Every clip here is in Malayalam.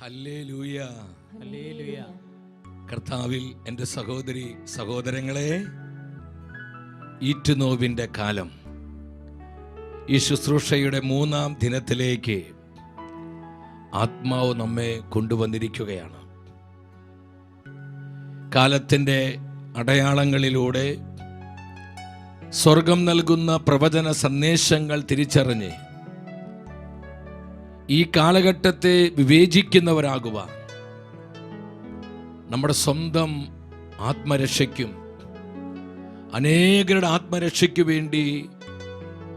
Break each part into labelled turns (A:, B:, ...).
A: Hallelujah,
B: hallelujah.
A: കർത്താവിൽ എൻ്റെ സഹോദരി സഹോദരങ്ങളെ, ഈറ്റുനോവിൻ്റെ കാലം ഈ ശുശ്രൂഷയുടെ 3-ാം ദിനത്തിലേക്ക് ആത്മാവ് നമ്മെ കൊണ്ടുവന്നിരിക്കുകയാണ്. കാലത്തിൻ്റെ അടയാളങ്ങളിലൂടെ സ്വർഗം നൽകുന്ന പ്രവചന സന്ദേശങ്ങൾ തിരിച്ചറിഞ്ഞ് ഈ കാലഘട്ടത്തെ വിവേചിക്കുന്നവരാകുവാൻ നമ്മുടെ സ്വന്തം ആത്മരക്ഷയ്ക്കും അനേകരുടെ ആത്മരക്ഷയ്ക്കു വേണ്ടി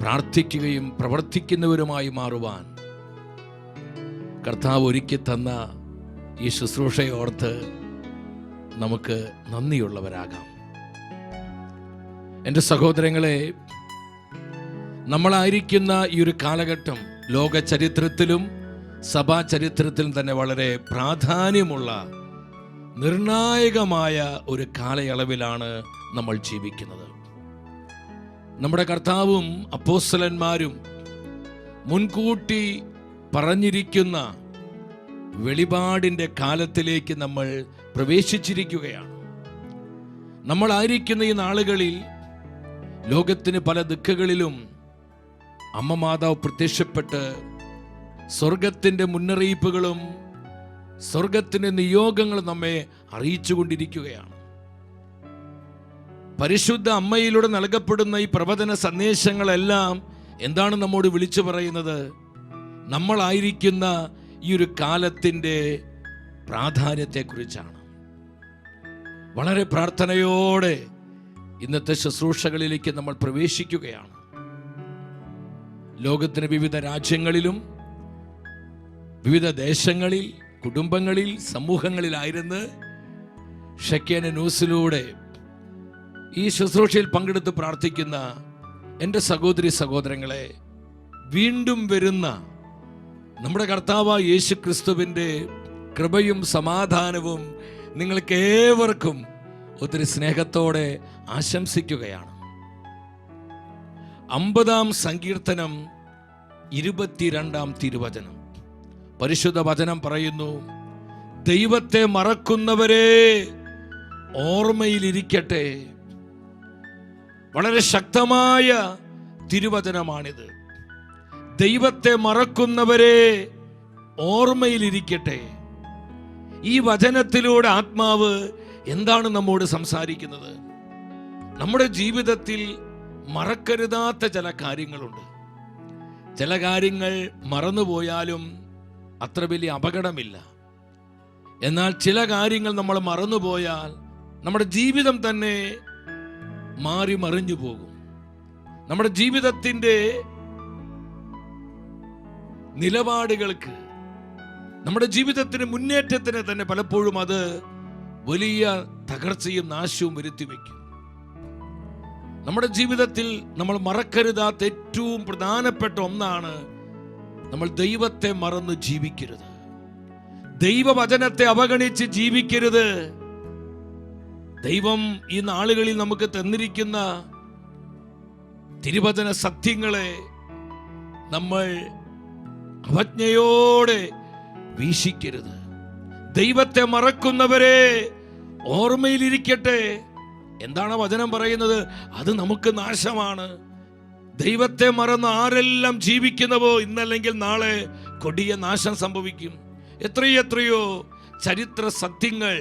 A: പ്രാർത്ഥിക്കുകയും പ്രവർത്തിക്കുന്നവരുമായി മാറുവാൻ കർത്താവ് ഒരുക്കി തന്ന ഈ ശുശ്രൂഷയോർത്ത് നമുക്ക് നന്ദിയുള്ളവരാകാം. എൻ്റെ സഹോദരങ്ങളെ, നമ്മളായിരിക്കുന്ന ഈ ഒരു കാലഘട്ടം ലോക ചരിത്രത്തിലും സഭാ ചരിത്രത്തിലും തന്നെ വളരെ പ്രാധാന്യമുള്ള നിർണായകമായ ഒരു കാലയളവിലാണ് നമ്മൾ ജീവിക്കുന്നത്. നമ്മുടെ കർത്താവും അപ്പോസ്തലന്മാരും മുൻകൂട്ടി പറഞ്ഞിരിക്കുന്ന വെളിപാടിൻ്റെ കാലത്തിലേക്ക് നമ്മൾ പ്രവേശിച്ചിരിക്കുകയാണ്. നമ്മളായിരിക്കുന്ന ഈ നാളുകളിൽ ലോകത്തിന് പല ദിക്കുകളിലും അമ്മ മാതാവ് പ്രത്യക്ഷപ്പെട്ട് സ്വർഗത്തിൻ്റെ മുന്നറിയിപ്പുകളും സ്വർഗത്തിൻ്റെ നിയോഗങ്ങളും നമ്മെ അറിയിച്ചുകൊണ്ടിരിക്കുകയാണ്. പരിശുദ്ധ അമ്മയിലൂടെ നൽകപ്പെടുന്ന ഈ പ്രവചന സന്ദേശങ്ങളെല്ലാം എന്താണ് നമ്മോട് വിളിച്ചു പറയുന്നത്? നമ്മളായിരിക്കുന്ന ഈ ഒരു കാലത്തിൻ്റെ പ്രാധാന്യത്തെക്കുറിച്ചാണ്. വളരെ പ്രാർത്ഥനയോടെ ഇന്നത്തെ ശുശ്രൂഷകളിലേക്ക് നമ്മൾ പ്രവേശിക്കുകയാണ്. ലോകത്തിന് വിവിധ രാജ്യങ്ങളിലും വിവിധ ദേശങ്ങളിൽ, കുടുംബങ്ങളിൽ, സമൂഹങ്ങളിലായിരുന്ന് ഷെക്കേന ന്യൂസിലൂടെ ഈ ശുശ്രൂഷയിൽ പങ്കെടുത്ത് പ്രാർത്ഥിക്കുന്ന എൻ്റെ സഹോദരി സഹോദരങ്ങളെ, വീണ്ടും വരുന്ന നമ്മുടെ കർത്താവായ യേശു ക്രിസ്തുവിൻ്റെ കൃപയും സമാധാനവും നിങ്ങൾക്ക് ഏവർക്കും ഒത്തിരി സ്നേഹത്തോടെ ആശംസിക്കുകയാണ്. 50-ാം സങ്കീർത്തനം 22-ാം തിരുവചനം, പരിശുദ്ധ വചനം പറയുന്നു, ദൈവത്തെ മറക്കുന്നവരെ ഓർമ്മയിലിരിക്കട്ടെ. വളരെ ശക്തമായ തിരുവചനമാണിത്. ദൈവത്തെ മറക്കുന്നവരെ ഓർമ്മയിലിരിക്കട്ടെ. ഈ വചനത്തിലൂടെ ആത്മാവ് എന്താണ് നമ്മോട് സംസാരിക്കുന്നത്? നമ്മുടെ ജീവിതത്തിൽ മറക്കരുതാത്ത ചില കാര്യങ്ങളുണ്ട്. ചില കാര്യങ്ങൾ മറന്നുപോയാലും അത്ര വലിയ അപകടമില്ല. എന്നാൽ ചില കാര്യങ്ങൾ നമ്മൾ മറന്നുപോയാൽ നമ്മുടെ ജീവിതം തന്നെ മാറി മറിഞ്ഞു പോകും. നമ്മുടെ ജീവിതത്തിൻ്റെ നിലപാടുകൾക്ക്, നമ്മുടെ ജീവിതത്തിന് മുന്നേറ്റത്തിന് തന്നെ പലപ്പോഴും അത് വലിയ തകർച്ചയും നാശവും വരുത്തി വയ്ക്കും. നമ്മുടെ ജീവിതത്തിൽ നമ്മൾ മറക്കരുതാത്ത ഏറ്റവും പ്രധാനപ്പെട്ട ഒന്നാണ്, നമ്മൾ ദൈവത്തെ മറന്ന് ജീവിക്കരുത്. ദൈവവചനത്തെ അവഗണിച്ച് ജീവിക്കരുത്. ദൈവം ഈ നാളുകളിൽ നമുക്ക് തന്നിരിക്കുന്ന തിരുവചന സത്യങ്ങളെ നമ്മൾ അവജ്ഞയോടെ വീക്ഷിക്കരുത്. ദൈവത്തെ മറക്കുന്നവരെ ഓർമ്മയിലിരിക്കട്ടെ. എന്താണ് വചനം പറയുന്നത്? അത് നമുക്ക് നാശമാണ്. ദൈവത്തെ മറന്ന് ആരെല്ലാം ജീവിക്കുന്നവോ ഇന്നല്ലെങ്കിൽ നാളെ കൊടിയ നാശം സംഭവിക്കും. എത്രയോ ചരിത്ര സത്യങ്ങൾ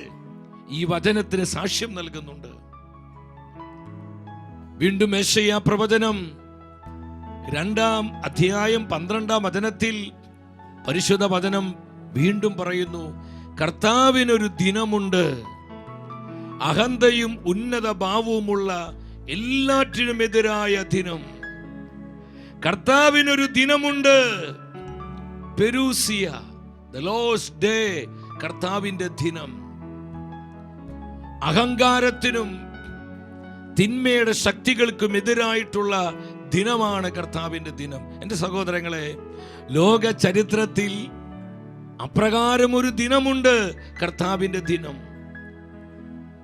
A: ഈ വചനത്തിന് സാക്ഷ്യം നൽകുന്നുണ്ട്. വീണ്ടും യെശയ്യാ പ്രവചനം 2-ാം അധ്യായം 12-ാം വചനത്തിൽ പരിശുദ്ധ വചനം വീണ്ടും പറയുന്നു, കർത്താവിനൊരു ദിനമുണ്ട്, അഹന്തയും ഉന്നത ഭാവവുമുള്ള എല്ലാറ്റിനുമെതിരായ ദിനം. കർത്താവിനൊരു ദിനമുണ്ട്, പെരൂസിയ, the Lord's day, കർത്താവിന്റെ ദിനം. അഹങ്കാരത്തിനും തിന്മയുടെ ശക്തികൾക്കും എതിരായിട്ടുള്ള ദിനമാണ് കർത്താവിന്റെ ദിനം. എൻ്റെ സഹോദരങ്ങളെ, ലോക ചരിത്രത്തിൽ അപ്രകാരം ഒരു ദിനമുണ്ട്, കർത്താവിന്റെ ദിനം.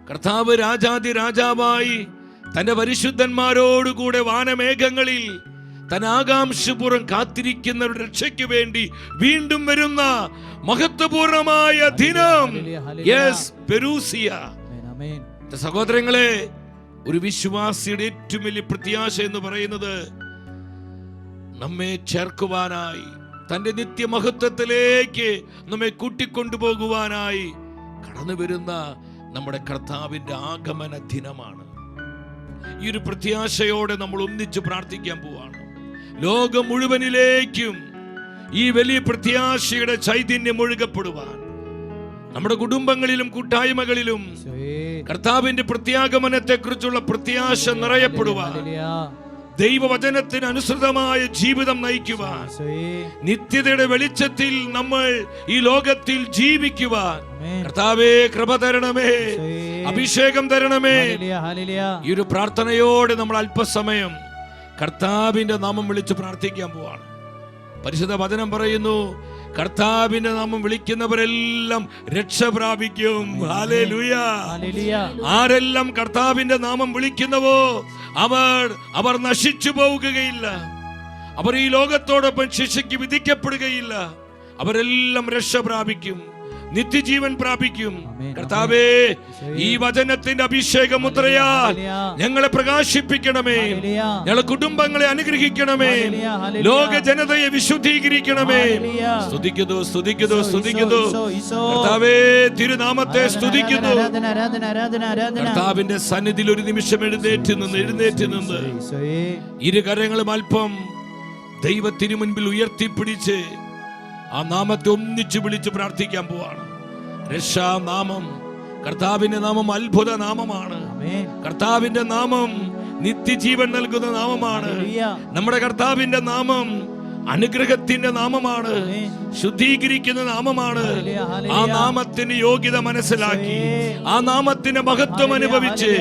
A: കർത്താവ് രാജാതി രാജാവായി തന്റെ പരിശുദ്ധന്മാരോടുകൂടെ വാനമേഘങ്ങളിൽ താൻ ആകാംക്ഷപൂർവ്വം കാത്തിരിക്കുന്നവരുടെ രക്ഷയ്ക്ക് വേണ്ടി വീണ്ടും വരുന്ന മഹത്വപൂർണമായ ദിനം. യെസ്, പെരൂസിയ. സഹോദരങ്ങളെ, ഒരു വിശ്വാസിയുടെ ഏറ്റവും വലിയ പ്രത്യാശ എന്ന് പറയുന്നത് നമ്മെ ചേർക്കുവാനായി, തന്റെ നിത്യമഹത്വത്തിലേക്ക് നമ്മെ കൂട്ടിക്കൊണ്ടുപോകുവാനായി കടന്നു വരുന്ന നമ്മുടെ കർത്താവിന്റെ ആഗമന ദിനമാണ്. ഈ ഒരു പ്രത്യാശയോടെ നമ്മൾ ഒന്നിച്ച് പ്രാർത്ഥിക്കാൻ പോവാണ്. ലോകം മുഴുവനിലേക്കും ഈ വലിയ പ്രത്യാശയുടെ ചൈതന്യം ഒഴുകപ്പെടുവാൻ, നമ്മുടെ കുടുംബങ്ങളിലും കൂട്ടായ്മകളിലും കർത്താവിന്റെ പ്രത്യാഗമനത്തെ കുറിച്ചുള്ള പ്രത്യാശ നിറയപ്പെടുവാൻ, ദൈവവചനത്തിന് അനുസൃതമായ ജീവിതം നയിക്കുവാൻ, നിത്യതയുടെ വെളിച്ചത്തിൽ നമ്മൾ ഈ ലോകത്തിൽ ജീവിക്കുവാൻ കർത്താവേ കൃപ തരണമേ, അഭിഷേകം തരണമേ. ഈ ഒരു പ്രാർത്ഥനയോടെ നമ്മൾ അല്പസമയം കർത്താവിന്റെ നാമം വിളിച്ച് പ്രാർത്ഥിക്കാൻ പോവാണ്. പരിശുദ്ധ വചനം പറയുന്നു, കർത്താവിന്റെ നാമം വിളിക്കുന്നവരെല്ലാം രക്ഷ പ്രാപിക്കും. ഹല്ലേലൂയ. ആരെല്ലാം കർത്താവിന്റെ നാമം വിളിക്കുന്നവോ അവർ നശിച്ചു പോവുകയില്ല. അവർ ഈ ലോകത്തോടൊപ്പം ശിക്ഷയ്ക്ക് വിധിക്കപ്പെടുകയില്ല. അവരെല്ലാം രക്ഷ പ്രാപിക്കും, നിത്യജീവൻ പ്രാപിക്കും. കർത്താവേ, ഈ വചനത്തിന്റെ അഭിഷേക മുദ്രയാൽ ഞങ്ങളെ പ്രകാശിപ്പിക്കണമേ, ഞങ്ങളെ കുടുംബങ്ങളെ അനുഗ്രഹിക്കണമേ, ലോക ജനതയെ വിശുദ്ധീകരിക്കണമേ. സ്തുതിക്കുന്നു, സ്തുതിക്കുന്നു, സ്തുതിക്കുന്നു. കർത്താവേ, തിരുനാമത്തെ സ്തുതിക്കുന്നു. കർത്താവിന്റെ സന്നിധിയിൽ ഒരു നിമിഷം എഴുന്നേറ്റ് നിന്ന് ഇരുകരങ്ങളും അല്പം ദൈവത്തിനു മുൻപിൽ ഉയർത്തിപ്പിടിച്ച് ആ നാമത്തെ ഒന്നിച്ചു വിളിച്ച് പ്രാർത്ഥിക്കാൻ പോവാണ്. രക്ഷാനാമം, കർത്താവിന്റെ നാമം അത്ഭുത നാമമാണ്. കർത്താവിന്റെ നാമം നിത്യജീവൻ നൽകുന്ന നാമമാണ്. നമ്മുടെ കർത്താവിന്റെ നാമം അനുഗ്രഹത്തിന്റെ നാമമാണ്, ശുദ്ധീകരിക്കുന്ന നാമമാണ്. ആ നാമത്തിന് യോഗ്യത മനസ്സിലാക്കി, ആ നാമത്തിന്റെ മഹത്വം അനുഭവിച്ച്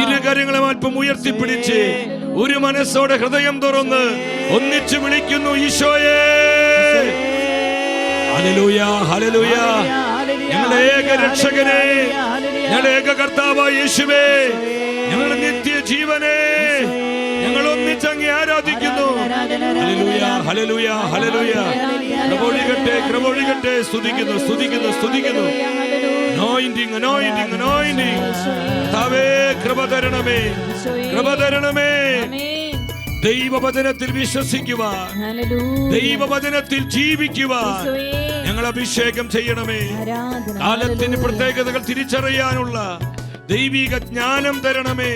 A: ഇരുകരങ്ങളെ അല്പം ഉയർത്തിപ്പിടിച്ച് ഒരു മനസ്സോടെ ഹൃദയം തുറന്ന് ഒന്നിച്ചു വിളിക്കുന്നു, ഈശോയേ. Hallelujah, hallelujah. ഞങ്ങളുടെ ഏക രക്ഷകനെ, ഞങ്ങളുടെ ഏക കർത്താവായ യേശുവേ, ഞങ്ങളുടെ നിത്യജീവനെ ഞങ്ങൾ ഒന്നിച്ചങ്ങ് ആരാധിക്കുന്നു. Hallelujah, hallelujah, hallelujah. കൃപൊഴികട്ടെ, കൃപൊഴികട്ടെ. സ്തുതിക്കുന്നു, സ്തുതിക്കുന്നു, സ്തുതിക്കുന്നു. Anointing, anointing, anointing. കർത്താവേ, കൃപ തരണമേ, കൃപ തരണമേ. ദൈവവചനത്തിൽ വിശ്വസിക്കുവാൻ, ദൈവവചനത്തിൽ ജീവിക്കുവാൻ ഞങ്ങൾ അഭിഷേകം ചെയ്യണമേ. കാലത്തിന് പ്രത്യേകതകൾ തിരിച്ചറിയാനുള്ള ദൈവിക ജ്ഞാനം തരണമേ.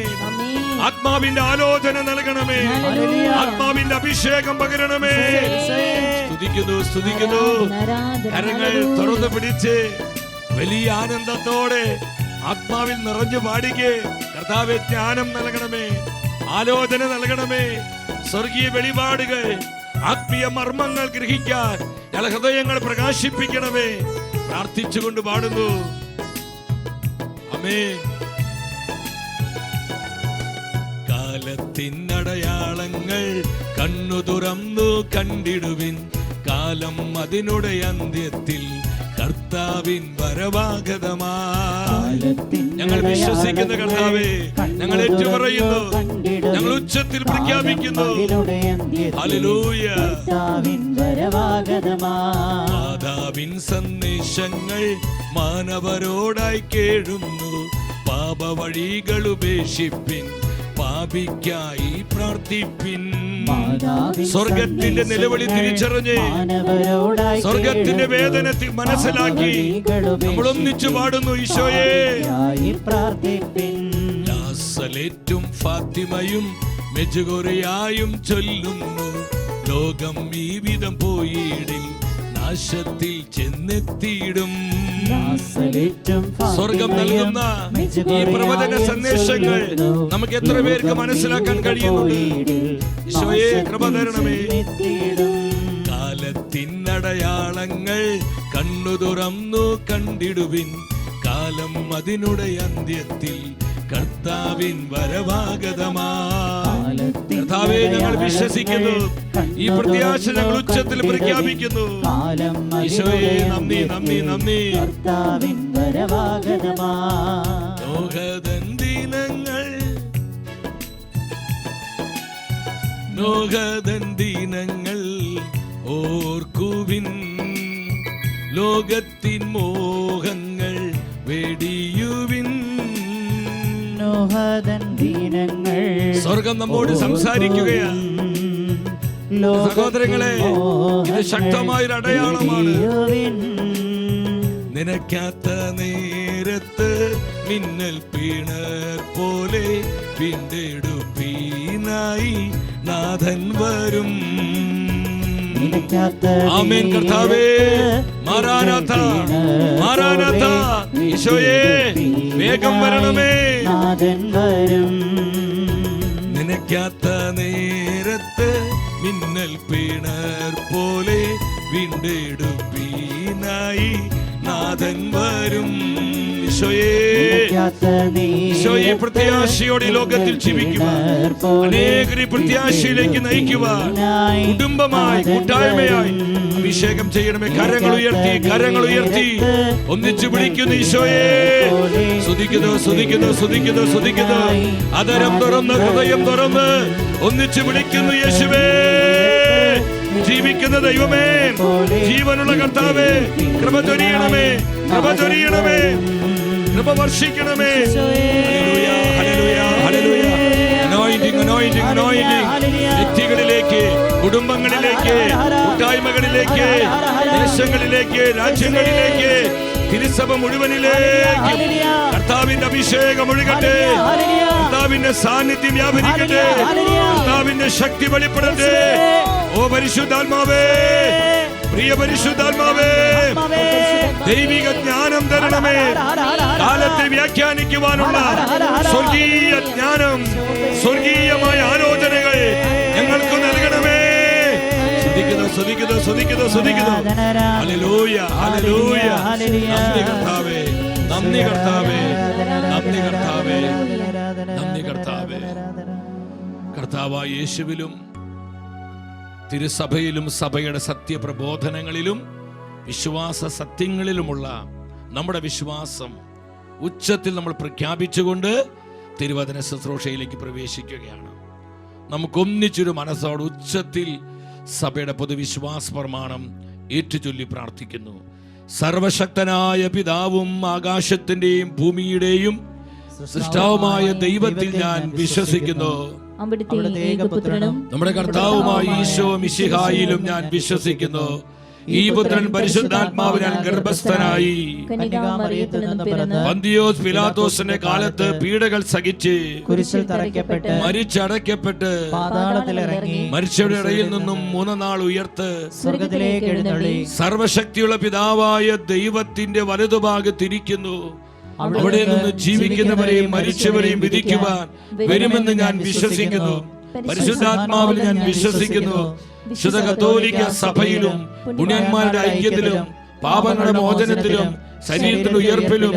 A: ആത്മാവിന്റെ ആലോചന നൽകണമേ, ആത്മാവിന്റെ അഭിഷേകം പകരണമേ. സ്തുതിക്കുന്നു, സ്തുതിക്കുന്നു. കരങ്ങൾ തുറന്നു പിടിച്ച് വലിയ ആനന്ദത്തോടെ ആത്മാവിൽ നിറഞ്ഞു പാടിക്ക്. കർത്താവേ, ജ്ഞാനം നൽകണമേ, ആലോചന നൽകണമേ. സ്വർഗീയ വെളിപാടുകൾ, ആത്മീയ മർമ്മങ്ങൾ ഗ്രഹിക്കാൻ ഞങ്ങളുടെ ഹൃദയങ്ങൾ പ്രകാശിപ്പിക്കണമേ. പ്രാർത്ഥിച്ചുകൊണ്ട് പാടുന്നു. ആമേൻ. കാലത്തിനടയാളങ്ങൾ കണ്ണു തുറന്നു കണ്ടിടുവിൻ, കാലം അതിനുടെ അന്ത്യത്തിൽ കർത്താവിൻ വരവാഗതമായി. ഞങ്ങൾ വിശ്വസിക്കുന്ന കർത്താവേ, ഞങ്ങൾ ഏറ്റുപറയുന്നു, ഞങ്ങൾ ഉച്ചത്തിൽ പ്രഖ്യാപിക്കുന്നു. ഹല്ലേലൂയ. മാതാവിൻ സന്ദേശങ്ങൾ മാനവരോടായി കേഴുന്നു, പാപവഴികൾ ഉപേക്ഷിപ്പിൻ, പാപിക്കായി പ്രാർത്ഥിപ്പിൻ. സ്വർഗത്തിന്റെ നിലവിളി തിരിച്ചറിഞ്ഞ്, സ്വർഗത്തിന്റെ വേദന മനസ്സിലാക്കി നമ്മൾ ഒന്നിച്ചു പാടുന്നു, ഈശോയെ. ലാസലേറ്റും ഫാത്തിമയും മെജുഗോറിയായും ചൊല്ലുന്നു, ലോകം ഈ വിധം പോയിടിൽ നാശത്തിൽ ചെന്നെത്തിയിടും. സ്വർഗം നൽകുന്ന ഈ പ്രവചന സന്ദേശങ്ങൾ നമുക്ക് എത്ര പേർക്ക് മനസ്സിലാക്കാൻ കഴിയുന്നുണ്ട്? ഈശോയെ, കൃപ തരണമേ. കാലത്തിനടയാളങ്ങൾ കണ്ണു തുറന്നു കണ്ടിടുവിൻ, കാലം അതിനുടെ അന്ത്യത്തിൽ കർത്താവിൻ വരവാഗതമായി. കർത്താവേ, ഞങ്ങൾ വിശ്വസിക്കുന്നു, ഈ പ്രത്യാശ ഞങ്ങൾ ഉച്ചത്തിൽ പ്രഖ്യാപിക്കുന്നു. ഈശോയെ, നന്ദി, നന്ദി, നന്ദി. ലോകദൻ ദിനങ്ങൾ നോഹതൻ ദിനങ്ങൾ ഓർക്കുവിൻ, ലോകത്തിൻ മോഹങ്ങൾ വെടിയുവിൻ.
B: നോഹതൻ ദിനങ്ങൾ.
A: സ്വർഗം നമ്മോട് സംസാരിക്കുകയാണ്. സഹോദരങ്ങളെ, ഇത് ശക്തമായൊരു അടയാളമാണ്. നിനക്കാത്ത നേരത്ത് മിന്നൽ പിണർ പോലെ വീണ്ടെടുപ്പീനായി നാഥൻ വരും. ആമേൻ കർത്താവേ, മാറാനാഥ, മാറാനാഥ, ഈശോയേ വേഗം വരണമേ. നിനക്കാത്ത നേരത്ത് മിന്നൽ പിണർ പോലെ വീണ്ടെടുപ്പീനായി നാഥൻ വരും. ഈശോയെ പ്രത്യാശയോടെ ലോകത്തിൽ ജീവിക്കുവാൻ, അനേകരെ പ്രത്യാശയിലേക്ക് നയിക്കുവാൻ, കുടുംബമായി കൂട്ടായ്മയായി അഭിഷേകം ചെയ്യണമേ. കരങ്ങൾ ഉയർത്തി, കരങ്ങൾ ഉയർത്തി ഒന്നിച്ചു വിളിക്കുന്നു ഈശോയെ. സ്തുതിക്കുന്നു, സ്തുതിക്കുന്നു, സ്തുതിക്കുന്നു, സ്തുതിക്കുന്നു. അതരം തുറന്ന്, ഹൃദയം തുറന്ന് ഒന്നിച്ചു വിളിക്കുന്നു യേശുവേ. ജീവിക്കുന്ന ദൈവമേ, ജീവനുള്ള കർത്താവേ, കൃപ ചൊരിയണമേ, കൃപ ചൊരിയണമേ, കൃപ വർഷിക്കണമേ. Hallelujah, hallelujah, hallelujah. Anointing, anointing, anointing. വ്യക്തികളിലേക്ക്, കുടുംബങ്ങളിലേക്ക്, കൂട്ടായ്മകളിലേക്ക്, ദേശങ്ങളിലേക്ക്, രാജ്യങ്ങളിലേക്ക്, തിരുസഭ മുഴുവനിലേക്ക് കർത്താവിന്റെ അഭിഷേകം ഒഴുകട്ടെ. കർത്താവിന്റെ സാന്നിധ്യം വ്യാപരിക്കട്ടെ. കർത്താവിന്റെ ശക്തി വെളിപ്പെടട്ടെ. ഓ പരിശുദ്ധാത്മാവേ, പ്രിയ പരിശുദ്ധാത്മാവേ, ദൈവിക ജ്ഞാനം തരണമേ. കാലത്തെ വ്യാഖ്യാനിക്കുവാനുള്ള സ്വർഗീയ ജ്ഞാനം, സ്വർഗീയമായ ആലോചനകൾ ഞങ്ങൾക്ക് നൽകണമേ. സ്തുതിക്കുന്നു, സ്തുതിക്കുന്നു, സ്തുതിക്കുന്നു, സ്തുതിക്കുന്നു. Hallelujah, hallelujah. നന്ദി കർത്താവേ, നന്ദി കർത്താവേ, നന്ദി കർത്താവേ, നന്ദി കർത്താവേ. കർത്താവായ യേശുവിലും തിരുസഭയിലും സഭയുടെ സത്യപ്രബോധനങ്ങളിലും വിശ്വാസ സത്യങ്ങളിലുമുള്ള നമ്മുടെ വിശ്വാസം ഉച്ചത്തിൽ നമ്മൾ പ്രഖ്യാപിച്ചുകൊണ്ട് തിരുവചന ശുശ്രൂഷയിലേക്ക് പ്രവേശിക്കുകയാണ്. നമുക്കൊന്നിച്ചൊരു മനസ്സോട് ഉച്ചത്തിൽ സഭയുടെ പൊതുവിശ്വാസ പ്രമാണം ഏറ്റുചൊല്ലി പ്രാർത്ഥിക്കുന്നു. സർവശക്തനായ പിതാവും ആകാശത്തിന്റെയും ഭൂമിയുടെയും സൃഷ്ടാവുമായ ദൈവത്തിൽ ഞാൻ വിശ്വസിക്കുന്നു. നമ്മുടെ കർത്താവുമായ ഈശോ മിശിഹായിലും ഞാൻ വിശ്വസിക്കുന്നു. ഈ പുത്രൻ പരിശുദ്ധാത്മാവിനാൽ ഗർഭസ്ഥനായി പന്തിയോസ് പിലാത്തോസിന്റെ കാലത്ത് പീഡകൾ സഹിച്ച്
B: കുരിശിൽ തറയ്ക്കപ്പെട്ട്
A: മരിച്ചടക്കപ്പെട്ട്
B: പാതാളത്തിലിറങ്ങി
A: മരിച്ചവരുടെ ഇടയിൽ നിന്നും 3 നാൾ ഉയർത്ത്
B: സ്വർഗ്ഗത്തിലേക്ക് എഴുന്നള്ളി
A: സർവശക്തിയുള്ള പിതാവായ ദൈവത്തിന്റെ വലതുഭാഗത്തിരിക്കുന്നു. അവിടെ നിന്ന് ജീവിക്കുന്നവരെയും മരിച്ചവരെയും വിധിക്കുവാൻ വരുമെന്ന് ഞാൻ വിശ്വസിക്കുന്നു. പരിശുദ്ധാത്മാവിൽ ഞാൻ വിശ്വസിക്കുന്നു. വിശുദ്ധ കത്തോലിക്ക സഭയിലും പുണ്യന്മാരുടെ ഐക്യത്തിലും പാപങ്ങളുടെ മോചനത്തിലും ശരീരത്തിന്റെ ഉയർപ്പിലും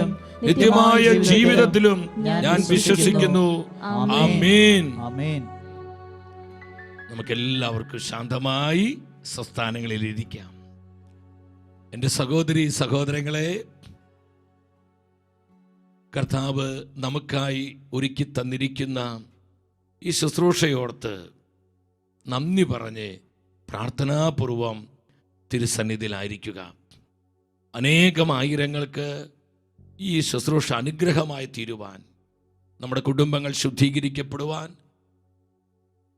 A: നിത്യമായ ജീവിതത്തിലും ഞാൻ വിശ്വസിക്കുന്നു. ആമേൻ. നമുക്കെല്ലാവർക്കും ശാന്തമായി സ്വസ്ഥാനങ്ങളിൽ ഇരിക്കാം. എൻ്റെ സഹോദരി സഹോദരങ്ങളെ, കർത്താവ് നമുക്കായി ഒരുക്കി തന്നിരിക്കുന്ന ഈ ശുശ്രൂഷയോർത്ത് നന്ദി പറഞ്ഞ് പ്രാർത്ഥനാപൂർവം തിരുസന്നിധിയിലായിരിക്കുക. അനേകം ആയിരങ്ങൾക്ക് ഈ ശുശ്രൂഷ അനുഗ്രഹമായി തീരുവാൻ, നമ്മുടെ കുടുംബങ്ങൾ ശുദ്ധീകരിക്കപ്പെടുവാൻ,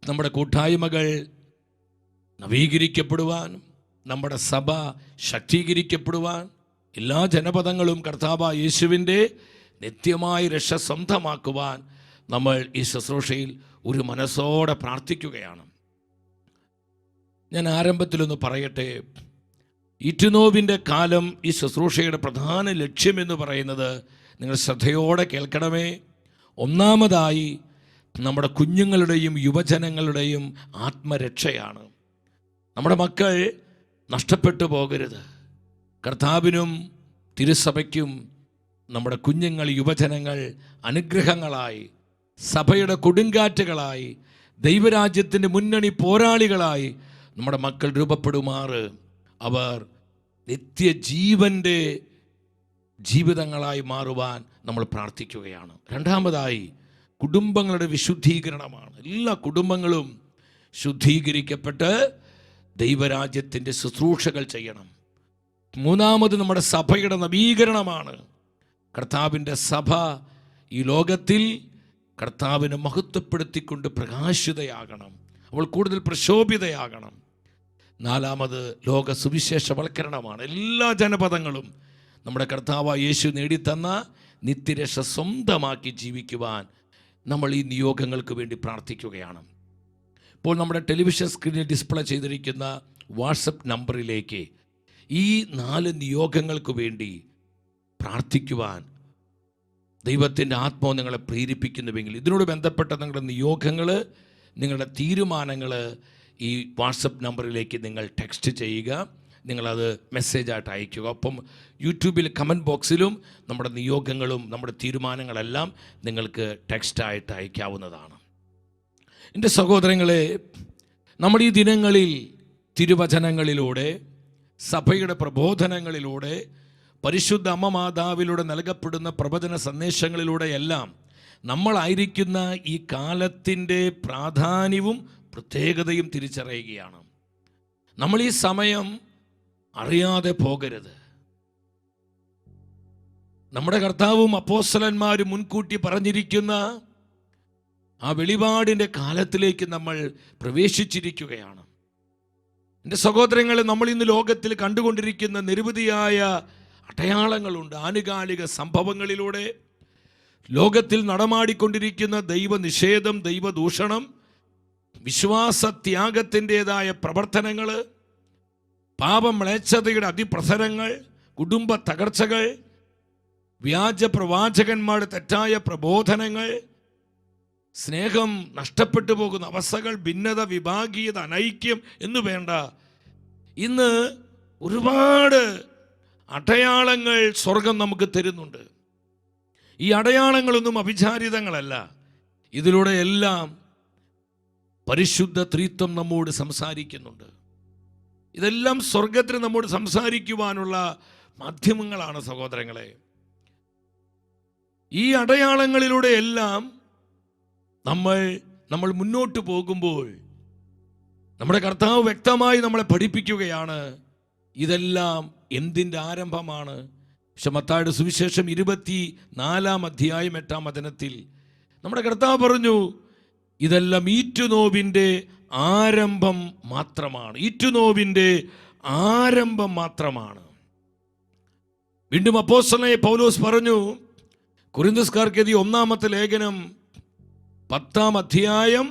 A: നമ്മുടെ കൂട്ടായ്മകൾ നവീകരിക്കപ്പെടുവാൻ, നമ്മുടെ സഭ ശക്തീകരിക്കപ്പെടുവാൻ, എല്ലാ ജനപദങ്ങളും കർത്താവായ യേശുവിൻ്റെ നിത്യമായ രക്ഷ സ്വന്തമാക്കുവാൻ നമ്മൾ ഈ ശുശ്രൂഷയിൽ ഒരു മനസ്സോടെ പ്രാർത്ഥിക്കുകയാണ്. ഞാൻ ആരംഭത്തിലൊന്ന് പറയട്ടെ, ഈറ്റുനോവിൻ്റെ കാലം ഈ ശുശ്രൂഷയുടെ പ്രധാന ലക്ഷ്യമെന്ന് പറയുന്നത് നിങ്ങൾ ശ്രദ്ധയോടെ കേൾക്കണമേ. ഒന്നാമതായി നമ്മുടെ കുഞ്ഞുങ്ങളുടെയും യുവജനങ്ങളുടെയും ആത്മരക്ഷയാണ്. നമ്മുടെ മക്കൾ നഷ്ടപ്പെട്ടു പോകരുത്. കർത്താവിനും തിരുസഭയ്ക്കും നമ്മുടെ കുഞ്ഞുങ്ങൾ, യുവജനങ്ങൾ അനുഗ്രഹങ്ങളായി, സഭയുടെ കൊടുങ്കാറ്റുകളായി, ദൈവരാജ്യത്തിൻ്റെ മുന്നണി പോരാളികളായി നമ്മുടെ മക്കൾ രൂപപ്പെടുമാറ് അവർ നിത്യജീവൻ്റെ ജീവിതങ്ങളായി മാറുവാൻ നമ്മൾ പ്രാർത്ഥിക്കുകയാണ്. രണ്ടാമതായി കുടുംബങ്ങളുടെ വിശുദ്ധീകരണമാണ്. എല്ലാ കുടുംബങ്ങളും ശുദ്ധീകരിക്കപ്പെട്ട് ദൈവരാജ്യത്തിൻ്റെ ശുശ്രൂഷകൾ ചെയ്യണം. മൂന്നാമത് നമ്മുടെ സഭയുടെ നവീകരണമാണ്. കർത്താവിൻ്റെ സഭ ഈ ലോകത്തിൽ കർത്താവിനെ മഹത്വപ്പെടുത്തിക്കൊണ്ട് പ്രകാശിതയാകണം, അവൾ കൂടുതൽ പ്രശോഭിതയാകണം. നാലാമത് ലോക സുവിശേഷവൽക്കരണമാണ്. എല്ലാ ജനപദങ്ങളും നമ്മുടെ കർത്താവായ യേശു നേടിത്തന്ന നിത്യരക്ഷ സ്വന്തമാക്കി ജീവിക്കുവാൻ നമ്മൾ ഈ നിയോഗങ്ങൾക്ക് വേണ്ടി പ്രാർത്ഥിക്കുകയാണ്. ഇപ്പോൾ നമ്മുടെ ടെലിവിഷൻ സ്ക്രീനിൽ ഡിസ്പ്ലേ ചെയ്തിരിക്കുന്ന വാട്സപ്പ് നമ്പറിലേക്ക് ഈ 4 നിയോഗങ്ങൾക്ക് വേണ്ടി പ്രാർത്ഥിക്കുവാൻ ദൈവത്തിൻ്റെ ആത്മാവ് നിങ്ങളെ പ്രേരിപ്പിക്കുന്നുവെങ്കിൽ ഇതിനോട് ബന്ധപ്പെട്ട നിങ്ങളുടെ നിയോഗങ്ങൾ, നിങ്ങളുടെ തീരുമാനങ്ങൾ ഈ വാട്സപ്പ് നമ്പറിലേക്ക് നിങ്ങൾ ടെക്സ്റ്റ് ചെയ്യുക, നിങ്ങളത് മെസ്സേജായിട്ട് അയയ്ക്കുക. ഒപ്പം യൂട്യൂബിൽ കമൻറ്റ് ബോക്സിലും നമ്മുടെ നിയോഗങ്ങളും നമ്മുടെ തീരുമാനങ്ങളെല്ലാം നിങ്ങൾക്ക് ടെക്സ്റ്റായിട്ട് അയക്കാവുന്നതാണ്. എൻ്റെ സഹോദരങ്ങളെ, നമ്മുടെ ഈ ദിനങ്ങളിൽ തിരുവചനങ്ങളിലൂടെ, സഭയുടെ പ്രബോധനങ്ങളിലൂടെ, പരിശുദ്ധ അമ്മ മാതാവിലൂടെ നൽകപ്പെടുന്ന പ്രവചന സന്ദേശങ്ങളിലൂടെയെല്ലാം നമ്മളായിരിക്കുന്ന ഈ കാലത്തിൻ്റെ പ്രാധാന്യവും പ്രത്യേകതയും തിരിച്ചറിയുകയാണ്. നമ്മൾ ഈ സമയം അറിയാതെ പോകരുത്. നമ്മുടെ കർത്താവും അപ്പോസ്തലന്മാരും മുൻകൂട്ടി പറഞ്ഞിരിക്കുന്ന ആ വെളിപാടിൻ്റെ കാലത്തിലേക്ക് നമ്മൾ പ്രവേശിച്ചിരിക്കുകയാണ്. എൻ്റെ സഹോദരങ്ങളെ, നമ്മൾ ഇന്ന് ലോകത്തിൽ കണ്ടുകൊണ്ടിരിക്കുന്ന നിരവധിയായ അടയാളങ്ങളുണ്ട്. ആനുകാലിക സംഭവങ്ങളിലൂടെ ലോകത്തിൽ നടമാടിക്കൊണ്ടിരിക്കുന്ന ദൈവനിഷേധം, ദൈവദൂഷണം, വിശ്വാസത്യാഗത്തിൻ്റെതായ പ്രവർത്തനങ്ങൾ, പാപമ്ലേച്ഛതയുടെ അതിപ്രസരങ്ങൾ, കുടുംബ തകർച്ചകൾ, വ്യാജ പ്രവാചകന്മാരുടെ തെറ്റായ പ്രബോധനങ്ങൾ, സ്നേഹം നഷ്ടപ്പെട്ടു പോകുന്ന അവസ്ഥകൾ, ഭിന്നത, വിഭാഗീയത, അനൈക്യം എന്ന് വേണ്ട, ഇന്ന് ഒരുപാട് അടയാളങ്ങൾ സ്വർഗം നമുക്ക് തരുന്നുണ്ട്. ഈ അടയാളങ്ങളൊന്നും അവിചാരിതങ്ങളല്ല. ഇതിലൂടെ എല്ലാം പരിശുദ്ധ ത്രിത്വം നമ്മോട് സംസാരിക്കുന്നുണ്ട്. ഇതെല്ലാം സ്വർഗത്തിന് നമ്മോട് സംസാരിക്കുവാനുള്ള മാധ്യമങ്ങളാണ് സഹോദരങ്ങളെ. ഈ അടയാളങ്ങളിലൂടെ എല്ലാം നമ്മൾ മുന്നോട്ട് പോകുമ്പോൾ നമ്മുടെ കർത്താവ് വ്യക്തമായി നമ്മളെ പഠിപ്പിക്കുകയാണ്, ഇതെല്ലാം എന്തിൻ്റെ ആരംഭമാണ്. മത്തായിയുടെ സുവിശേഷം 24-ാം അധ്യായം 8-ാം വചനത്തിൽ നമ്മുടെ കർത്താവ് പറഞ്ഞു, ഇതെല്ലാം ഈറ്റുനോവിൻ്റെ ആരംഭം മാത്രമാണ്. ഈറ്റുനോവിൻ്റെ ആരംഭം മാത്രമാണ്. വീണ്ടും അപ്പോസ്തലനായ പൗലോസ് പറഞ്ഞു, കൊരിന്ത്യസ്കാർക്ക് എഴുതിയ 1-ാമത്തെ ലേഖനം 10-ാം അധ്യായം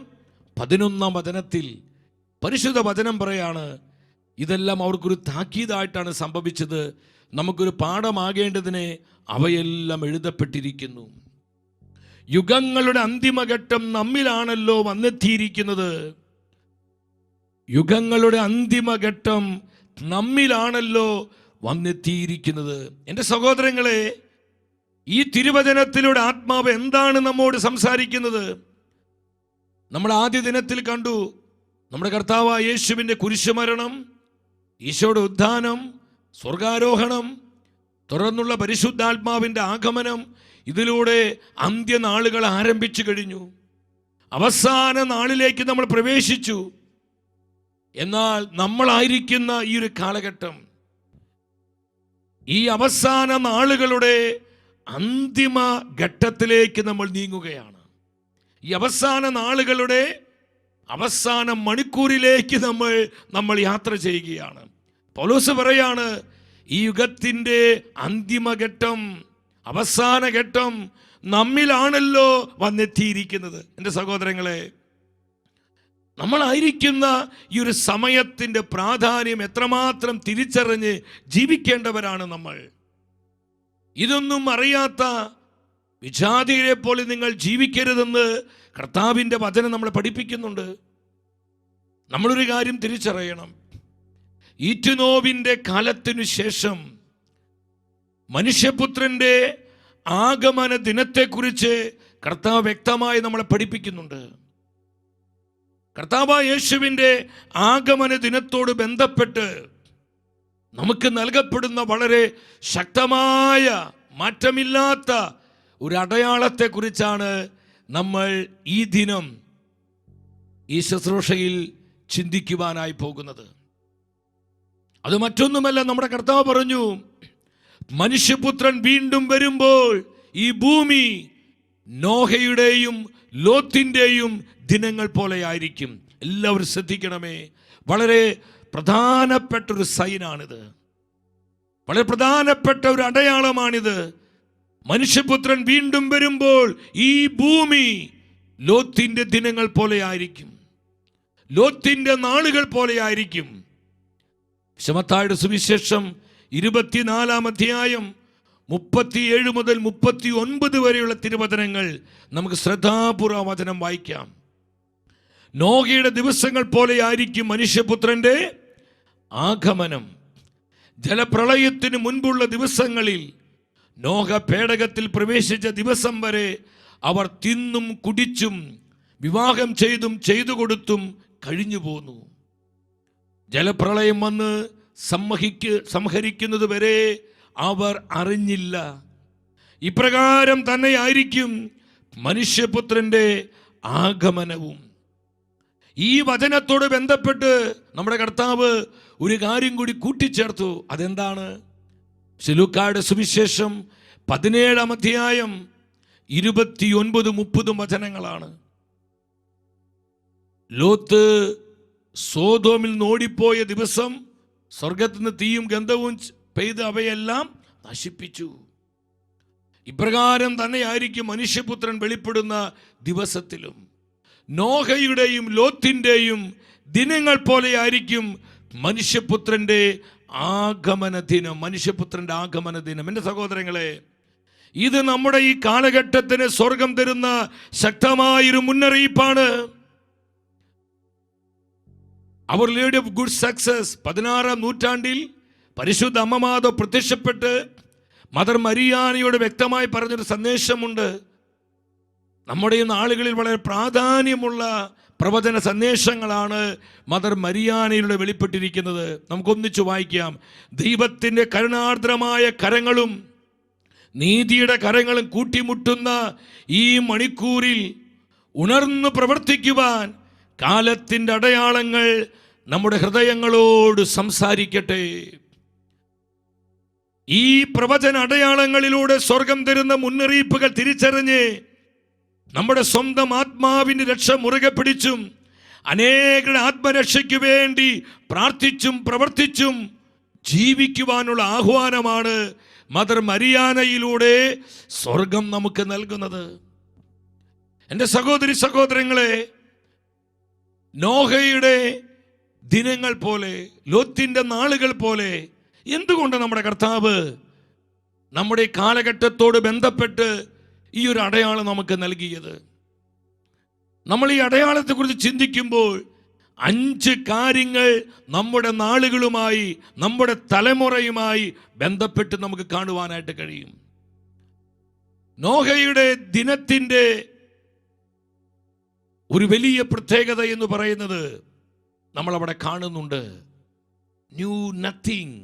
A: 11-ാം വചനത്തിൽ പരിശുദ്ധ വചനം പറയാണ്, ഇതെല്ലാം അവർക്കൊരു താക്കീതായിട്ടാണ് സംഭവിച്ചത്. നമുക്കൊരു പാഠമാകേണ്ടതിന് അവയെല്ലാം എഴുതപ്പെട്ടിരിക്കുന്നു. യുഗങ്ങളുടെ അന്തിമഘട്ടം നമ്മിലാണല്ലോ വന്നെത്തിയിരിക്കുന്നത്. യുഗങ്ങളുടെ അന്തിമഘട്ടം നമ്മിലാണല്ലോ വന്നെത്തിയിരിക്കുന്നത്. എൻ്റെ സഹോദരങ്ങളെ, ഈ തിരുവചനത്തിലൂടെ ആത്മാവ് എന്താണ് നമ്മോട് സംസാരിക്കുന്നത്? നമ്മൾ ആദ്യ ദിനത്തിൽ കണ്ടു, നമ്മുടെ കർത്താവായ യേശുവിൻ്റെ കുരിശുമരണം, ഈശോയുടെ ഉത്ഥാനം, സ്വർഗാരോഹണം, തുടർന്നുള്ള പരിശുദ്ധാത്മാവിൻ്റെ ആഗമനം. ഇതിലൂടെ അന്ത്യനാളുകൾ ആരംഭിച്ചു കഴിഞ്ഞു. അവസാന നാളിലേക്ക് നമ്മൾ പ്രവേശിച്ചു. എന്നാൽ നമ്മളായിരിക്കുന്ന ഈ ഒരു കാലഘട്ടം, ഈ അവസാന നാളുകളുടെ അന്തിമ ഘട്ടത്തിലേക്ക് നമ്മൾ നീങ്ങുകയാണ്. ഈ അവസാന നാളുകളുടെ അവസാന മണിക്കൂറിലേക്ക് നമ്മൾ യാത്ര ചെയ്യുകയാണ്. പൗലോസ് പറയാണ്, ഈ യുഗത്തിൻ്റെ അന്തിമഘട്ടം, അവസാന ഘട്ടം നമ്മിലാണല്ലോ വന്നെത്തിയിരിക്കുന്നത്. എൻ്റെ സഹോദരങ്ങളെ, നമ്മളായിരിക്കുന്ന ഈ ഒരു സമയത്തിൻ്റെ പ്രാധാന്യം എത്രമാത്രം തിരിച്ചറിഞ്ഞ് ജീവിക്കേണ്ടവരാണ് നമ്മൾ. ഇതൊന്നും അറിയാത്ത വിജാതിയെ പോലെ നിങ്ങൾ ജീവിക്കരുതെന്ന് കർത്താവിൻ്റെ വചനം നമ്മളെ പഠിപ്പിക്കുന്നുണ്ട്. നമ്മളൊരു കാര്യം തിരിച്ചറിയണം, ഈറ്റുനോവിൻ്റെ കാലത്തിനു ശേഷം മനുഷ്യപുത്രൻ്റെ ആഗമന ദിനത്തെക്കുറിച്ച് കർത്താവ് വ്യക്തമായി നമ്മളെ പഠിപ്പിക്കുന്നുണ്ട്. കർത്താവായ യേശുവിൻ്റെ ആഗമന ദിനത്തോട് ബന്ധപ്പെട്ട് നമുക്ക് നൽകപ്പെടുന്ന വളരെ ശക്തമായ മാറ്റമില്ലാത്ത ഒരു അടയാളത്തെക്കുറിച്ചാണ് നമ്മൾ ഈ ദിനം ഈ ശുശ്രൂഷയിൽ ചിന്തിക്കുവാനായി പോകുന്നത്. അത് മറ്റൊന്നുമല്ല, നമ്മുടെ കർത്താവ് പറഞ്ഞു, മനുഷ്യപുത്രൻ വീണ്ടും വരുമ്പോൾ ഈ ഭൂമി നോഹയുടെയും ലോത്തിൻ്റെയും ദിനങ്ങൾ പോലെ ആയിരിക്കും. എല്ലാവരും ശ്രദ്ധിക്കണമേ, വളരെ പ്രധാനപ്പെട്ട ഒരു സൈനാണിത്, വളരെ പ്രധാനപ്പെട്ട ഒരു അടയാളമാണിത്. മനുഷ്യപുത്രൻ വീണ്ടും വരുമ്പോൾ ഈ ഭൂമി ലോത്തിന്റെ ദിനങ്ങൾ പോലെ ആയിരിക്കും, ലോത്തിന്റെ നാളുകൾ പോലെ ആയിരിക്കും. മത്തായിയുടെ സുവിശേഷം 24-ാം അധ്യായം 37 മുതൽ 39 വരെയുള്ള തിരുവചനങ്ങൾ നമുക്ക് ശ്രദ്ധാപൂർവ്വം വചനം വായിക്കാം. നോഹയുടെ ദിവസങ്ങൾ പോലെ ആയിരിക്കും മനുഷ്യപുത്രന്റെ ആഗമനം. ജലപ്രളയത്തിന് മുൻപുള്ള ദിവസങ്ങളിൽ നോഹ പേടകത്തിൽ പ്രവേശിച്ച ദിവസം വരെ അവർ തിന്നും കുടിച്ചും വിവാഹം ചെയ്തു കൊടുത്തും കഴിഞ്ഞു പോന്നു. ജലപ്രളയം വന്ന് സംഹരിക്കുന്നത് വരെ അവർ അറിഞ്ഞില്ല. ഇപ്രകാരം തന്നെയായിരിക്കും മനുഷ്യപുത്രന്റെ ആഗമനവും. ഈ വചനത്തോട് ബന്ധപ്പെട്ട് നമ്മുടെ കർത്താവ് ഒരു കാര്യം കൂടി കൂട്ടിച്ചേർത്തു. അതെന്താണ്? ലൂക്കായുടെ സുവിശേഷം 17-ാം അധ്യായം 29-30 വചനങ്ങളാണ്. ലോത്ത് സോദോമിൽ നിന്ന് ഓടിപ്പോയ ദിവസം സ്വർഗത്തിൽ നിന്ന് തീയും ഗന്ധവും പെയ്ത് അവയെല്ലാം നശിപ്പിച്ചു. ഇപ്രകാരം തന്നെയായിരിക്കും മനുഷ്യപുത്രൻ വെളിപ്പെടുന്ന ദിവസത്തിലും. നോഹയുടെയും ലോത്തിൻ്റെയും ദിനങ്ങൾ പോലെ ആയിരിക്കും മനുഷ്യപുത്രന്റെ ആഗമന ദിനം. മനുഷ്യപുത്രന്റെ ആഗമന ദിനം. എൻ്റെ സഹോദരങ്ങളെ, ഇത് നമ്മുടെ ഈ കാലഘട്ടത്തിന് സ്വർഗം തരുന്ന ശക്തമായൊരു മുന്നറിയിപ്പാണ്. അവർ ലേഡി ഓഫ് ഗുഡ് സക്സസ് 16-ാം നൂറ്റാണ്ടിൽ പരിശുദ്ധ അമ്മമാതോ പ്രത്യക്ഷപ്പെട്ട് മദർ മരിയാനയോട് വ്യക്തമായി പറഞ്ഞൊരു സന്ദേശമുണ്ട്. നമ്മുടെ ഈ നാളുകളിൽ വളരെ പ്രാധാന്യമുള്ള പ്രവചന സന്ദേശങ്ങളാണ് മദർ മരിയാനയിലൂടെ വെളിപ്പെട്ടിരിക്കുന്നത്. നമുക്കൊന്നിച്ചു വായിക്കാം. ദൈവത്തിൻ്റെ കരുണാർദ്രമായ കരങ്ങളും നീതിയുടെ കരങ്ങളും കൂട്ടിമുട്ടുന്ന ഈ മണിക്കൂറിൽ ഉണർന്നു പ്രവർത്തിക്കുവാൻ കാലത്തിൻ്റെ അടയാളങ്ങൾ നമ്മുടെ ഹൃദയങ്ങളോട് സംസാരിക്കട്ടെ. ഈ പ്രവചന അടയാളങ്ങളിലൂടെ സ്വർഗം തരുന്ന മുന്നറിയിപ്പുകൾ തിരിച്ചറിഞ്ഞ് നമ്മുടെ സ്വന്തം ആത്മാവിൻ്റെ രക്ഷ മുറുകെ പിടിച്ചും അനേകരുടെ ആത്മരക്ഷയ്ക്ക് വേണ്ടി പ്രാർത്ഥിച്ചും പ്രവർത്തിച്ചും ജീവിക്കുവാനുള്ള ആഹ്വാനമാണ് മദർ മരിയാനയിലൂടെ സ്വർഗം നമുക്ക് നൽകുന്നത്. എൻ്റെ സഹോദരി സഹോദരങ്ങളെ, നോഹയുടെ ദിനങ്ങൾ പോലെ, ലോത്തിന്റെ നാളുകൾ പോലെ എന്തുകൊണ്ട് നമ്മുടെ കർത്താവ് നമ്മുടെ കാലഘട്ടത്തോട് ബന്ധപ്പെട്ട് ഈ ഒരു അടയാളം നമുക്ക് നൽകിയത്? നമ്മൾ ഈ അടയാളത്തെക്കുറിച്ച് ചിന്തിക്കുമ്പോൾ 5 കാര്യങ്ങൾ നമ്മുടെ നാളുകളുമായി, നമ്മുടെ തലമുറയുമായി ബന്ധപ്പെട്ട് നമുക്ക് കാണുവാനായിട്ട് കഴിയും. നോഹയുടെ ദിനത്തിൻ്റെ ഒരു വലിയ പ്രത്യേകത എന്ന് പറയുന്നത് നമ്മൾ അവിടെ കാണുന്നുണ്ട്. ന്യൂ നത്തിങ്,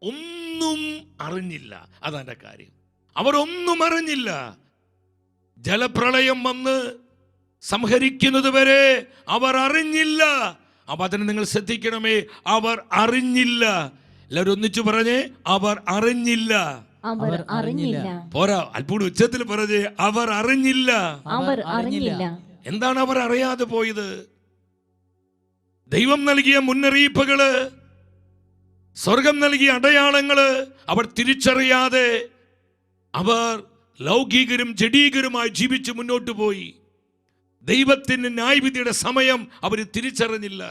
A: ഒന്നും അറിഞ്ഞില്ല. അതെന്റെ കാര്യം. അവർ ഒന്നും അറിഞ്ഞില്ല. ജലപ്രളയം വന്ന് സംഹരിക്കുന്നത് വരെ അവർ അറിഞ്ഞില്ല. അപ്പൊ അതിനെ നിങ്ങൾ ശ്രദ്ധിക്കണമേ, അവർ അറിഞ്ഞില്ല. എല്ലാവരും ഒന്നിച്ചു പറഞ്ഞേ, അവർ അറിഞ്ഞില്ല.
C: അവർ അറിഞ്ഞില്ല.
A: പോരാ, അല്പം ഉച്ചത്തിൽ പറഞ്ഞേ, അവർ അറിഞ്ഞില്ല.
C: അവർ അറിഞ്ഞില്ല.
A: എന്താണ് അവർ അറിയാതെ പോയത്? ദൈവം നൽകിയ മുന്നറിയിപ്പുകള്, സ്വർഗം നൽകിയ അടയാളങ്ങള് അവർ തിരിച്ചറിയാതെ അവർ ലൗകികരും ജഡീകരുമായി ജീവിച്ച് മുന്നോട്ട് പോയി. ദൈവത്തിന്റെ ന്യായവിധിയുടെ സമയം അവർ തിരിച്ചറിഞ്ഞില്ല.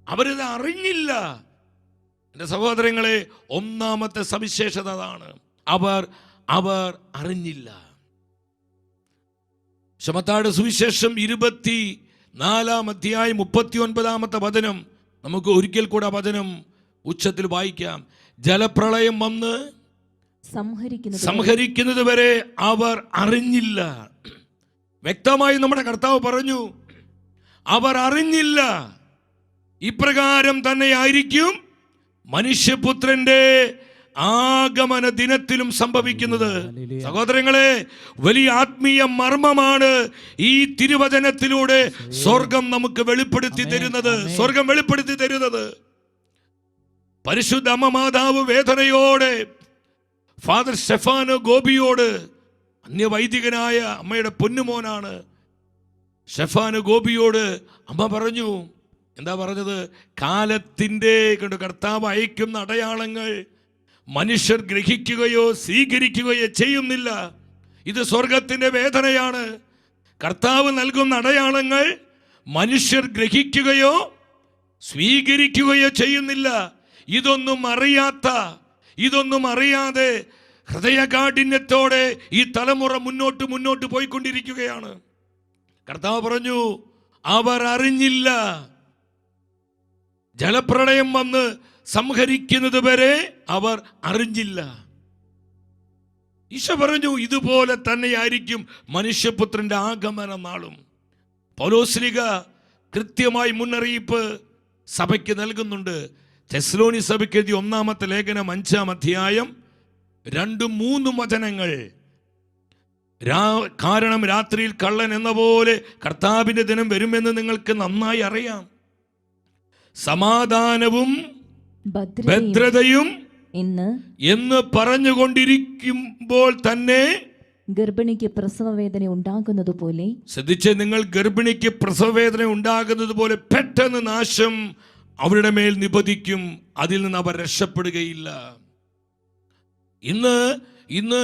A: അവരിത് അറിഞ്ഞില്ല. എൻ്റെ സഹോദരങ്ങളെ, ഒന്നാമത്തെ സവിശേഷത അതാണ്. അവർ അറിഞ്ഞില്ല. മത്തായിയുടെ സുവിശേഷം 24-ാം അധ്യായം 39-ാമത്തെ വചനം നമുക്ക് ഒരിക്കൽ കൂടെ വചനം ഉച്ചത്തിൽ വായിക്കാം. ജലപ്രളയം വന്ന് സംഹരിക്കുന്നത് വരെ അവർ അറിഞ്ഞില്ല. വ്യക്തമായി നമ്മുടെ കർത്താവ് പറഞ്ഞു, അവർ അറിഞ്ഞില്ല. ഇപ്രകാരം തന്നെയായിരിക്കും മനുഷ്യപുത്രന്റെ ആഗമന ദിനത്തിലും സംഭവിക്കുന്നത്. സഹോദരങ്ങളെ, വലിയ ആത്മീയ മർമ്മമാണ് ഈ തിരുവചനത്തിലൂടെ സ്വർഗം നമുക്ക് വെളിപ്പെടുത്തി തരുന്നത്. സ്വർഗം വെളിപ്പെടുത്തി തരുന്നത്. പരിശുദ്ധ അമ്മ മാതാവ് വേദനയോടെ ഫാദർ സ്റ്റെഫാനോ ഗോപിയോട്, അന്യവൈദികനായ അമ്മയുടെ പൊന്നുമോനാണ് സ്റ്റെഫാനോ ഗോപിയോട് അമ്മ പറഞ്ഞു. എന്താ പറഞ്ഞത്? കാലത്തിൻ്റെ കർത്താവ് അയക്കുന്ന അടയാളങ്ങൾ മനുഷ്യർ ഗ്രഹിക്കുകയോ സ്വീകരിക്കുകയോ ചെയ്യുന്നില്ല. ഇത് സ്വർഗത്തിൻ്റെ വേദനയാണ്. കർത്താവ് നൽകുന്ന അടയാളങ്ങൾ മനുഷ്യർ ഗ്രഹിക്കുകയോ സ്വീകരിക്കുകയോ ചെയ്യുന്നില്ല. ഇതൊന്നും അറിയാതെ ഹൃദയകാഠിന്യത്തോടെ ഈ തലമുറ മുന്നോട്ട് പോയിക്കൊണ്ടിരിക്കുകയാണ്. കർത്താവ് പറഞ്ഞു, അവർ അറിഞ്ഞില്ല. ജലപ്രളയം വന്ന് സംഹരിക്കുന്നത് വരെ അവർ അറിഞ്ഞില്ല. ഈശോ പറഞ്ഞു, ഇതുപോലെ തന്നെയായിരിക്കും മനുഷ്യപുത്രന്റെ ആഗമന നാളും. പൗലോസ്ലീഹ കൃത്യമായി മുന്നറിയിപ്പ് സഭയ്ക്ക് നൽകുന്നുണ്ട്. തെസ്സലോനി സഭയ്ക്ക് എഴുതിയ 1-ാമത്തെ ലേഖനം 5-ാം അധ്യായം 2-3 വചനങ്ങൾ. കാരണം രാത്രിയിൽ കള്ളൻ എന്ന പോലെ കർത്താവിന്റെ ദിനം വരുമെന്ന് നിങ്ങൾക്ക് നന്നായി അറിയാം. സമാധാനവും ഭദ്രതയും എന്ന് പറഞ്ഞുകൊണ്ടിരിക്കുമ്പോൾ തന്നെ
C: ഗർഭിണിക്ക് പ്രസവവേദന ഉണ്ടാകുന്നത് പോലെ,
A: ശ്രദ്ധിച്ച്, നിങ്ങൾ ഗർഭിണിക്ക് പ്രസവവേദന ഉണ്ടാകുന്നത് പോലെ പെട്ടെന്ന് നാശം അവരുടെ മേൽ നിപതിക്കും. അതിൽ നിന്ന് അവർ രക്ഷപ്പെടുകയില്ല. ഇന്ന്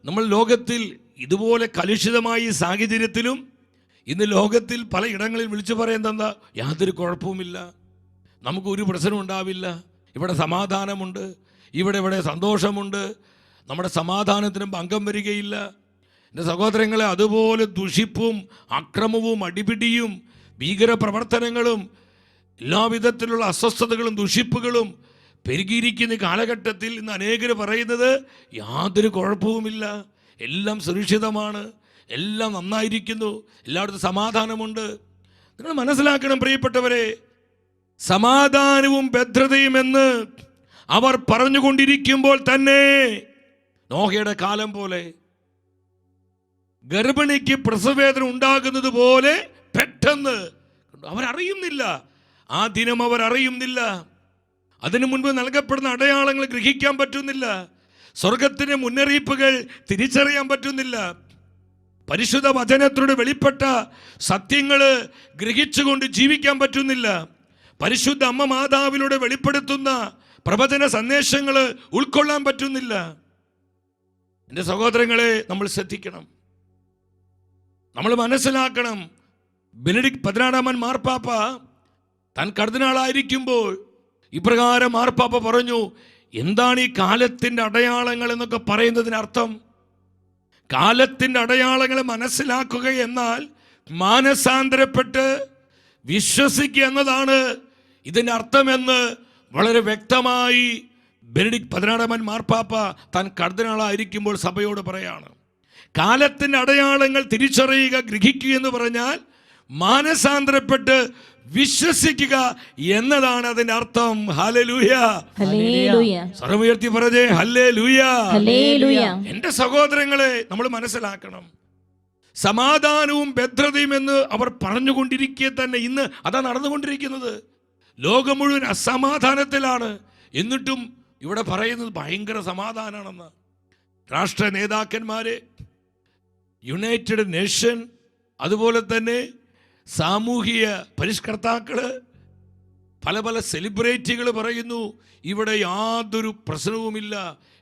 A: നമ്മൾ ലോകത്തിൽ ഇതുപോലെ കലുഷിതമായ സാഹചര്യത്തിലും ഇന്ന് ലോകത്തിൽ പലയിടങ്ങളിൽ വിളിച്ചു പറയുന്നത്, യാതൊരു കുഴപ്പവുമില്ല, നമുക്കൊരു പ്രശ്നം ഉണ്ടാവില്ല, ഇവിടെ സമാധാനമുണ്ട്, ഇവിടെ സന്തോഷമുണ്ട്, നമ്മുടെ സമാധാനത്തിനും ഭംഗം വരികയില്ല. എൻ്റെ സഹോദരങ്ങളെ, അതുപോലെ ദുഷിപ്പും അക്രമവും അടിപിടിയും ഭീകരപ്രവർത്തനങ്ങളും എല്ലാവിധത്തിലുള്ള അസ്വസ്ഥതകളും ദുഷിപ്പുകളും പെരുകിയിരിക്കുന്ന കാലഘട്ടത്തിൽ ഇന്ന് അനേകർ പറയുന്നത് യാതൊരു കുഴപ്പവുമില്ല, എല്ലാം സുരക്ഷിതമാണ്, എല്ലാം നന്നായിരിക്കുന്നു, എല്ലായിടത്തും സമാധാനമുണ്ട്. നിങ്ങൾ മനസ്സിലാക്കണം പ്രിയപ്പെട്ടവരെ, സമാധാനവും ഭദ്രതയും എന്ന് അവർ പറഞ്ഞുകൊണ്ടിരിക്കുമ്പോൾ തന്നെ നോഹയുടെ കാലം പോലെ ഗർഭിണിക്ക് പ്രസവവേദന ഉണ്ടാകുന്നത് പോലെ പെട്ടെന്ന് അവരറിയുന്നില്ല. ആ ദിനം അവർ അറിയുന്നില്ല. അതിനു മുൻപ് നൽകപ്പെടുന്ന അടയാളങ്ങൾ ഗ്രഹിക്കാൻ പറ്റുന്നില്ല. സ്വർഗത്തിന്റെ മുന്നറിയിപ്പുകൾ തിരിച്ചറിയാൻ പറ്റുന്നില്ല. പരിശുദ്ധ വചനത്തിലൂടെ വെളിപ്പെട്ട സത്യങ്ങൾ ഗ്രഹിച്ചുകൊണ്ട് ജീവിക്കാൻ പറ്റുന്നില്ല. പരിശുദ്ധ അമ്മ മാതാവിലൂടെ വെളിപ്പെടുത്തുന്ന പ്രവചന സന്ദേശങ്ങൾ ഉൾക്കൊള്ളാൻ പറ്റുന്നില്ല. എൻ്റെ സഹോദരങ്ങളെ, നമ്മൾ ശ്രദ്ധിക്കണം, നമ്മൾ മനസ്സിലാക്കണം. ബെനഡിക്ട് 16-ാമൻ മാർപ്പാപ്പ താൻ കർദിനാളായിരിക്കുമ്പോൾ ഇപ്രകാരം മാർപ്പാപ്പ പറഞ്ഞു, എന്താണ് ഈ കാലത്തിൻ്റെ അടയാളങ്ങൾ എന്നൊക്കെ പറയുന്നതിനർത്ഥം? കാലത്തിൻ്റെ അടയാളങ്ങളെ മനസ്സിലാക്കുക എന്നാൽ മാനസാന്തരപ്പെട്ട് വിശ്വസിക്കുക എന്നതാണ് ഇതിൻ്റെ അർത്ഥമെന്ന് വളരെ വ്യക്തമായി ബെനഡിക്ട് 16-ാമൻ മാർപ്പാപ്പ താൻ കർദിനാളായിരിക്കുമ്പോൾ സഭയോട് പറയാണ്. കാലത്തിൻ്റെ അടയാളങ്ങൾ തിരിച്ചറിയുക, ഗ്രഹിക്കുക എന്ന് പറഞ്ഞാൽ മാനസാന്തരപ്പെട്ട് വിശ്വസിക്കുക എന്നതാണ് അതിന്റെ അർത്ഥം. ഹല്ലേലൂയ, സ്വരമുയർത്തി പറഞ്ഞേ ഹല്ലേലൂയ. എന്റെ സഹോദരങ്ങളെ, നമ്മൾ മനസ്സിലാക്കണം, സമാധാനവും ഭദ്രതയും എന്ന് അവർ പറഞ്ഞുകൊണ്ടിരിക്കെ തന്നെ ഇന്ന് അതാ നടന്നുകൊണ്ടിരിക്കുന്നത്. ലോകം മുഴുവൻ അസമാധാനത്തിലാണ്. എന്നിട്ടും ഇവിടെ പറയുന്നത് ഭയങ്കര സമാധാനമാണെന്ന്. രാഷ്ട്ര നേതാക്കന്മാര്, യുണൈറ്റഡ് നേഷൻ, അതുപോലെ തന്നെ സാമൂഹിക പരിഷ്കർത്താക്കള്, പല സെലിബ്രിറ്റികൾ പറയുന്നു ഇവിടെ യാതൊരു പ്രശ്നവുമില്ല,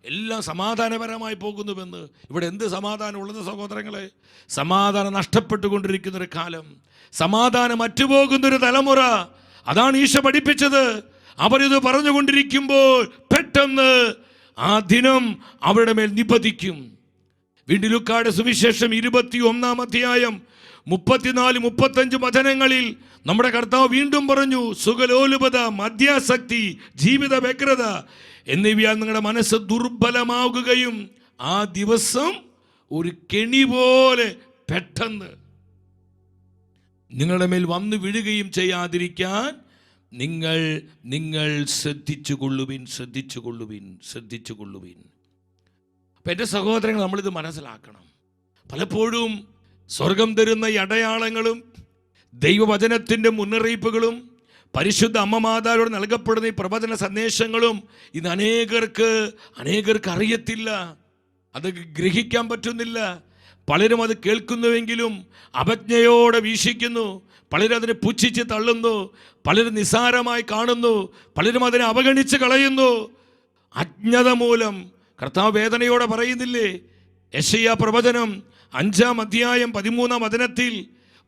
A: എല്ലാം സമാധാനപരമായി പോകുന്നുവെന്ന്. ഇവിടെ എന്ത് സമാധാനമുള്ളത് സഹോദരങ്ങളെ? സമാധാനം നഷ്ടപ്പെട്ടുകൊണ്ടിരിക്കുന്നൊരു കാലം, സമാധാനം അറ്റുപോകുന്നൊരു തലമുറ. അതാണ് ഈശോ പഠിപ്പിച്ചത്. അവരിത് പറഞ്ഞുകൊണ്ടിരിക്കുമ്പോൾ പെട്ടെന്ന് ആ ദിനം അവരുടെ മേൽ നിപതിക്കും. വീണ്ടും ലൂക്കായുടെ സുവിശേഷം 21-ാം അധ്യായം 34-35 വചനങ്ങളിൽ നമ്മുടെ കർത്താവ് വീണ്ടും പറഞ്ഞു, സുഖലോലുപത, മദ്യാസക്തി, ജീവിത വ്യഗ്രത എന്നിവയാൽ നിങ്ങളുടെ മനസ്സ് ദുർബലമാകുകയും ആ ദിവസം ഒരു കെണി പോലെ പെട്ടെന്ന് നിങ്ങളുടെ മേൽ വന്നു വീഴുകയും ചെയ്യാതിരിക്കാൻ നിങ്ങൾ നിങ്ങൾ ശ്രദ്ധിച്ചുകൊള്ളുവിൻ. അപ്പം എൻ്റെ സഹോദരങ്ങൾ, നമ്മളിത് മനസ്സിലാക്കണം. പലപ്പോഴും സ്വർഗം തരുന്ന ഈ അടയാളങ്ങളും ദൈവവചനത്തിൻ്റെ മുന്നറിയിപ്പുകളും പരിശുദ്ധ അമ്മ മാതാവിനോട് നൽകപ്പെടുന്ന ഈ പ്രവചന സന്ദേശങ്ങളും ഇത് അനേകർക്ക് അറിയത്തില്ല, അത് ഗ്രഹിക്കാൻ പറ്റുന്നില്ല. പലരും അത് കേൾക്കുന്നുവെങ്കിലും അപജ്ഞയോടെ വീക്ഷിക്കുന്നു, പലരും അതിനെ പുച്ഛിച്ച് തള്ളുന്നു, പലരും നിസ്സാരമായി കാണുന്നു, പലരും അതിനെ അവഗണിച്ച് കളയുന്നു. അജ്ഞത മൂലം കർത്താവ് വേദനയോടെ പറയുന്നില്ലേ? യെശയ്യാ പ്രവചനം 5-ാം അധ്യായം 13-ാം വചനത്തിൽ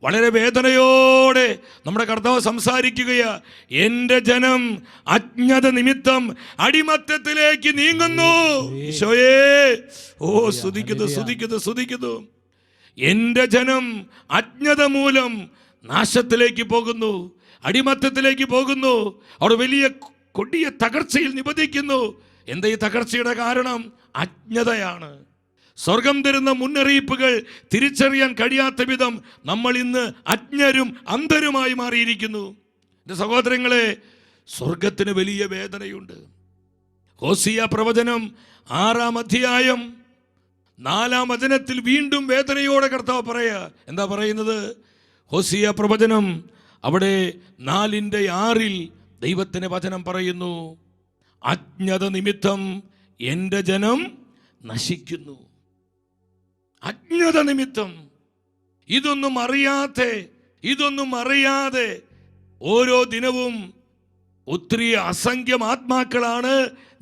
A: വളരെ വേദനയോടെ നമ്മുടെ കർത്താവ് സംസാരിക്കുകയാ. എൻ്റെ ജനം അജ്ഞത നിമിത്തം അടിമത്തത്തിലേക്ക് നീങ്ങുന്നു. ഈശോയേ, സ്തുതിക്കുന്നു. എൻ്റെ ജനം അജ്ഞത മൂലം നാശത്തിലേക്ക് പോകുന്നു, അടിമത്തത്തിലേക്ക് പോകുന്നു. അവർ വലിയ കൊടിയ തകർച്ചയിൽ നിബന്ധിക്കുന്നു. എന്താ ഈ തകർച്ചയുടെ കാരണം? അജ്ഞതയാണ്. സ്വർഗം തരുന്ന മുന്നറിയിപ്പുകൾ തിരിച്ചറിയാൻ കഴിയാത്ത വിധം നമ്മൾ ഇന്ന് അജ്ഞരും അന്ധരുമായി മാറിയിരിക്കുന്നു. എൻ്റെ സഹോദരങ്ങളെ, സ്വർഗത്തിന് വലിയ വേദനയുണ്ട്. ഹോസിയ പ്രവചനം 6-ാം അധ്യായം 4-ാം വചനത്തിൽ വീണ്ടും വേദനയോടെ കർത്താവ് പറയാ. എന്താ പറയുന്നത്? ഹോസിയ പ്രവചനം അവിടെ 4:6 ദൈവത്തിന്റെ വചനം പറയുന്നു, അജ്ഞത നിമിത്തം എൻ്റെ ജനം നശിക്കുന്നു. അജ്ഞത നിമിത്തം ഇതൊന്നും അറിയാതെ ഓരോ ദിനവും ഒത്തിരി അസംഖ്യം ആത്മാക്കളാണ്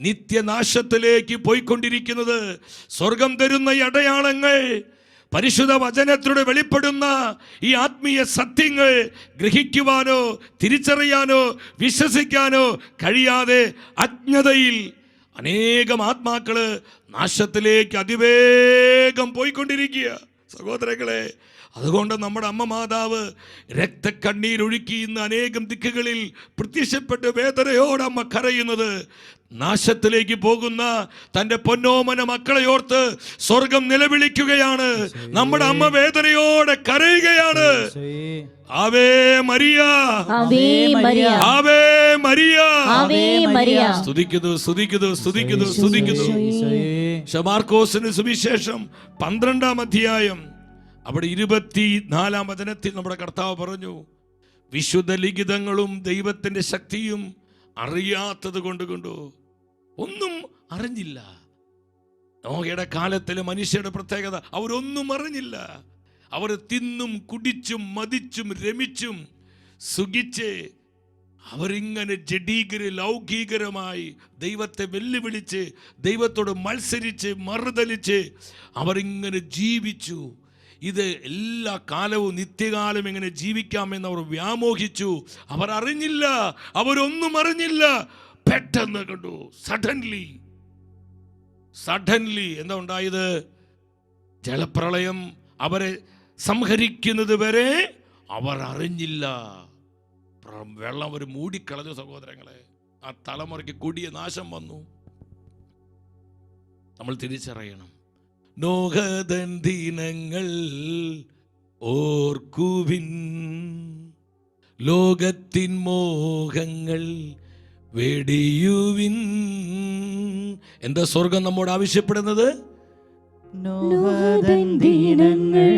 A: നിത്യനാശത്തിലേക്ക് പോയിക്കൊണ്ടിരിക്കുന്നത്. സ്വർഗം തരുന്ന ഈ അടയാളങ്ങൾ, പരിശുദ്ധ വചനത്തിലൂടെ വെളിപ്പെടുന്ന ഈ ആത്മീയ സത്യങ്ങൾ ഗ്രഹിക്കുവാനോ തിരിച്ചറിയാനോ വിശ്വസിക്കാനോ കഴിയാതെ അജ്ഞതയിൽ അനേകം ആത്മാക്കള് നാശത്തിലേക്ക് അതിവേഗം പോയിക്കൊണ്ടിരിക്കുക. സഹോദരങ്ങളെ, അതുകൊണ്ട് നമ്മുടെ അമ്മ മാതാവ് രക്തക്കണ്ണീരൊഴുക്കി ഇന്ന് അനേകം ദിക്കുകളിൽ പ്രത്യക്ഷപ്പെട്ട് വേദനയോടെ അമ്മ കരയുന്നത്. നാശത്തിലേക്ക് പോകുന്ന തൻ്റെ പൊന്നോമന മക്കളെ ഓർത്ത് സ്വർഗം നിലവിളിക്കുകയാണ്. നമ്മുടെ അമ്മ വേദനയോടെ കരയുകയാണ്. Ave Maria, Ave Maria. സ്തുതിക്കുന്നു. മാർക്കോസിന് സുവിശേഷം 12-ാം അധ്യായം അവിടെ 24-ാം വചനത്തിൽ നമ്മുടെ കർത്താവ് പറഞ്ഞു, വിശുദ്ധ ലിഖിതങ്ങളും ദൈവത്തിന്റെ ശക്തിയും അറിയാത്തത് കൊണ്ടു ഒന്നും അറിഞ്ഞില്ല. നോഹയുടെ കാലത്തിലെ മനുഷ്യരുടെ പ്രത്യേകത, അവരൊന്നും അറിഞ്ഞില്ല. അവർ തിന്നും കുടിച്ചും മതിച്ചും രമിച്ചും സുഖിച്ച് അവരിങ്ങനെ ലൗകികരമായി ദൈവത്തെ വെല്ലുവിളിച്ച് ദൈവത്തോട് മത്സരിച്ച് മറുതലിച്ച് അവരിങ്ങനെ ജീവിച്ചു. ഇത് എല്ലാ കാലവും നിത്യകാലം എങ്ങനെ ജീവിക്കാമെന്ന് അവർ വ്യാമോഹിച്ചു. അവർ അറിഞ്ഞില്ല, അവരൊന്നും അറിഞ്ഞില്ല. പെട്ടെന്ന് കണ്ടു, സഡൻലി എന്താ ഉണ്ടായത്? ജലപ്രളയം അവരെ സംഹരിക്കുന്നത് വരെ അവർ അറിഞ്ഞില്ല. വെള്ളം അവർ മൂടിക്കളഞ്ഞു. സഹോദരങ്ങളെ, ആ തലമുറയ്ക്ക് കൊടിയ നാശം വന്നു. നമ്മൾ തിരിച്ചറിയണം. നോഹതൻ ദിനങ്ങൾ ഓർക്കുവിൻ, ലോകത്തിൻ മോഹങ്ങൾ വെടിയുവിൻ. എന്താ സ്വർഗം നമ്മോട് ആവശ്യപ്പെടുന്നത്?
B: നോഹതൻ ദിനങ്ങൾ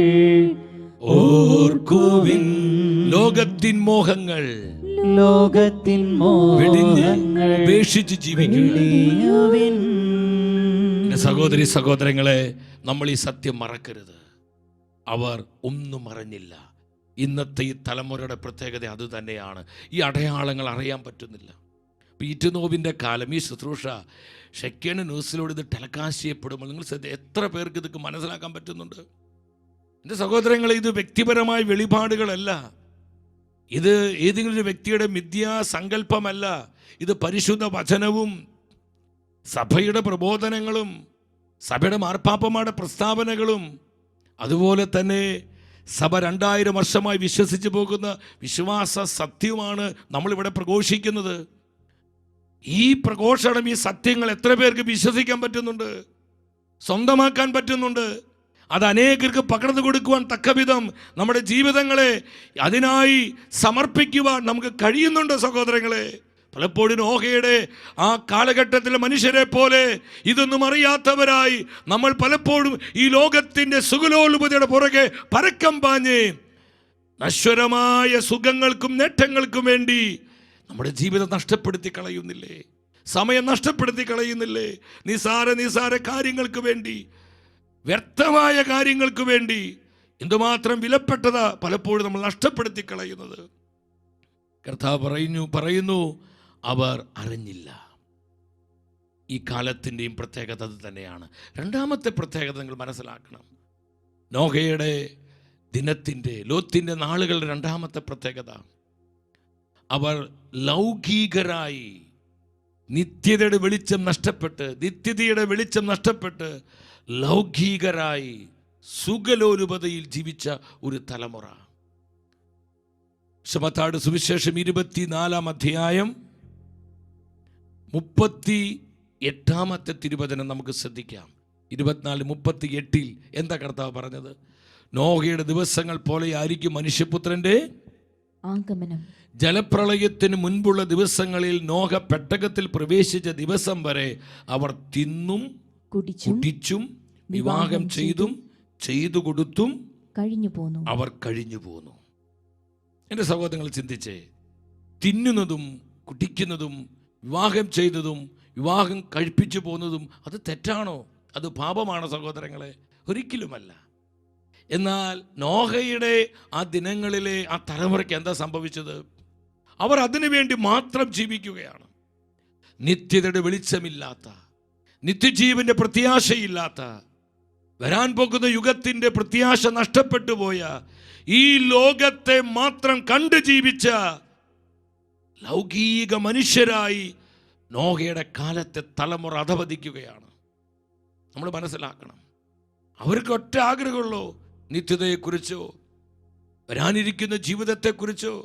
A: ഓർക്കുവിൻ, ലോകത്തിൻ മോഹങ്ങൾ ഉപേക്ഷിച്ച് ജീവിക്കുവിൻ. സഹോദരി സഹോദരങ്ങളെ, നമ്മൾ ഈ സത്യം മറക്കരുത്. അവർ ഒന്നും അറിഞ്ഞില്ല. ഇന്നത്തെ ഈ തലമുറയുടെ പ്രത്യേകത അത് തന്നെയാണ്. ഈ അടയാളങ്ങൾ അറിയാൻ പറ്റുന്നില്ല. പീറ്റുനോവിൻ്റെ കാലം, ഈ ശുശ്രൂഷ ഷെക്കേന ന്യൂസിലൂടെ ഇത് ടെലികാസ്റ്റ് ചെയ്യപ്പെടുമ്പോൾ നിങ്ങൾ എത്ര പേർക്ക് ഇതൊക്കെ മനസ്സിലാക്കാൻ പറ്റുന്നുണ്ട്? എൻ്റെ സഹോദരങ്ങളെ, ഇത് വ്യക്തിപരമായ വെളിപാടുകളല്ല. ഇത് ഏതെങ്കിലും ഒരു വ്യക്തിയുടെ മിഥ്യാസങ്കല്പമല്ല. ഇത് പരിശുദ്ധ വചനവും സഭയുടെ പ്രബോധനങ്ങളും സഭയുടെ മാർപ്പാപ്പമാരുടെ പ്രസ്താവനകളും അതുപോലെ തന്നെ സഭ 2000 വർഷമായി വിശ്വസിച്ച് പോകുന്ന വിശ്വാസ സത്യവുമാണ് നമ്മളിവിടെ പ്രഘോഷിക്കുന്നത്. ഈ പ്രഘോഷണം, ഈ സത്യങ്ങൾ എത്ര പേർക്ക് വിശ്വസിക്കാൻ പറ്റുന്നുണ്ട്, സ്വന്തമാക്കാൻ പറ്റുന്നുണ്ട്? അത് അനേകർക്ക് പകർന്നു കൊടുക്കുവാൻ തക്കവിധം നമ്മുടെ ജീവിതങ്ങളെ അതിനായി സമർപ്പിക്കുവാൻ നമുക്ക് കഴിയുന്നുണ്ട് സഹോദരങ്ങളെ. പലപ്പോഴും നോഹയുടെ ആ കാലഘട്ടത്തിലെ മനുഷ്യരെ പോലെ ഇതൊന്നും അറിയാത്തവരായി നമ്മൾ പലപ്പോഴും ഈ ലോകത്തിൻ്റെ സുഖലോലുപതയുടെ പുറകെ പരക്കം പാഞ്ഞ് നശ്വരമായ സുഖങ്ങൾക്കും നേട്ടങ്ങൾക്കും വേണ്ടി നമ്മുടെ ജീവിതം നഷ്ടപ്പെടുത്തി കളയുന്നില്ലേ? സമയം നഷ്ടപ്പെടുത്തി കളയുന്നില്ലേ? നിസാര കാര്യങ്ങൾക്ക് വേണ്ടി, വ്യർത്ഥമായ കാര്യങ്ങൾക്ക് വേണ്ടി എന്തുമാത്രം വിലപ്പെട്ടതാ പലപ്പോഴും നമ്മൾ നഷ്ടപ്പെടുത്തി കളയുന്നത്. കർത്താവ് പറയുന്നു അവർ അറിഞ്ഞില്ല. ഈ കാലത്തിൻ്റെയും പ്രത്യേകത അത് തന്നെയാണ്. രണ്ടാമത്തെ പ്രത്യേകത നിങ്ങൾ മനസ്സിലാക്കണം. നോഹയുടെ ദിനത്തിൻ്റെ, ലോത്തിൻ്റെ നാളുകളുടെ രണ്ടാമത്തെ പ്രത്യേകത, അവർ ലൗകികരായി നിത്യതയുടെ വെളിച്ചം നഷ്ടപ്പെട്ട് ലൗകികരായി സുഖലോലുപതയിൽ ജീവിച്ച ഒരു തലമുറ. മത്തായിയുടെ സുവിശേഷം 24-ാം അധ്യായം 38-ാമത്തെ തിരുവചനം നമുക്ക് ശ്രദ്ധിക്കാം. 24:38 എന്താ കർത്താവ് പറഞ്ഞത്? നോഹയുടെ ദിവസങ്ങൾ പോലെ ആയിരിക്കും മനുഷ്യപുത്രന്റെ
C: ആഗമനം.
A: ജലപ്രളയത്തിന് മുൻപുള്ള ദിവസങ്ങളിൽ നോഹ പെട്ടകത്തിൽ പ്രവേശിച്ച ദിവസം വരെ അവർ തിന്നും കുടിച്ചും വിവാഹം ചെയ്തു കൊടുത്തും അവർ കഴിഞ്ഞു പോന്നു. എൻ്റെ സഹോദരങ്ങൾ ചിന്തിച്ചേ, തിന്നുന്നതും കുടിക്കുന്നതും വിവാഹം ചെയ്തതും വിവാഹം കഴിപ്പിച്ചു പോകുന്നതും അത് തെറ്റാണോ? അത് പാപമാണോ സഹോദരങ്ങളെ? ഒരിക്കലുമല്ല. എന്നാൽ നോഹയുടെ ആ ദിനങ്ങളിലെ ആ തലമുറയ്ക്ക് എന്താ സംഭവിച്ചത്? അവർ അതിനു വേണ്ടി മാത്രം ജീവിക്കുകയാണ്. നിത്യതയുടെ വെളിച്ചമില്ലാത്ത, നിത്യജീവന്റെ പ്രത്യാശയില്ലാത്ത, വരാൻ പോകുന്ന യുഗത്തിൻ്റെ പ്രത്യാശ നഷ്ടപ്പെട്ടു പോയ, ഈ ലോകത്തെ മാത്രം കണ്ടു ജീവിച്ച ലൗകിക മനുഷ്യരായി നോഹയുടെ കാലത്തെ തലമുറ അധപതിക്കുകയാണ്. നമ്മൾ മനസ്സിലാക്കണം, അവർക്ക് ഒറ്റ ആഗ്രഹമുള്ളൂ, നിത്യതയെക്കുറിച്ചോ വരാനിരിക്കുന്ന ജീവിതത്തെക്കുറിച്ചോ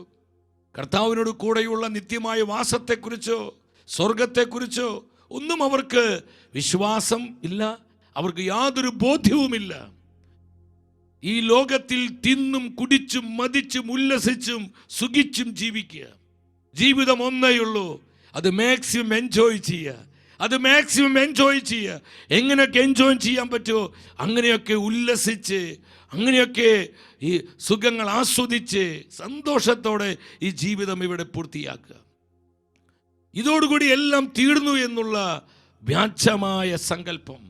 A: കർത്താവിനോട് കൂടെയുള്ള നിത്യമായ വാസത്തെക്കുറിച്ചോ സ്വർഗത്തെക്കുറിച്ചോ ഒന്നും അവർക്ക് വിശ്വാസം ഇല്ല, അവർക്ക് യാതൊരു ബോധ്യവുമില്ല. ഈ ലോകത്തിൽ തിന്നും കുടിച്ചും മതിച്ചും ഉല്ലസിച്ചും സുഖിച്ചും ജീവിക്കുക. ജീവിതം ഒന്നേയുള്ളൂ, അത് മാക്സിമം എൻജോയ് ചെയ്യുക. എങ്ങനെയൊക്കെ എൻജോയ് ചെയ്യാൻ പറ്റുമോ അങ്ങനെയൊക്കെ ഉല്ലസിച്ച്, അങ്ങനെയൊക്കെ ഈ സുഖങ്ങൾ ആസ്വദിച്ച് സന്തോഷത്തോടെ ഈ ജീവിതം ഇവിടെ പൂർത്തിയാക്കുക. ഇതോടുകൂടി എല്ലാം തീർന്നു എന്നുള്ള വ്യാജമായ സങ്കല്പം.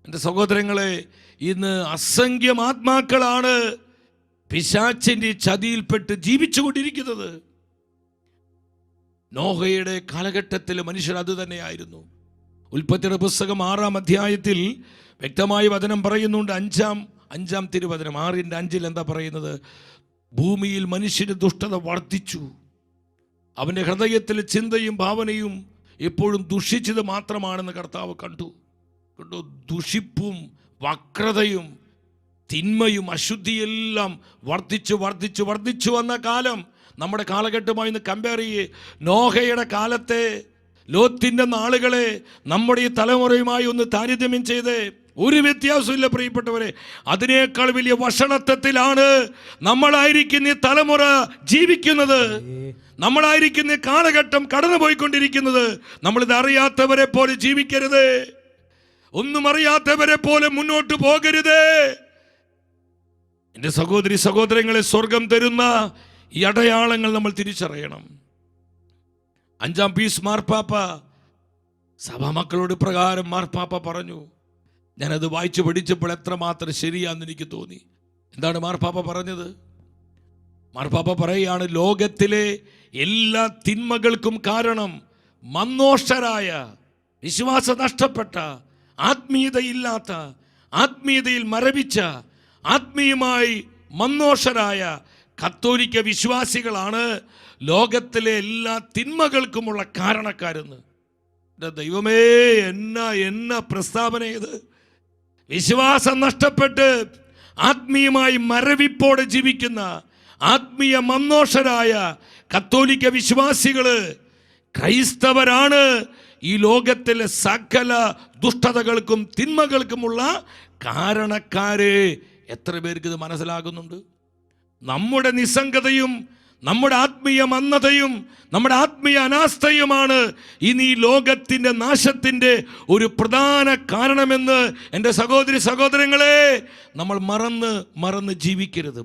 A: എൻ്റെ സഹോദരങ്ങളെ, ഇന്ന് അസംഖ്യം ആത്മാക്കളാണ് പിശാചിൻ്റെ ചതിയിൽപ്പെട്ട് ജീവിച്ചുകൊണ്ടിരിക്കുന്നത്. നോഹയുടെ കാലഘട്ടത്തിലെ മനുഷ്യർ അത് തന്നെയായിരുന്നു. ഉൽപ്പത്തിയുടെ പുസ്തകം 6-ാം അധ്യായത്തിൽ വ്യക്തമായ വചനം പറയുന്നുണ്ട്. 5-ാം തിരുവചനം 6:5 എന്താ പറയുന്നത്? ഭൂമിയിൽ മനുഷ്യന്റെ ദുഷ്ടത വർദ്ധിച്ചു, അവൻ്റെ ഹൃദയത്തിലെ ചിന്തയും ഭാവനയും എപ്പോഴും ദുഷിച്ചത് മാത്രമാണെന്ന് കർത്താവ് കണ്ടു. ദുഷിപ്പും വക്രതയും തിന്മയും അശുദ്ധിയെല്ലാം വർദ്ധിച്ചു വന്ന കാലം നമ്മുടെ കാലഘട്ടമായി ഒന്ന് കമ്പയർ ചെയ്യേ. നോഹയുടെ കാലത്തെ, ലോത്തിൻ്റെ നാളുകളെ നമ്മുടെ ഈ തലമുറയുമായി ഒന്ന് താരതമ്യം ചെയ്ത് ഒരു വ്യത്യാസമില്ല പ്രിയപ്പെട്ടവരെ. അതിനേക്കാൾ വലിയ വഷളത്വത്തിലാണ് നമ്മളായിരിക്കുന്ന ഈ തലമുറ ജീവിക്കുന്നത്, നമ്മളായിരിക്കുന്ന കാലഘട്ടം കടന്നുപോയിക്കൊണ്ടിരിക്കുന്നത്. നമ്മളിത് അറിയാത്തവരെ പോലെ ജീവിക്കരുത്, ഒന്നും അറിയാത്തവരെ പോലെ മുന്നോട്ട് പോകരുത്. എൻ്റെ സഹോദരി സഹോദരങ്ങളെ, സ്വർഗം തരുന്ന ഈ അടയാളങ്ങൾ നമ്മൾ തിരിച്ചറിയണം. 5-ാം പീസ് മാർപ്പാപ്പ സഭാമക്കളോട് പ്രകാരം മാർപ്പാപ്പ പറഞ്ഞു. ഞാനത് വായിച്ചു പഠിച്ചപ്പോൾ എത്രമാത്രം ശരിയാണെന്ന് എനിക്ക് തോന്നി. എന്താണ് മാർപ്പാപ്പ പറഞ്ഞത്? മാർപ്പാപ്പ പറയുകയാണ്, ലോകത്തിലെ എല്ലാ തിന്മകൾക്കും കാരണം മന്നോഷരായ, വിശ്വാസം നഷ്ടപ്പെട്ട, ആത്മീയതയില്ലാത്ത, ആത്മീയതയിൽ മരവിച്ച, ആത്മീയമായി മന്നോഷരായ കത്തോലിക്ക വിശ്വാസികളാണ് ലോകത്തിലെ എല്ലാ തിന്മകൾക്കുമുള്ള കാരണക്കാരെന്ന്. ദൈവമേ, എന്നാ പ്രസ്താവന ഇത്! വിശ്വാസം നഷ്ടപ്പെട്ട് ആത്മീയമായി മരവിപ്പോടെ ജീവിക്കുന്ന, ആത്മീയ മന്നോഷരായ കത്തോലിക്ക വിശ്വാസികള്, ക്രൈസ്തവരാണ് ഈ ലോകത്തിലെ സകല ദുഷ്ടതകൾക്കും തിന്മകൾക്കുമുള്ള കാരണക്കാരെ എത്ര പേർക്ക് ഇത് മനസ്സിലാകുന്നുണ്ട്? നമ്മുടെ നിസ്സംഗതയും നമ്മുടെ ആത്മീയ മന്ദതയും നമ്മുടെ ആത്മീയ അനാസ്ഥയുമാണ് ഇനി ഈ ലോകത്തിൻ്റെ നാശത്തിൻ്റെ ഒരു പ്രധാന കാരണമെന്ന് എൻ്റെ സഹോദരി സഹോദരങ്ങളെ നമ്മൾ മറന്ന് ജീവിക്കരുത്.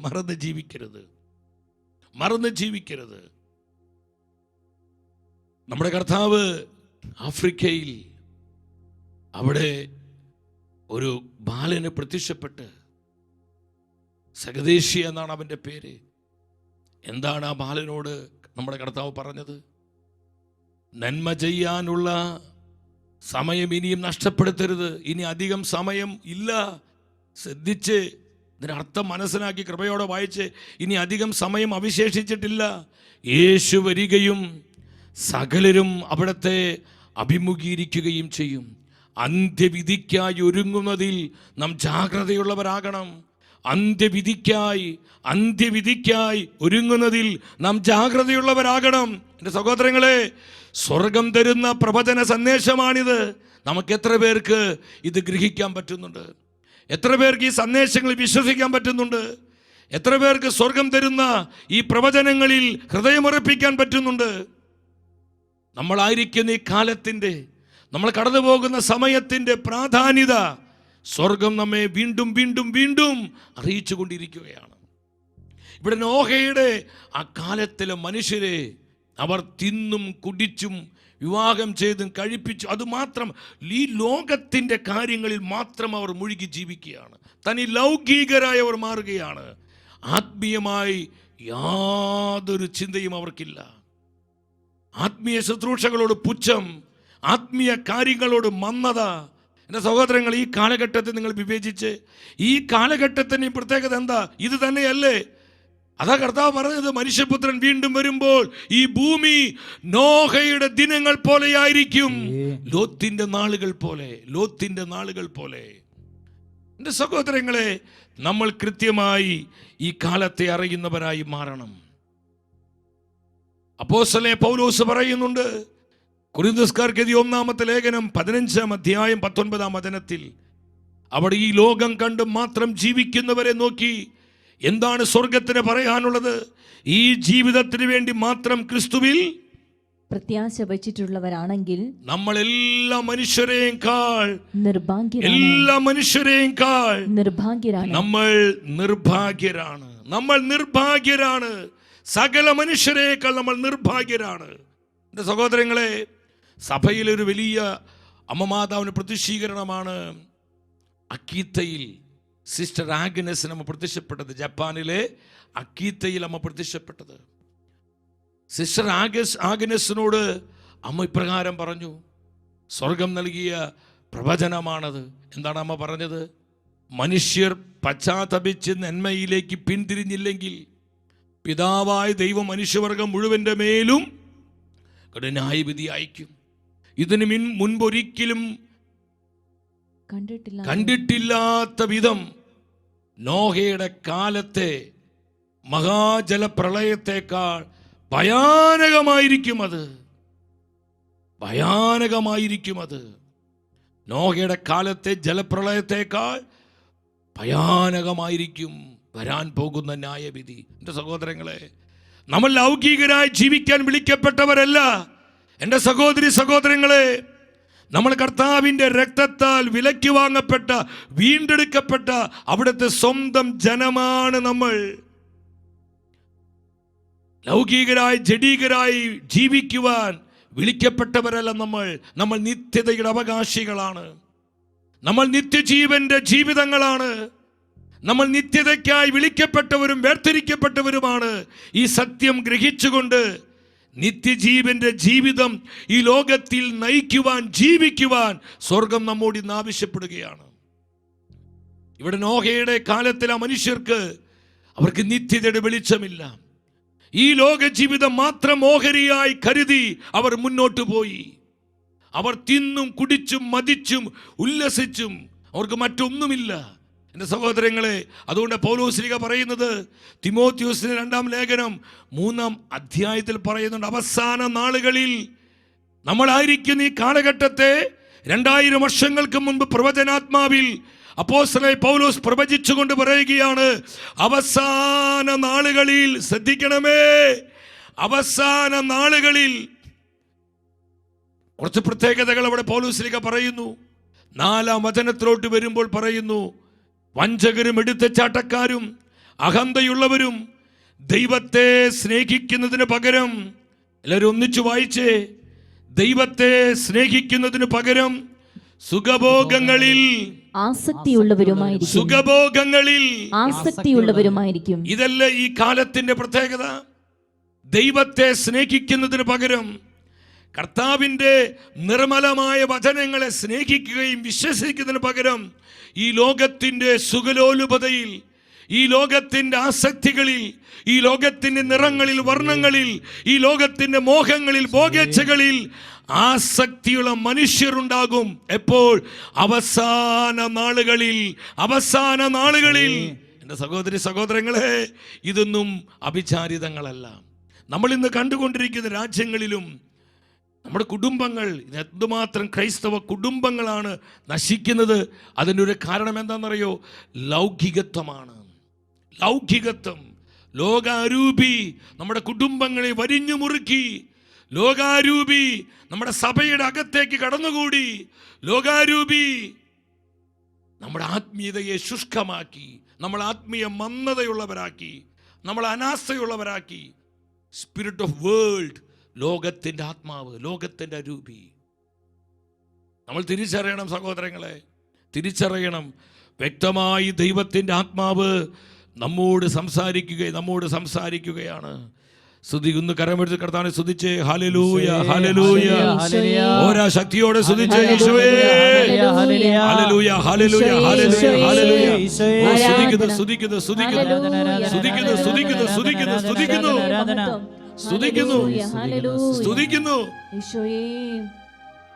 A: നമ്മുടെ കർത്താവ് ആഫ്രിക്കയിൽ അവിടെ ഒരു ബാലന് പ്രത്യക്ഷപ്പെട്ട്, സഗദേശി എന്നാണ് അവൻ്റെ പേര്. എന്താണ് ആ ബാലനോട് നമ്മുടെ കർത്താവ് പറഞ്ഞത്? നന്മ ചെയ്യാനുള്ള സമയം ഇനിയും നഷ്ടപ്പെടുത്തരുത്, ഇനി അധികം സമയം ഇല്ല. ശ്രദ്ധിച്ച് ഇതിനർത്ഥം മനസ്സിലാക്കി കൃപയോടെ വായിച്ച്, ഇനി അധികം സമയം അവശേഷിച്ചിട്ടില്ല. യേശു വരികയും സകലരും അവിടത്തെ അഭിമുഖീകരിക്കുകയും ചെയ്യും. അന്ത്യവിധിക്കായി ഒരുങ്ങുന്നതിൽ നാം ജാഗ്രതയുള്ളവരാകണം. അന്ത്യവിധിക്കായി ഒരുങ്ങുന്നതിൽ നാം ജാഗ്രതയുള്ളവരാകണം. എൻ്റെ സഹോദരങ്ങളെ, സ്വർഗം തരുന്ന പ്രവചന സന്ദേശമാണിത്. നമുക്ക് എത്ര പേർക്ക് ഇത് ഗ്രഹിക്കാൻ പറ്റുന്നുണ്ട്? എത്ര പേർക്ക് ഈ സന്ദേശങ്ങൾ വിശ്വസിക്കാൻ പറ്റുന്നുണ്ട്? എത്ര പേർക്ക് സ്വർഗം തരുന്ന ഈ പ്രവചനങ്ങളിൽ ഹൃദയമുറപ്പിക്കാൻ പറ്റുന്നുണ്ട്? നമ്മളായിരിക്കുന്ന ഈ കാലത്തിൻ്റെ, നമ്മൾ കടന്നു പോകുന്ന സമയത്തിൻ്റെ പ്രാധാന്യത സ്വർഗം നമ്മെ വീണ്ടും വീണ്ടും വീണ്ടും അറിയിച്ചു കൊണ്ടിരിക്കുകയാണ്. ഇവിടെ നോഹയുടെ ആ കാലത്തിലെ മനുഷ്യരെ അവർ തിന്നും കുടിച്ചും വിവാഹം ചെയ്തും കഴിപ്പിച്ചു, അതുമാത്രം ഈ ലോകത്തിൻ്റെ കാര്യങ്ങളിൽ മാത്രം അവർ മുഴുകി ജീവിക്കുകയാണ്. തനി ലൗകികരായി അവർ മാറുകയാണ്. ആത്മീയമായി യാതൊരു ചിന്തയും അവർക്കില്ല. ആത്മീയ ശുശ്രൂഷകളോട് പുച്ഛം, ആത്മീയ കാര്യങ്ങളോട് മന്ദത. എൻ്റെ സഹോദരങ്ങൾ, ഈ കാലഘട്ടത്തിൽ നിങ്ങൾ വിവേചിച്ച്, ഈ കാലഘട്ടത്തിന് പ്രത്യേകത എന്താ? ഇത് തന്നെയല്ലേ അതാ കർത്താവ് പറഞ്ഞത്, മനുഷ്യപുത്രൻ വീണ്ടും വരുമ്പോൾ ഈ ഭൂമി നോഹയുടെ ദിനങ്ങൾ പോലെയായിരിക്കും, ലോത്തിന്റെ നാളുകൾ പോലെ. എൻ്റെ സഹോദരങ്ങളെ, നമ്മൾ കൃത്യമായി ഈ കാലത്തെ അറിയുന്നവരായി മാറണം. അപ്പോസ്തലൻ പൗലോസ് പറയുന്നുണ്ട്, കൊരിന്ത്യർക്കാർക്ക് എഴുതിയ 1-ാമത്തെ ലേഖനം 15-ാം അധ്യായം 19-ാം വചനത്തിൽ, അവിടെ ഈ ലോകം കണ്ട് മാത്രം ജീവിക്കുന്നവരെ നോക്കി എന്താണ് സ്വർഗത്തിന് പറയാനുള്ളത്? ഈ ജീവിതത്തിന് വേണ്ടി മാത്രം ക്രിസ്തുവിൽ
C: പ്രത്യാശ വച്ചിട്ടുള്ളവരാണെങ്കിൽ നമ്മൾ
A: എല്ലാ മനുഷ്യരെയും
C: നിർഭാഗ്യരാണ്.
A: നമ്മൾ നിർഭാഗ്യരാണ്. സകല മനുഷ്യരെക്കാൾ നമ്മൾ നിർഭാഗ്യരാണ്. എൻ്റെ സഹോദരങ്ങളെ, സഭയിലൊരു വലിയ അമ്മമാതാവിന് പ്രതിഷ്ഠീകരണമാണ് അക്കീത്തയിൽ സിസ്റ്റർ ആഗ്നസ് അമ്മ പ്രത്യക്ഷപ്പെട്ടത്. ജപ്പാനിലെ അക്കീത്തയിൽ അമ്മ പ്രത്യക്ഷപ്പെട്ടത്. സിസ്റ്റർ ആഗ്നസിനോട് അമ്മ ഇപ്രകാരം പറഞ്ഞു, സ്വർഗം നൽകിയ പ്രവചനമാണത്. എന്താണ് അമ്മ പറഞ്ഞത്? മനുഷ്യർ പശ്ചാത്തപിച്ച് നന്മയിലേക്ക് പിന്തിരിഞ്ഞില്ലെങ്കിൽ പിതാവായ ദൈവം മനുഷ്യവർഗം മുഴുവൻ്റെ മേലും ന്യായവിധി അയക്കും. ഇതിന് മുൻപൊരിക്കലും കണ്ടിട്ടില്ലാത്ത വിധം നോഹയുടെ കാലത്തെ മഹാജലപ്രളയത്തെക്കാൾ ഭയാനകമായിരിക്കും അത്. നോഹയുടെ കാലത്തെ ജലപ്രളയത്തെക്കാൾ ഭയാനകമായിരിക്കും വരാൻ പോകുന്ന ന്യായവിധി. എൻ്റെ സഹോദരങ്ങളെ, നമ്മൾ ലൗകികരായി ജീവിക്കാൻ വിളിക്കപ്പെട്ടവരല്ല. എൻ്റെ സഹോദരങ്ങളെ, നമ്മൾ കർത്താവിൻ്റെ രക്തത്താൽ വിലയ്ക്ക് വാങ്ങപ്പെട്ട, വീണ്ടെടുക്കപ്പെട്ട അവിടുത്തെ സ്വന്തം ജനമാണ്. നമ്മൾ ലൗകികരായി ജഡീകരായി ജീവിക്കുവാൻ വിളിക്കപ്പെട്ടവരല്ല. നമ്മൾ നിത്യതയുടെ അവകാശികളാണ്. നമ്മൾ നിത്യജീവന്റെ ജീവിതങ്ങളാണ്. നമ്മൾ നിത്യതയ്ക്കായി വിളിക്കപ്പെട്ടവരും വേർതിരിക്കപ്പെട്ടവരുമാണ്. ഈ സത്യം ഗ്രഹിച്ചുകൊണ്ട് നിത്യജീവന്റെ ജീവിതം ഈ ലോകത്തിൽ നയിക്കുവാൻ, ജീവിക്കുവാൻ സ്വർഗം നമ്മോട് ഇന്ന് ആവശ്യപ്പെടുകയാണ്. ഇവിടെ നോഹയുടെ കാലത്തിലെ മനുഷ്യർക്ക് അവർക്ക് നിത്യതയുടെ വെളിച്ചമില്ല. ഈ ലോക ജീവിതം മാത്രം ഓഹരിയായി കരുതി അവർ മുന്നോട്ട് പോയി. അവർ തിന്നും കുടിച്ചും മതിച്ചും ഉല്ലസിച്ചും അവർക്ക് മറ്റൊന്നുമില്ല. എൻ്റെ സഹോദരങ്ങളെ, അതുകൊണ്ട് പൗലോസ്ലീഹ പറയുന്നത്, തിമോത്തിയോസിന്റെ 2-ാം ലേഖനം 3-ാം അധ്യായത്തിൽ പറയുന്നുണ്ട്, അവസാന നാളുകളിൽ നമ്മളായിരിക്കുന്ന ഈ കാലഘട്ടത്തെ 2000 വർഷങ്ങൾക്ക് മുൻപ് പ്രവചനാത്മാവിൽ അപ്പോസ്തലനായ പൗലോസ് പ്രവചിച്ചുകൊണ്ട് പറയുകയാണ്, അവസാന നാളുകളിൽ, ശ്രദ്ധിക്കണമേ, അവസാന നാളുകളിൽ കുറച്ച് പ്രത്യേകതകൾ അവിടെ പൗലോസ്ലീഹ പറയുന്നു. 4-ാം വചനത്തിലോട്ട് വരുമ്പോൾ പറയുന്നു, വഞ്ചകരും എടുത്തുചാട്ടക്കാരും അഹന്തയുള്ളവരും ദൈവത്തെ സ്നേഹിക്കുന്നതിന് പകരം, എല്ലാവരും ഒന്നിച്ചു വായിച്ചേ, ദൈവത്തെ സ്നേഹിക്കുന്നതിന് പകരം സുഖഭോഗങ്ങളിൽ
C: ആസക്തിയുള്ളവരുമായിരിക്കും.
A: ഇതല്ല ഈ കാലത്തിന്റെ പ്രത്യേകത. ദൈവത്തെ സ്നേഹിക്കുന്നതിന് പകരം കർത്താവിൻ്റെ നിർമ്മലമായ വചനങ്ങളെ സ്നേഹിക്കുകയും വിശ്വസിക്കുന്നതിന് പകരം ഈ ലോകത്തിൻ്റെ സുഖലോലുപതയിൽ, ഈ ലോകത്തിൻ്റെ ആസക്തികളിൽ, ഈ ലോകത്തിൻ്റെ നിറങ്ങളിൽ, വർണ്ണങ്ങളിൽ, ഈ ലോകത്തിൻ്റെ മോഹങ്ങളിൽ, ഭോഗേച്ഛകളിൽ ആസക്തിയുള്ള മനുഷ്യരുണ്ടാകും. എപ്പോൾ? അവസാന നാളുകളിൽ. എൻ്റെ സഹോദരി സഹോദരങ്ങളെ, ഇതൊന്നും അഭിചാരിതങ്ങളല്ല. നമ്മൾ ഇന്ന് കണ്ടുകൊണ്ടിരിക്കുന്ന രാജ്യങ്ങളിലും നമ്മുടെ കുടുംബങ്ങൾ, എന്തുമാത്രം ക്രൈസ്തവ കുടുംബങ്ങളാണ് നശിക്കുന്നത്. അതിൻ്റെ ഒരു കാരണം എന്താണെന്നറിയോ? ലൗകികത്വമാണ്. ലൗകികത്വം, ലോകാരൂപി നമ്മുടെ കുടുംബങ്ങളെ വരിഞ്ഞു മുറുക്കി, ലോകാരൂപി നമ്മുടെ സഭയുടെ അകത്തേക്ക് കടന്നുകൂടി, ലോകാരൂപി നമ്മുടെ ആത്മീയതയെ ശുഷ്കമാക്കി, നമ്മൾ ആത്മീയ മന്ദതയുള്ളവരാക്കി, നമ്മൾ അനാസ്ഥയുള്ളവരാക്കി. സ്പിരിറ്റ് ഓഫ് വേൾഡ്, ലോകത്തിൻ്റെ ആത്മാവ്, ലോകത്തിൻ്റെ അരൂപി. നമ്മൾ തിരിച്ചറിയണം സഹോദരങ്ങളെ, തിരിച്ചറിയണം. വ്യക്തമായി ദൈവത്തിൻ്റെ ആത്മാവ് നമ്മോട് സംസാരിക്കുകയാണ്. സ്തുതി, ഒന്ന് കരമെടുത്ത് കർത്താവിനെ സ്തുതിച്ചേ. Hallelujah, hallelujah. ഓരോ ശക്തിയോടെ സ്തുതിച്ചേ യേശുവേ. Hallelujah, hallelujah, hallelujah, hallelujah. സ്തുതിക്കുന്നു.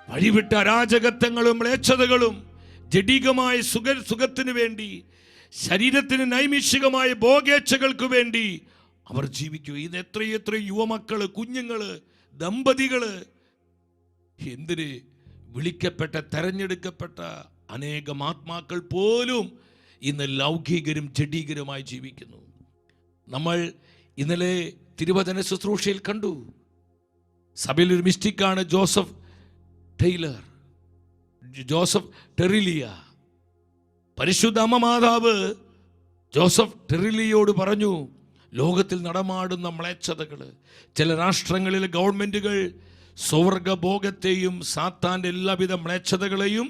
A: വഴിവിട്ട അരാജകത്വങ്ങളും മ്ലേച്ഛതകളും ജഡികമായ സുഖത്തിന് വേണ്ടി, ശരീരത്തിന് നൈമിഷികമായ ഭോഗേച്ഛകൾക്ക് വേണ്ടി അവർ ജീവിക്കൂ. ഇത് എത്രയെത്ര യുവമക്കള്, കുഞ്ഞുങ്ങള്, ദമ്പതികള്, എന്തിന് വിളിക്കപ്പെട്ട, തെരഞ്ഞെടുക്കപ്പെട്ട അനേകം ആത്മാക്കൾ പോലും ഇന്ന് ലൗകികരും ജഡീകരുമായി ജീവിക്കുന്നു. നമ്മൾ ഇന്നലെ തിരുവചന ശുശ്രൂഷയിൽ കണ്ടു, സഭയിലൊരു മിസ്റ്റിക്കാണ് ജോസഫ് ടെറിലിയ. പരിശുദ്ധ അമ്മ മാതാവ് ജോസഫ് ടെറിലിയോട് പറഞ്ഞു, ലോകത്തിൽ നടമാടുന്ന മ്ലേച്ഛതകൾ, ചില രാഷ്ട്രങ്ങളിലെ ഗവൺമെൻറ്റുകൾ സ്വർഗഭോഗത്തെയും സാത്താൻ്റെ എല്ലാവിധ മ്ലേച്ഛതകളെയും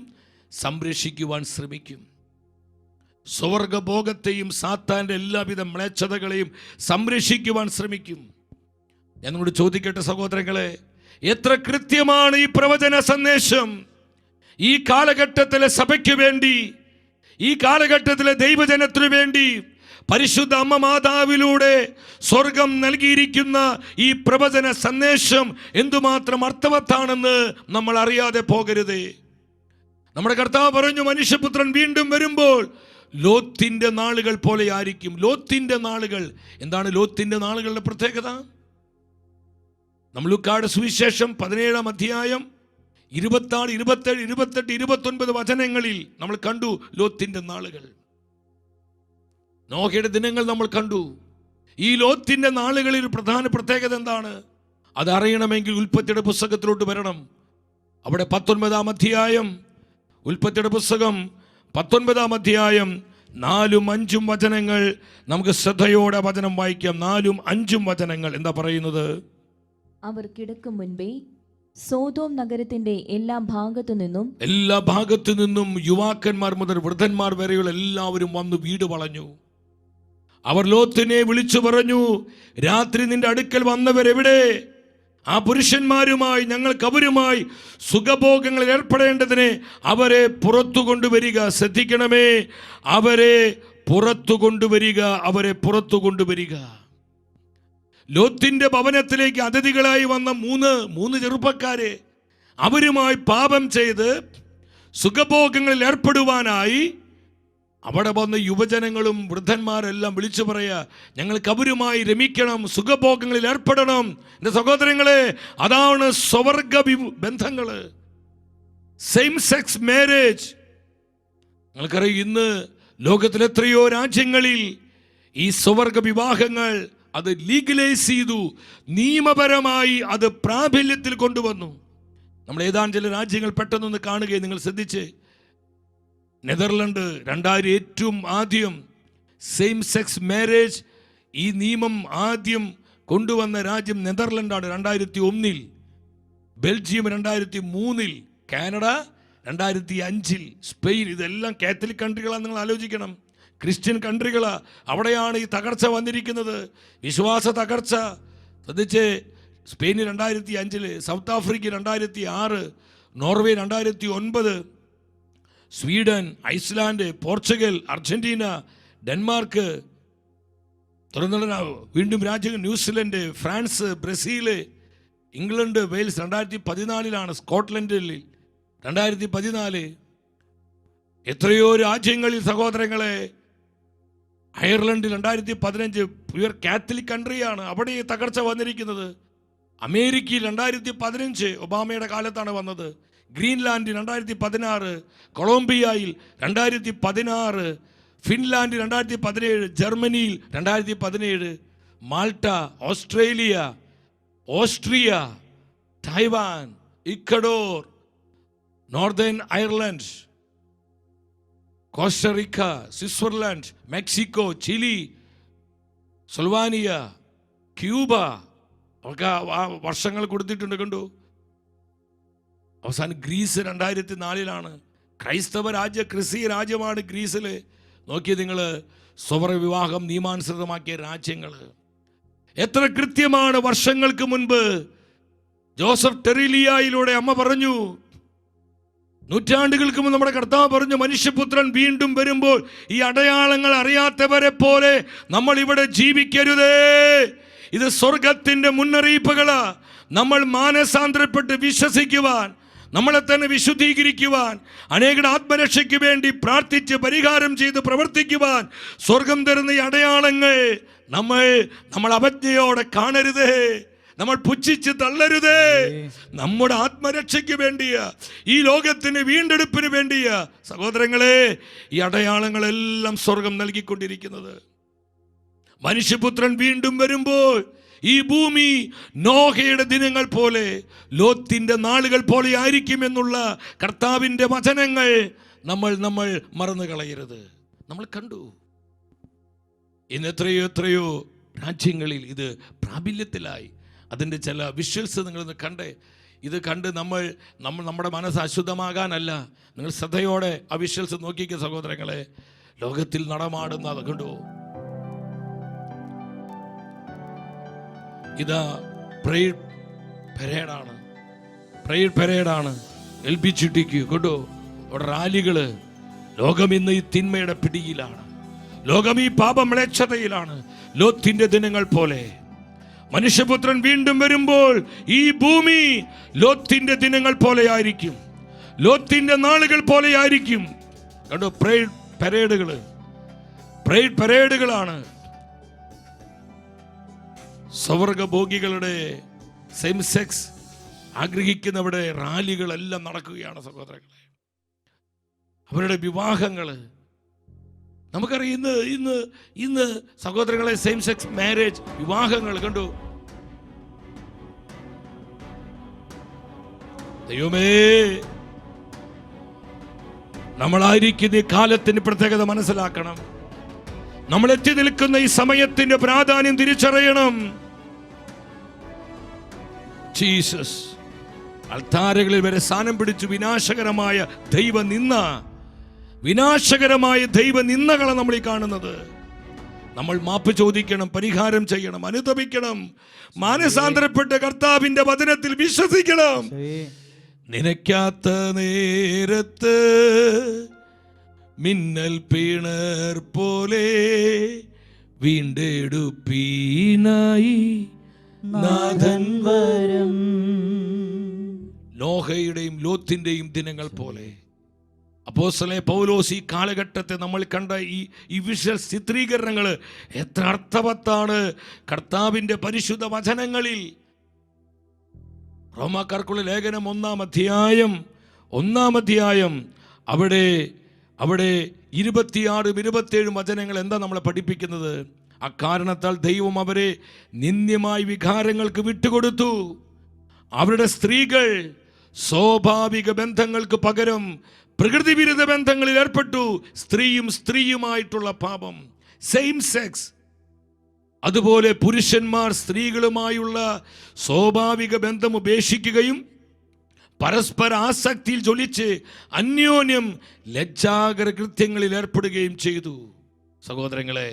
A: സംരക്ഷിക്കുവാൻ ശ്രമിക്കും. സ്വർഗഭോഗത്തെയും സാത്താൻ്റെ എല്ലാവിധ മ്ലേച്ഛതകളെയും സംരക്ഷിക്കുവാൻ ശ്രമിക്കും. ഞാൻ നിങ്ങളോട് ചോദിക്കട്ടെ സഹോദരങ്ങളെ, എത്ര കൃത്യമാണ് ഈ പ്രവചന സന്ദേശം ഈ കാലഘട്ടത്തിലെ സഭയ്ക്ക് വേണ്ടി, ഈ കാലഘട്ടത്തിലെ ദൈവജനത്തിനു വേണ്ടി പരിശുദ്ധ അമ്മ മാതാവിലൂടെ സ്വർഗം നൽകിയിരിക്കുന്ന ഈ പ്രവചന സന്ദേശം എന്തുമാത്രം അർത്ഥവത്താണെന്ന് നമ്മൾ അറിയാതെ പോകരുതേ. നമ്മുടെ കർത്താവ് പറഞ്ഞു, മനുഷ്യപുത്രൻ വീണ്ടും വരുമ്പോൾ ലോത്തിന്റെ നാളുകൾ പോലെ ആയിരിക്കും. ലോത്തിന്റെ നാളുകൾ എന്താണ്? ലോത്തിന്റെ നാളുകളുടെ പ്രത്യേകത നമ്മൾ ലൂക്കായുടെ സുവിശേഷം 17-ാം അധ്യായം 26, 27, 28, 29 വചനങ്ങളിൽ നമ്മൾ കണ്ടു ലോത്തിന്റെ നാളുകൾ. നോഹയുടെ ദിനങ്ങൾ നമ്മൾ കണ്ടു. ഈ ലോത്തിന്റെ നാളുകളിൽ പ്രധാന പ്രത്യേകത എന്താണ്? അതറിയണമെങ്കിൽ ഉൽപ്പത്തിയുടെ പുസ്തകത്തിലോട്ട് വരണം. അവിടെ 19-ാം അധ്യായം, ഉൽപ്പത്തിയുടെ പുസ്തകം 19-ാം അധ്യായം 4ഉം 5ഉം വചനങ്ങൾ നമുക്ക് ശ്രദ്ധയോടെ വചനം വായിക്കാം. 4ഉം 5ഉം വചനങ്ങൾ എന്താ പറയുന്നത്?
C: അവർ കിടക്കും മുൻപേ സോദോം നഗരത്തിന്റെ എല്ലാ ഭാഗത്തു നിന്നും യുവാക്കന്മാർ മുതൽ വൃദ്ധന്മാർ വരെയുള്ള എല്ലാവരും വന്നു വീട് വളഞ്ഞു. അവർ ലോത്തിനെ വിളിച്ചു പറഞ്ഞു, രാത്രി നിന്റെ അടുക്കൽ വന്നവരെവിടെ? ആ പുരുഷന്മാരുമായി ഞങ്ങൾക്ക് അവരുമായി സുഖഭോഗങ്ങളിൽ ഏർപ്പെടേണ്ടതിന് അവരെ പുറത്തു കൊണ്ടുവരിക. ശ്രദ്ധിക്കണമേ, അവരെ പുറത്തു കൊണ്ടുവരിക. ലോത്തിന്റെ ഭവനത്തിലേക്ക് അതിഥികളായി വന്ന മൂന്ന് ചെറുപ്പക്കാരെ അവരുമായി പാപം ചെയ്ത് സുഖഭോഗങ്ങളിൽ ഏർപ്പെടുവാനായി
A: അവിടെ വന്ന യുവജനങ്ങളും വൃദ്ധന്മാരെല്ലാം വിളിച്ചു പറയാ, ഞങ്ങൾക്ക് അവരുമായി രമിക്കണം, സുഖഭോഗങ്ങളിൽ ഏർപ്പെടണം. എൻ്റെ സഹോദരങ്ങളെ, അതാണ് സ്വർഗ ബന്ധങ്ങള്, സെയിം സെക്സ് മാരേജ്. നിങ്ങൾക്കറിയാം, ഇന്ന് ലോകത്തിൽ എത്രയോ രാജ്യങ്ങളിൽ ഈ സ്വർഗ വിവാഹങ്ങൾ അത് ലീഗലൈസ് ചെയ്തു, നിയമപരമായി അത് പ്രാബല്യത്തിൽ കൊണ്ടുവന്നു. നമ്മൾ ഏതാണ്ട് ചില രാജ്യങ്ങൾ പെട്ടെന്നൊന്ന് കാണുകയും നിങ്ങൾ ശ്രദ്ധിച്ച്, നെതർലൻഡ് 2000 ഏറ്റവും ആദ്യം സെയിം സെക്സ് മാരേജ് ഈ നിയമം ആദ്യം കൊണ്ടുവന്ന രാജ്യം നെതർലൻഡാണ് 2001. Belgium 2003, Canada 2005, Spain. ഇതെല്ലാം കാത്തലിക് കൺട്രികളാണ്. നിങ്ങൾ ആലോചിക്കണം, ക്രിസ്ത്യൻ കൺട്രികളാ. അവിടെയാണ് ഈ തകർച്ച വന്നിരിക്കുന്നത്, വിശ്വാസ തകർച്ച. ശ്രദ്ധിച്ച്, Spain 2005, south Africa 2006, Norway 2009, Sweden, Iceland, Portugal, Argentina, Denmark, തുടർന്നുള്ള വീണ്ടും രാജ്യങ്ങൾ New Zealand, France, Brazil, England, Wales 2014, സ്കോട്ട്ലൻഡിൽ 2014. എത്രയോ രാജ്യങ്ങളിൽ സഹോദരങ്ങളെ, അയർലൻഡിൽ 2015 പ്യുവർ കാത്തലിക് കൺട്രിയാണ്, അവിടെ ഈ തകർച്ച വന്നിരിക്കുന്നത്. അമേരിക്കയിൽ 2015 ഒബാമയുടെ കാലത്താണ് വന്നത്. ഗ്രീൻലാൻഡിൽ 2016, കൊളംബിയയിൽ 2016, ഫിൻലാൻഡ് 2017, ജർമ്മനിയിൽ 2017, Malta, Australia, Austria, Taiwan, Ecuador, northern Ireland, Costa Rica, Switzerland, Mexico, Chile, Slovenia, Cuba, അവർക്ക് വർഷങ്ങൾ കൊടുത്തിട്ടുണ്ട്. കണ്ടു. അവസാനം ഗ്രീസ് 2004. ക്രൈസ്തവ ക്രിസ്തീയ രാജ്യമാണ് ഗ്രീസിൽ. നോക്കിയ നിങ്ങൾ, സ്വവർവിവാഹം നിയമാനുസൃതമാക്കിയ രാജ്യങ്ങൾ എത്ര കൃത്യമാണ്. വർഷങ്ങൾക്ക് മുൻപ് ജോസഫ് ടെറിലിയയിലൂടെ അമ്മ പറഞ്ഞു, നൂറ്റാണ്ടുകൾക്ക് മുമ്പ് നമ്മുടെ കർത്താവ് പറഞ്ഞു, മനുഷ്യപുത്രൻ വീണ്ടും വരുമ്പോൾ ഈ അടയാളങ്ങൾ അറിയാത്തവരെ പോലെ നമ്മൾ ഇവിടെ ജീവിക്കരുതേ. ഇത് സ്വർഗത്തിന്റെ മുന്നറിയിപ്പുകളാ. നമ്മൾ മാനസാന്തരപ്പെട്ട് വിശ്വസിക്കുവാൻ, നമ്മളെ തന്നെ വിശുദ്ധീകരിക്കുവാൻ, അനേകരുടെ ആത്മരക്ഷയ്ക്ക് വേണ്ടി പ്രാർത്ഥിച്ച് പരിഹാരം ചെയ്ത് പ്രവർത്തിക്കുവാൻ സ്വർഗം തരുന്ന ഈ അടയാളങ്ങൾ നമ്മൾ അവജ്ഞയോടെ കാണരുതേ, നമ്മൾ പുച്ഛിച്ച് തള്ളരുതേ. നമ്മുടെ ആത്മരക്ഷയ്ക്ക് വേണ്ടിയ, ഈ ലോകത്തിന് വീണ്ടെടുപ്പിന് വേണ്ടിയ സഹോദരങ്ങളെ, ഈ അടയാളങ്ങളെല്ലാം സ്വർഗം നൽകിക്കൊണ്ടിരിക്കുന്നത്. മനുഷ്യപുത്രൻ വീണ്ടും വരുമ്പോൾ ഈ ഭൂമി നോഹയുടെ ദിനങ്ങൾ പോലെ, ലോത്തിന്റെ നാളുകൾ പോലെ ആയിരിക്കുമെന്നുള്ള കർത്താവിൻ്റെ വചനങ്ങൾ നമ്മൾ മറന്നു കളയരുത്. നമ്മൾ കണ്ടു, ഇന്ന് എത്രയോ രാജ്യങ്ങളിൽ ഇത് പ്രാബല്യത്തിലായി. അതിൻ്റെ ചില വിഷ്വൽസ് നിങ്ങളൊന്ന് കണ്ടേ. ഇത് കണ്ട് നമ്മുടെ മനസ്സ് അശുദ്ധമാകാനല്ല, നിങ്ങൾ ശ്രദ്ധയോടെ ആ വിഷ്വൽസ് നോക്കിക്കുക സഹോദരങ്ങളെ. ലോകത്തിൽ നടമാടുന്ന അത് കണ്ടു. ഇതാ പ്രൈഡ് പരേഡാണ്. LBGTQ കൊണ്ടു അവിടെ റാലികള്. ലോകം ഇന്ന് ഈ തിന്മയുടെ പിടിയിലാണ്, ലോകം ഈ പാപമ്ലേച്ഛതയിലാണ്. ലോത്തിന്റെ ദിനങ്ങൾ പോലെ മനുഷ്യപുത്രൻ വീണ്ടും വരുമ്പോൾ ഈ ഭൂമി ലോത്തിന്റെ ദിനങ്ങൾ പോലെ ആയിരിക്കും, ലോത്തിന്റെ നാളുകൾ പോലെ ആയിരിക്കും. കണ്ടോ, പ്രൈഡ് പരേഡുകളാണ്. സ്വർഗഭോഗികളുടെ സെയിം സെക്സ് ആഗ്രഹിക്കുന്നവിടെ റാലികളെല്ലാം നടക്കുകയാണ് സഹോദരങ്ങളെ. അവരുടെ വിവാഹങ്ങള് നമുക്കറിയാം. ഇന്ന് സഹോദരങ്ങളെ, സെയിം സെക്സ് മാരേജ് വിവാഹങ്ങൾ കണ്ടു. ദൈവമേ, നമ്മളായിരിക്കുന്ന ഈ കാലത്തിന്റെ പ്രത്യേകത മനസ്സിലാക്കണം. നമ്മൾ എത്തി നിൽക്കുന്ന ഈ സമയത്തിന്റെ പ്രാധാന്യം തിരിച്ചറിയണം. ജീസസ് അൾത്താരകളിൽ വരെ സ്ഥാനം പിടിച്ചു വിനാശകരമായ ദൈവനിന്ദകളെ നമ്മൾ ഈ കാണുന്നത്. നമ്മൾ മാപ്പ് ചോദിക്കണം, പരിഹാരം ചെയ്യണം, അനുതപിക്കണം, മാനസാന്തരപ്പെട്ട കർത്താവിന്റെ വചനത്തിൽ വിശ്വസിക്കണം. നനയ്ക്കാത്ത നേരത്ത് മിന്നൽ പിണർ പോലെ വീണ്ടെടുപ്പീനായി നാഥൻ വരും. നോഹയുടെയും ലോത്തിന്റെയും ദിനങ്ങൾ പോലെ അപ്പോസ്തലനായ പൗലോസ് ഈ കാലഘട്ടത്തെ നമ്മൾ കണ്ട ഈ വിഷ്വൽ ചിത്രീകരണങ്ങൾ എത്ര അർത്ഥവത്താണ് കർത്താവിൻ്റെ പരിശുദ്ധ വചനങ്ങളിൽ. റോമാക്കാർക്കുള്ള ലേഖനം 1-ാം അധ്യായം അവിടെ 26-27 വചനങ്ങൾ എന്താ നമ്മളെ പഠിപ്പിക്കുന്നത്? അക്കാരണത്താൽ ദൈവം അവരെ നിന്ദ്യമായ വികാരങ്ങൾക്ക് വിട്ടുകൊടുത്തു. അവരുടെ സ്ത്രീകൾ സ്വാഭാവിക ബന്ധങ്ങൾക്ക് പകരം പ്രകൃതി വിരുദ്ധ ബന്ധങ്ങളിൽ ഏർപ്പെട്ടു. സ്ത്രീയുമായിട്ടുള്ള പാപം, സെയിം സെക്സ്. അതുപോലെ പുരുഷന്മാർ സ്ത്രീകളുമായുള്ള സ്വാഭാവിക ബന്ധം ഉപേക്ഷിക്കുകയും പരസ്പര ആസക്തിയിൽ ജ്വലിച്ച് അന്യോന്യം ലജ്ജാകര കൃത്യങ്ങളിൽ ഏർപ്പെടുകയും ചെയ്തു. സഹോദരങ്ങളെ,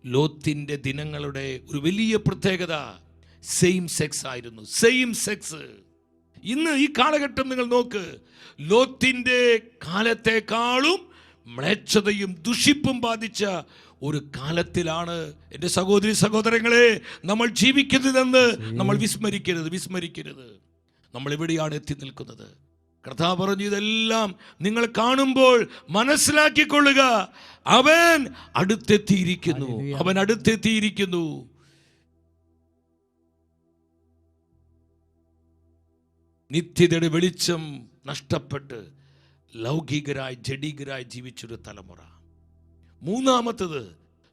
A: ലോത്തിന്റെ ദിനങ്ങളുടെ ഒരു വലിയ പ്രത്യേകത സെയിം സെക്സ് ആയിരുന്നു. Same sex. ഇന്ന് ഈ കാലഘട്ടം നിങ്ങൾ നോക്ക്, ലോത്തിന്റെ കാലത്തെക്കാളും മ്ലേച്ഛതയും ദുഷിപ്പും ബാധിച്ച ഒരു കാലത്തിലാണ് എൻ്റെ സഹോദരി സഹോദരങ്ങളെ നമ്മൾ ജീവിക്കുന്നതെന്ന് നമ്മൾ വിസ്മരിക്കരുത്. നമ്മൾ എവിടെയാണ് എത്തി നിൽക്കുന്നത്? കർത്താവ് പറഞ്ഞു, ഇതെല്ലാം നിങ്ങൾ കാണുമ്പോൾ മനസ്സിലാക്കിക്കൊള്ളുക, അവൻ അടുത്തെത്തിയിരിക്കുന്നു. നിത്യതയുടെ വെളിച്ചം നഷ്ടപ്പെട്ട് ലൗകികരായി ജഡികരായി ജീവിച്ചൊരു തലമുറ. മൂന്നാമത്തത്,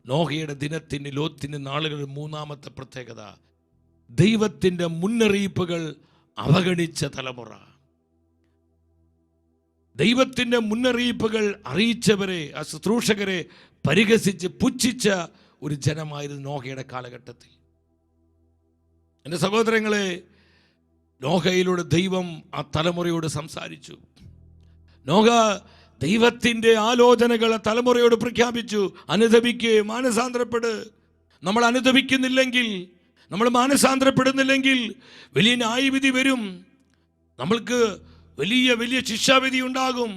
A: നോഹയുടെ ദിനത്തിന് ലോത്തിന് നാളുകളുടെ മൂന്നാമത്തെ പ്രത്യേകത, ദൈവത്തിൻ്റെ മുന്നറിയിപ്പുകൾ അവഗണിച്ച തലമുറ. ദൈവത്തിൻ്റെ മുന്നറിയിപ്പുകൾ അറിയിച്ചവരെ, ആ ശുശ്രൂഷകരെ പരിഹസിച്ച് പുച്ഛിച്ച ഒരു ജനമായിരുന്നു നോഹയുടെ കാലഘട്ടത്തിൽ. എൻ്റെ സഹോദരങ്ങളെ, നോഹയിലൂടെ ദൈവം ആ തലമുറയോട് സംസാരിച്ചു. നോഹ ദൈവത്തിൻ്റെ ആലോചനകൾ തലമുറയോട് പ്രഖ്യാപിച്ചു. അനുദപിക്കുക, മാനസാന്തരപ്പെട്. നമ്മൾ അനുദപിക്കുന്നില്ലെങ്കിൽ, നമ്മൾ മാനസാന്തരപ്പെടുന്നില്ലെങ്കിൽ വലിയ ന്യായവിധി വരും. നമ്മൾക്ക് വലിയ ശിക്ഷാവിധി ഉണ്ടാകും.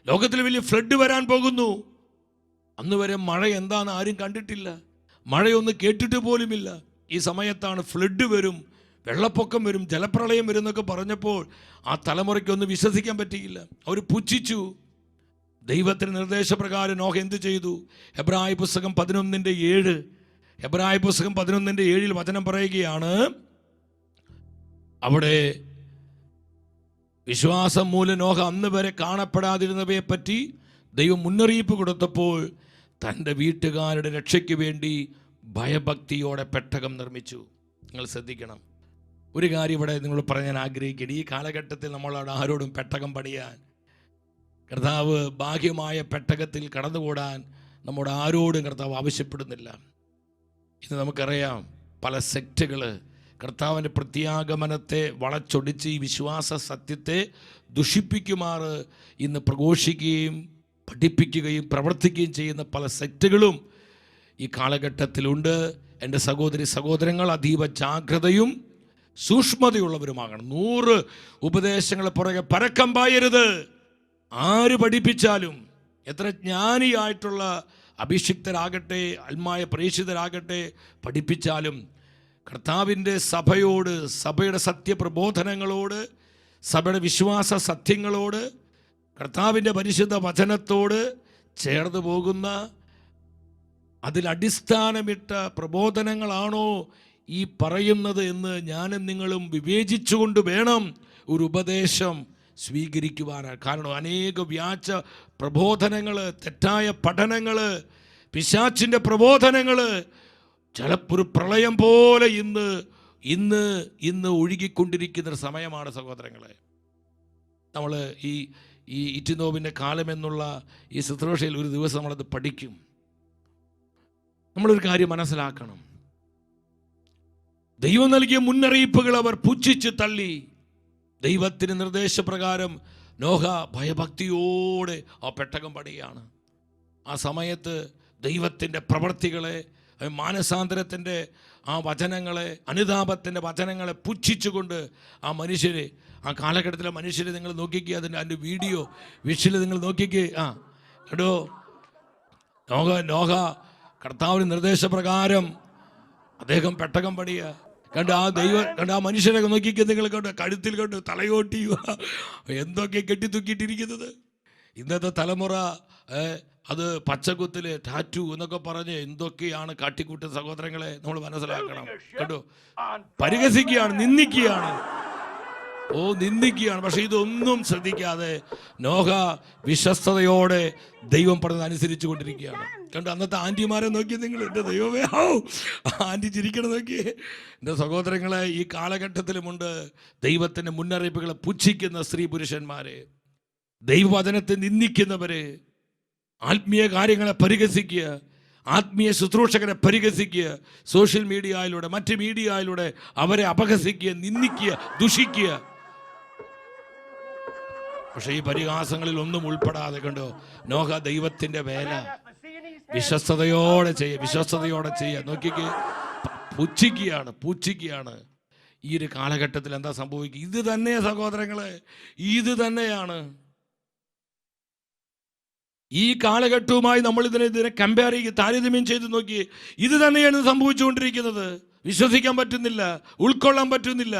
A: ലോകത്തിൽ വലിയ ഫ്ലഡ് വരാൻ പോകുന്നു. അന്ന് വരെ മഴ എന്താണെന്ന് ആരും കണ്ടിട്ടില്ല, മഴയൊന്നും കേട്ടിട്ട് പോലുമില്ല. ഈ സമയത്താണ് ഫ്ലഡ് വരും, വെള്ളപ്പൊക്കം വരും, ജലപ്രളയം വരും എന്നൊക്കെ പറഞ്ഞപ്പോൾ ആ തലമുറയ്ക്കൊന്നും വിശ്വസിക്കാൻ പറ്റിയില്ല. അവർ പുച്ഛിച്ചു. ദൈവത്തിൻ്റെ നിർദ്ദേശപ്രകാരം നോഹ എന്ത് ചെയ്തു? ഹെബ്രായ പുസ്തകം 11:7 വചനം പറയുകയാണ്, അവിടെ വിശ്വാസം മൂലം നോഹ അന്ന് വരെ കാണപ്പെടാതിരുന്നവയെ പറ്റി ദൈവം മുന്നറിയിപ്പ് കൊടുത്തപ്പോൾ തൻ്റെ വീട്ടുകാരുടെ രക്ഷയ്ക്ക് വേണ്ടി ഭയഭക്തിയോടെ പെട്ടകം നിർമ്മിച്ചു. നിങ്ങൾ ശ്രദ്ധിക്കണം, ഒരു കാര്യം ഇവിടെ നിങ്ങൾ പറയാൻ ആഗ്രഹിക്കണം. ഈ കാലഘട്ടത്തിൽ നമ്മളോട് ആരോടും പെട്ടകം പണിയാൻ, കർത്താവ് ഭാഗ്യമായ പെട്ടകത്തിൽ കടന്നുകൂടാൻ നമ്മോട് ആരോടും കർത്താവ് ആവശ്യപ്പെടുന്നില്ല. ഇന്ന് നമുക്കറിയാം, പല സെക്റ്റുകൾ കർത്താവിൻ്റെ പ്രത്യാഗമനത്തെ വളച്ചൊടിച്ച് ഈ വിശ്വാസ സത്യത്തെ ദുഷിപ്പിക്കുമാറ് ഇന്ന് പ്രഘോഷിക്കുകയും പഠിപ്പിക്കുകയും പ്രവർത്തിക്കുകയും ചെയ്യുന്ന പല സെക്റ്റുകളും ഈ കാലഘട്ടത്തിലുണ്ട്. എൻ്റെ സഹോദരി സഹോദരങ്ങൾ, അതീവ ജാഗ്രതയും സൂക്ഷ്മതയുള്ളവരുമാകണം. 100 ഉപദേശങ്ങളെ പുറകെ പരക്കം പായരുത്. ആര് പഠിപ്പിച്ചാലും, എത്ര ജ്ഞാനിയായിട്ടുള്ള അഭിഷിക്തരാകട്ടെ, ആത്മായ പ്രേക്ഷിതരാകട്ടെ, പഠിപ്പിച്ചാലും കർത്താവിൻ്റെ സഭയോട്, സഭയുടെ സത്യപ്രബോധനങ്ങളോട്, സഭയുടെ വിശ്വാസ സത്യങ്ങളോട്, കർത്താവിൻ്റെ പരിശുദ്ധ വചനത്തോട് ചേർന്ന് പോകുന്ന, അതിലടിസ്ഥാനമിട്ട പ്രബോധനങ്ങളാണോ ഈ പറയുന്നത് എന്ന് ഞാനും നിങ്ങളും വിവേചിച്ചുകൊണ്ട് വേണം ഒരു ഉപദേശം സ്വീകരിക്കുവാനാണ്. കാരണം അനേക വ്യാജ പ്രബോധനങ്ങൾ, തെറ്റായ പഠനങ്ങൾ, പിശാചിൻ്റെ പ്രബോധനങ്ങൾ ചിലപ്പോൾ ഒരു പ്രളയം പോലെ ഇന്ന് ഒഴുകിക്കൊണ്ടിരിക്കുന്ന സമയമാണ് സഹോദരങ്ങളെ. നമ്മൾ ഈ ഇറ്റിനോവിൻ്റെ കാലം എന്നുള്ള ഈ ശുശ്രൂഷയിൽ ഒരു ദിവസം നമ്മളത് പഠിക്കും. നമ്മളൊരു കാര്യം മനസ്സിലാക്കണം, ദൈവം നൽകിയ മുന്നറിയിപ്പുകൾ അവർ പുച്ഛിച്ച് തള്ളി. ദൈവത്തിൻ്റെ നിർദ്ദേശപ്രകാരം നോഹ ഭയഭക്തിയോടെ ആ പെട്ടകം പണിയാണ്. ആ സമയത്ത് ദൈവത്തിൻ്റെ പ്രവൃത്തികളെ, മാനസാന്തരത്തിൻ്റെ ആ വചനങ്ങളെ, അനുതാപത്തിൻ്റെ വചനങ്ങളെ പുച്ഛിച്ചുകൊണ്ട് ആ മനുഷ്യരെ, ആ കാലഘട്ടത്തിലെ മനുഷ്യരെ നിങ്ങൾ നോക്കിക്കുക. അതിൻ്റെ വീഡിയോ വിഷ്വൽ നിങ്ങൾ നോക്കിക്കേ. കേട്ടോ, നോഹ കർത്താവിൻ്റെ നിർദ്ദേശപ്രകാരം അദ്ദേഹം പെട്ടകം പണിയുക. ആ മനുഷ്യരെ നോക്കിക്കുക. നിങ്ങൾ കണ്ടോ, കഴുത്തിൽ കണ്ടു തലയോട്ടി എന്തൊക്കെ കെട്ടിത്തൂക്കിയിട്ടിരിക്കുന്നത്. ഇന്നത്തെ തലമുറ അത് പച്ചക്കുത്തില് ടാറ്റു എന്നൊക്കെ പറഞ്ഞ് എന്തൊക്കെയാണ് കാട്ടിക്കൂട്ടുന്ന സഹോദരങ്ങളെ നമ്മൾ മനസ്സിലാക്കണം. കേട്ടോ, പരിഹസിക്കുകയാണ്, നിന്ദിക്കുകയാണ്, നിന്ദിക്കുകയാണ്. പക്ഷെ ഇതൊന്നും ശ്രദ്ധിക്കാതെ നോഹ വിശ്വസ്തയോടെ ദൈവം പറഞ്ഞത് അനുസരിച്ചു കൊണ്ടിരിക്കുകയാണ്. കണ്ടു, അന്നത്തെ ആൻറ്റിമാരെ നോക്കി നിങ്ങൾ, എൻ്റെ ദൈവമേ, ആൻറ്റി ചിരിക്കണം നോക്കിയേ. എൻ്റെ സഹോദരങ്ങളെ, ഈ കാലഘട്ടത്തിലുമുണ്ട് ദൈവത്തിൻ്റെ മുന്നറിയിപ്പുകളെ പുച്ഛിക്കുന്ന സ്ത്രീ പുരുഷന്മാരെ, ദൈവവചനത്തെ നിന്ദിക്കുന്നവരെ, ആത്മീയ കാര്യങ്ങളെ പരിഹസിക്കുക, ആത്മീയ ശുശ്രൂഷകരെ പരിഹസിക്കുക, സോഷ്യൽ മീഡിയയിലൂടെ മറ്റ് മീഡിയയിലൂടെ അവരെ അപഹസിക്കുക, നിന്ദിക്കുക, ദുഷിക്കുക. പക്ഷെ ഈ പരിഹാസങ്ങളിൽ ഒന്നും ഉൾപ്പെടാതെ കണ്ടോ നോഹ ദൈവത്തിന്റെ വേല വിശ്വസ്തയോടെ ചെയ്യുക. നോക്കിക്കേ, പൂച്ഛിക്കുകയാണ്. ഈ ഒരു കാലഘട്ടത്തിൽ എന്താ സംഭവിക്കുക? ഇത് തന്നെ സഹോദരങ്ങളെ, ഇത് തന്നെയാണ് ഈ കാലഘട്ടവുമായി നമ്മൾ ഇതിനെ കമ്പയർ ചെയ്യുക, താരതമ്യം ചെയ്ത് നോക്കി. ഇത് തന്നെയാണ് സംഭവിച്ചുകൊണ്ടിരിക്കുന്നത്. വിശ്വസിക്കാൻ പറ്റുന്നില്ല, ഉൾക്കൊള്ളാൻ പറ്റുന്നില്ല.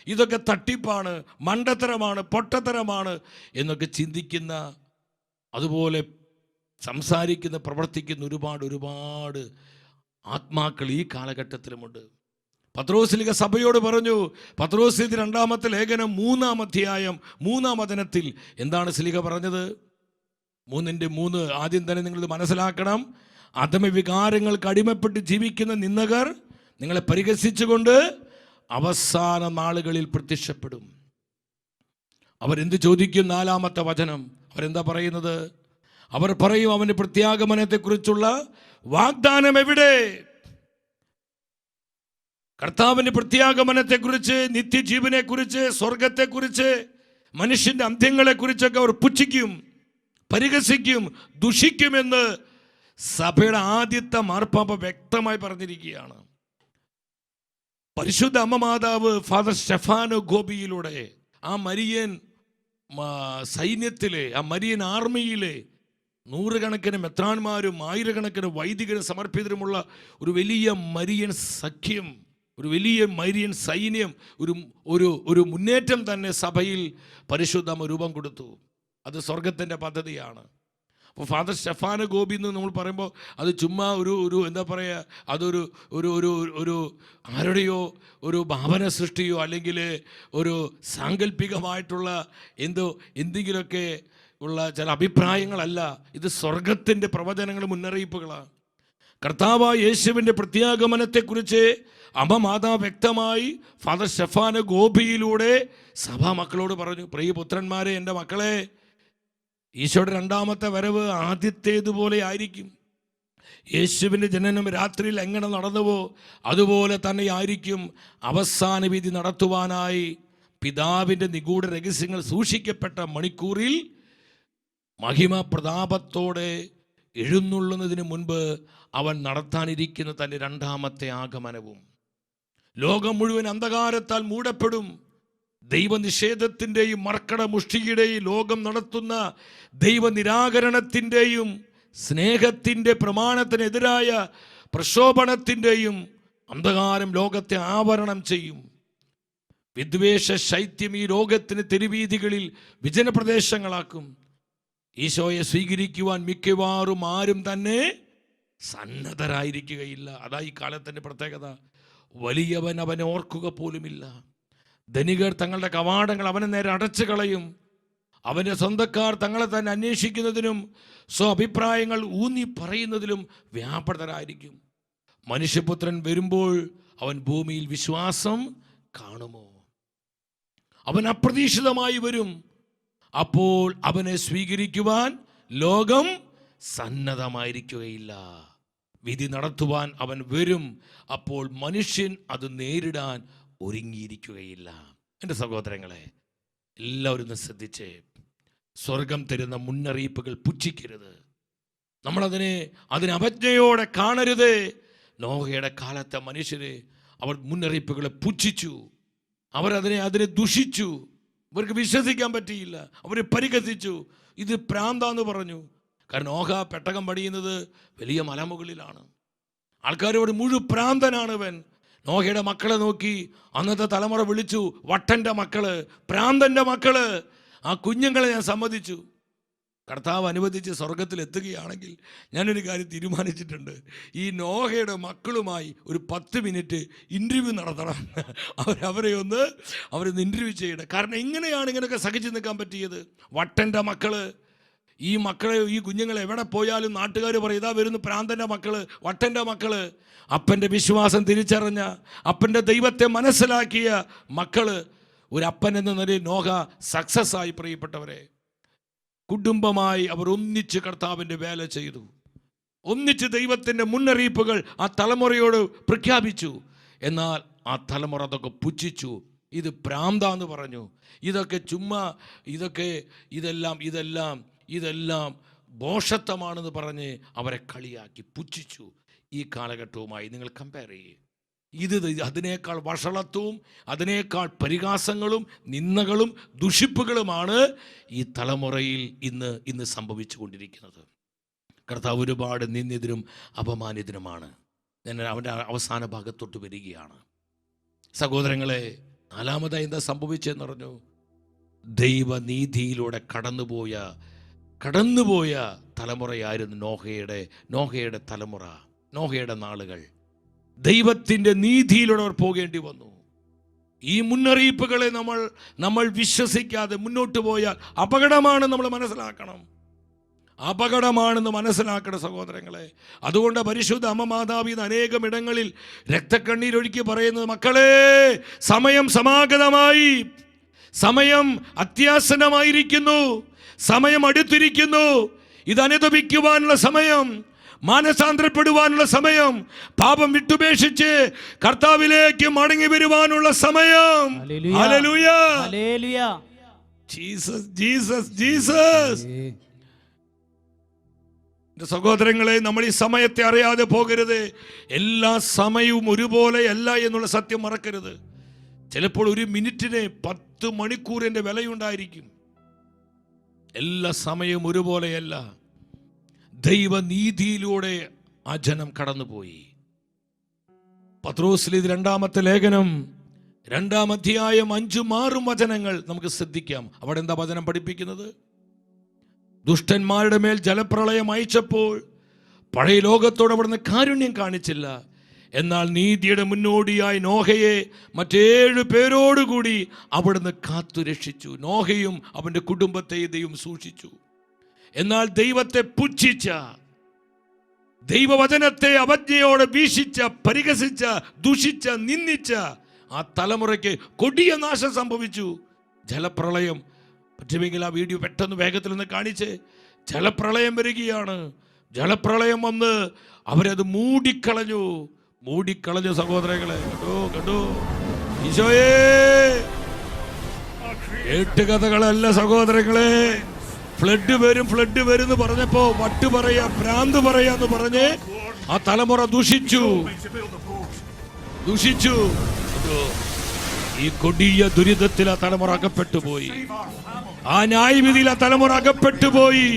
A: ഇതൊക്കെ തട്ടിപ്പാണ്, മണ്ടത്തരമാണ്, പൊട്ടത്തരമാണ് എന്നൊക്കെ ചിന്തിക്കുന്ന, അതുപോലെ സംസാരിക്കുന്ന, പ്രവർത്തിക്കുന്ന ഒരുപാട് ആത്മാക്കൾ ഈ കാലഘട്ടത്തിലുമുണ്ട്. പത്രോസ്ലീഹ സഭയോട് പറഞ്ഞു, പത്രോസ് 2 ലേഖനം 3 അധ്യായം 3 വചനത്തിൽ എന്താണ് സ്ലീഹ പറഞ്ഞത്? 3:3 ആദ്യം തന്നെ നിങ്ങളിത് മനസ്സിലാക്കണം. അധമവികാരങ്ങൾക്ക് അടിമപ്പെട്ട് ജീവിക്കുന്ന നിന്ദകർ നിങ്ങളെ പരിഹസിച്ചുകൊണ്ട് അവസാന നാളുകളിൽ പ്രത്യക്ഷപ്പെടും. അവരെന്ത് ചോദിക്കും? 4 വചനം അവരെന്താ പറയുന്നത്? അവർ പറയും, അവൻ്റെ പ്രത്യാഗമനത്തെക്കുറിച്ചുള്ള വാഗ്ദാനം എവിടെ? കർത്താവിൻ്റെ പ്രത്യാഗമനത്തെക്കുറിച്ച്, നിത്യജീവനെക്കുറിച്ച്, സ്വർഗത്തെക്കുറിച്ച്, മനുഷ്യൻ്റെ അന്ത്യങ്ങളെക്കുറിച്ചൊക്കെ അവർ പുച്ഛിക്കും, പരിഹസിക്കും, ദുഷിക്കുമെന്ന് സഭയുടെ ആദ്യത്തെ മാർപ്പാപ്പ വ്യക്തമായി പറഞ്ഞിരിക്കുകയാണ്. പരിശുദ്ധ അമ്മ മാതാവ് ഫാദർ സ്റ്റെഫാനോ ഗോപിയിലൂടെ ആ മരിയൻ സൈന്യത്തിലെ, ആ മരിയൻ ആർമിയിലെ 100 കണക്കിന് മെത്രാന്മാരും 1000 കണക്കിന് വൈദികരും സമർപ്പിതരുമുള്ള ഒരു വലിയ മരിയൻ സഖ്യം, ഒരു വലിയ മരിയൻ സൈന്യം, ഒരു മുന്നേറ്റം തന്നെ സഭയിൽ പരിശുദ്ധ അമ്മ രൂപം കൊടുത്തു. അത് സ്വർഗത്തിൻ്റെ പദ്ധതിയാണ്. അപ്പോൾ ഫാദർ സ്റ്റെഫാനോ ഗോപി എന്ന് നമ്മൾ പറയുമ്പോൾ അത് ചുമ്മാ ഒരു എന്താ പറയുക, അതൊരു ഒരു ആരുടെയോ ഒരു ഭാവന സൃഷ്ടിയോ അല്ലെങ്കിൽ ഒരു സാങ്കല്പികമായിട്ടുള്ള എന്തെങ്കിലുമൊക്കെ ഉള്ള ചില അഭിപ്രായങ്ങളല്ല. ഇത് സ്വർഗത്തിൻ്റെ പ്രവചനങ്ങൾ, മുന്നറിയിപ്പുകളാണ്. കർത്താവായ യേശുവിൻ്റെ പ്രത്യാഗമനത്തെക്കുറിച്ച് അമ്മ മാതാവ് വ്യക്തമായി ഫാദർ സ്റ്റെഫാനോ ഗോപിയിലൂടെ സഭാ മക്കളോട് പറഞ്ഞു, പ്രിയപുത്രന്മാരെ, എൻ്റെ മക്കളെ, ഈശോയുടെ 2ാമത്തെ വരവ് ആദ്യത്തേതുപോലെ ആയിരിക്കും. യേശുവിൻ്റെ ജനനം രാത്രിയിൽ എങ്ങനെ നടന്നുവോ അതുപോലെ തന്നെ ആയിരിക്കും. അവസാന വിധി നടത്തുവാനായി പിതാവിൻ്റെ നിഗൂഢ രഹസ്യങ്ങൾ സൂക്ഷിക്കപ്പെട്ട മണിക്കൂറിൽ മഹിമ പ്രതാപത്തോടെ എഴുന്നള്ളുന്നതിന് മുൻപ് അവൻ നടത്താനിരിക്കുന്ന തൻ്റെ 2ാമത്തെ ആഗമനവും. ലോകം മുഴുവൻ അന്ധകാരത്താൽ മൂടപ്പെടും. ദൈവനിഷേധത്തിൻ്റെയും മർക്കട മുഷ്ടിയുടെയും ലോകം നടത്തുന്ന ദൈവനിരാകരണത്തിൻ്റെയും സ്നേഹത്തിൻ്റെ പ്രമാണത്തിനെതിരായ പ്രക്ഷോഭണത്തിൻ്റെയും അന്ധകാരം ലോകത്തെ ആവരണം ചെയ്യും. വിദ്വേഷ ശൈത്യം ഈ ലോകത്തിന് തെരുവീതികളിൽ വിജനപ്രദേശങ്ങളാക്കും. ഈശോയെ സ്വീകരിക്കുവാൻ മിക്കവാറും ആരും തന്നെ സന്നദ്ധരായിരിക്കുകയില്ല. അതാ ഈ കാലത്തിൻ്റെ പ്രത്യേകത. വലിയവൻ അവനെ ഓർക്കുക പോലുമില്ല. ധനികർ തങ്ങളുടെ കവാടങ്ങൾ അവനെ നേരെ അടച്ചു കളയും. അവൻ്റെ സ്വന്തക്കാർ തങ്ങളെ തന്നെ അന്വേഷിക്കുന്നതിനും സ്വഅഭിപ്രായങ്ങൾ ഊന്നി പറയുന്നതിലും വ്യാപൃതരായിരിക്കും. മനുഷ്യപുത്രൻ വരുമ്പോൾ അവൻ ഭൂമിയിൽ വിശ്വാസം കാണുമോ? അവൻ അപ്രതീക്ഷിതമായി വരും. അപ്പോൾ അവനെ സ്വീകരിക്കുവാൻ ലോകം സന്നദ്ധമായിരിക്കുകയില്ല. വിധി നടത്തുവാൻ അവൻ വരും. അപ്പോൾ മനുഷ്യൻ അത് നേരിടാൻ ഒരുങ്ങിയിരിക്കുകയില്ല. എൻ്റെ സഹോദരങ്ങളെ, എല്ലാവരും ഒന്ന് ശ്രദ്ധിച്ചേ. സ്വർഗം തരുന്ന മുന്നറിയിപ്പുകൾ പുച്ഛിക്കരുത്. നമ്മളതിനെ അവജ്ഞയോടെ കാണരുത്. നോഹയുടെ കാലത്തെ മനുഷ്യരെ അവർ മുന്നറിയിപ്പുകളെ പുച്ഛിച്ചു. അവരതിനെ ദുഷിച്ചു. അവർക്ക് വിശ്വസിക്കാൻ പറ്റിയില്ല. അവർ പരിഹസിച്ചു. ഇത് പ്രാന്താന്ന് പറഞ്ഞു. കാരണം നോഹ പെട്ടകം പണിയുന്നത് വലിയ മലമുകളിലാണ്. ആൾക്കാരോട് പ്രാന്തനാണ് ഇവൻ. നോഹയുടെ മക്കളെ നോക്കി അന്നത്തെ തലമുറ വിളിച്ചു, വട്ടൻ്റെ മക്കള്, പ്രാന്തൻ്റെ മക്കള്. ആ കുഞ്ഞുങ്ങളെ ഞാൻ സമ്മതിച്ചു. കർത്താവ് അനുവദിച്ച് സ്വർഗത്തിൽ എത്തുകയാണെങ്കിൽ ഞാനൊരു കാര്യം തീരുമാനിച്ചിട്ടുണ്ട്. ഈ നോഹയുടെ മക്കളുമായി ഒരു 10 മിനിറ്റ് ഇൻ്റർവ്യൂ നടത്തണം. അവരൊന്ന് ഇൻ്റർവ്യൂ ചെയ്യണം. കാരണം ഇങ്ങനെയൊക്കെ സഹിച്ചു നിൽക്കാൻ പറ്റിയത്. വട്ടൻ്റെ മക്കള്, ഈ കുഞ്ഞുങ്ങളെ എവിടെ പോയാലും നാട്ടുകാർ പറയും, ഇതാ വരുന്നു പ്രാന്തൻ്റെ മക്കള്, വട്ടൻ്റെ മക്കള്. അപ്പൻ്റെ വിശ്വാസം തിരിച്ചറിഞ്ഞ, അപ്പൻ്റെ ദൈവത്തെ മനസ്സിലാക്കിയ മക്കള്. ഒരു അപ്പൻ എന്ന നിലയിൽ നോഹ സക്സസ് ആയി. പ്രിയപ്പെട്ടവരെ, കുടുംബമായി അവർ ഒന്നിച്ച് കർത്താവിൻ്റെ വേല ചെയ്തു. ഒന്നിച്ച് ദൈവത്തിൻ്റെ മുന്നറിയിപ്പുകൾ ആ തലമുറയോട് പ്രഖ്യാപിച്ചു. എന്നാൽ ആ തലമുറ അതൊക്കെ പുച്ഛിച്ചു. ഇത് പ്രാന്താന്ന് പറഞ്ഞു. ഇതൊക്കെ ചുമ്മാ, ഇതെല്ലാം ഭോഷത്വമാണെന്ന് പറഞ്ഞ് അവരെ കളിയാക്കി പുച്ഛിച്ചു. ഈ കാലഘട്ടവുമായി നിങ്ങൾ കമ്പയർ ചെയ്യേ. അതിനേക്കാൾ വഷളത്വവും അതിനേക്കാൾ പരിഹാസങ്ങളും നിന്ദകളും ദുഷിപ്പുകളുമാണ് ഈ തലമുറയിൽ ഇന്ന് സംഭവിച്ചു കൊണ്ടിരിക്കുന്നത്. കർത്താവ് ഒരുപാട് നിന്ദിതരും അപമാനിതരുമാണ്. ഞാൻ അവൻ്റെ അവസാന ഭാഗത്തോട്ട് വരികയാണ്. സഹോദരങ്ങളെ, 4-മതായി എന്താ സംഭവിച്ചതെന്ന് പറഞ്ഞു? ദൈവനീതിയിലൂടെ കടന്നുപോയ തലമുറയായിരുന്നു നോഹയുടെ തലമുറ, നോഹയുടെ നാളുകൾ. ദൈവത്തിൻ്റെ നീതിയിലൂടെ അവർ പോകേണ്ടി വന്നു. ഈ മുന്നറിയിപ്പുകളെ നമ്മൾ വിശ്വസിക്കാതെ മുന്നോട്ട് പോയാൽ അപകടമാണെന്ന് നമ്മൾ മനസ്സിലാക്കണം. അപകടമാണെന്ന് മനസ്സിലാക്കണം സഹോദരങ്ങളെ. അതുകൊണ്ട് പരിശുദ്ധ അമ്മ മാതാവ് അനേകം ഇടങ്ങളിൽ രക്തക്കണ്ണീരൊഴുക്കി പറയുന്നത്, മക്കളെ, സമയം സമാഗതമായി, സമയം അത്യാസന്നമായിരിക്കുന്നു, സമയം അടുത്തിരിക്കുന്നു. ഇത് അനുതപിക്കുവാനുള്ള സമയം, മാനസാന്തരപ്പെടുവാനുള്ള സമയം, പാപം വിട്ടുപേക്ഷിച്ച് കർത്താവിലേക്ക് മടങ്ങി വരുവാനുള്ള സമയം. Hallelujah,
B: hallelujah,
A: Jesus, Jesus, Jesus. സഹോദരങ്ങളെ, നമ്മൾ ഈ സമയത്തെ അറിയാതെ പോകരുത്. എല്ലാ സമയവും ഒരുപോലെ അല്ല എന്നുള്ള സത്യം മറക്കരുത്. ചിലപ്പോൾ ഒരു മിനിറ്റിന് 10 മണിക്കൂറിൻ്റെ വിലയുണ്ടായിരിക്കും. എല്ലാ സമയവും ഒരുപോലെയല്ല. ദൈവനീതിയിലൂടെ ആ ജനം കടന്നുപോയി. പത്രോസിലെ 2-ാമത്തെ ലേഖനം 2-ാം അധ്യായം 5-6 വചനങ്ങൾ നമുക്ക് ശ്രദ്ധിക്കാം. അവിടെ എന്താ വചനം പഠിപ്പിക്കുന്നത്? ദുഷ്ടന്മാരുടെ മേൽ ജലപ്രളയം അയച്ചപ്പോൾ പഴയ ലോകത്തോട് അവിടുന്ന് കാരുണ്യം കാണിച്ചില്ല. എന്നാൽ നീതിയുടെ മുന്നോടിയായി നോഹയെ മറ്റേഴു പേരോടുകൂടി അവിടുന്ന് കാത്തു രക്ഷിച്ചു. നോഹയും അവൻ്റെ കുടുംബത്തെ ദൈവം സൂക്ഷിച്ചു. എന്നാൽ ദൈവത്തെ പുച്ഛിച്ച, ദൈവവചനത്തെ അവജ്ഞയോടെ വീക്ഷിച്ച, പരിഹസിച്ച, ദുഷിച്ച, നിന്ദിച്ച ആ തലമുറയ്ക്ക് കൊടിയ നാശം സംഭവിച്ചു. ജലപ്രളയം. പറ്റുമെങ്കിൽ ആ വീഡിയോ പെട്ടെന്ന് വേഗത്തിൽ നിന്ന് കാണിച്ച്. ജലപ്രളയം വരികയാണ്. ജലപ്രളയം വന്ന് അവരത് മൂടിക്കളഞ്ഞു സഹോദരങ്ങളെ. കേട്ടോ ഈശോയേ, കേട്ടുകഥകളല്ല സഹോദരങ്ങളെ. ഫ്ലഡ് വരും എന്ന് പറഞ്ഞപ്പോ വട്ട് പറയാ, ഭ്രാന്ത് പറയാന്ന് പറഞ്ഞ് ആ തലമുറ ദുഷിച്ചു. ഈ കൊടിയ ദുരിതത്തിൽ ആ തലമുറ അകപ്പെട്ടു പോയി. ആ ന്യായവിധിയിൽ ആ തലമുറ അകപ്പെട്ടു പോയി.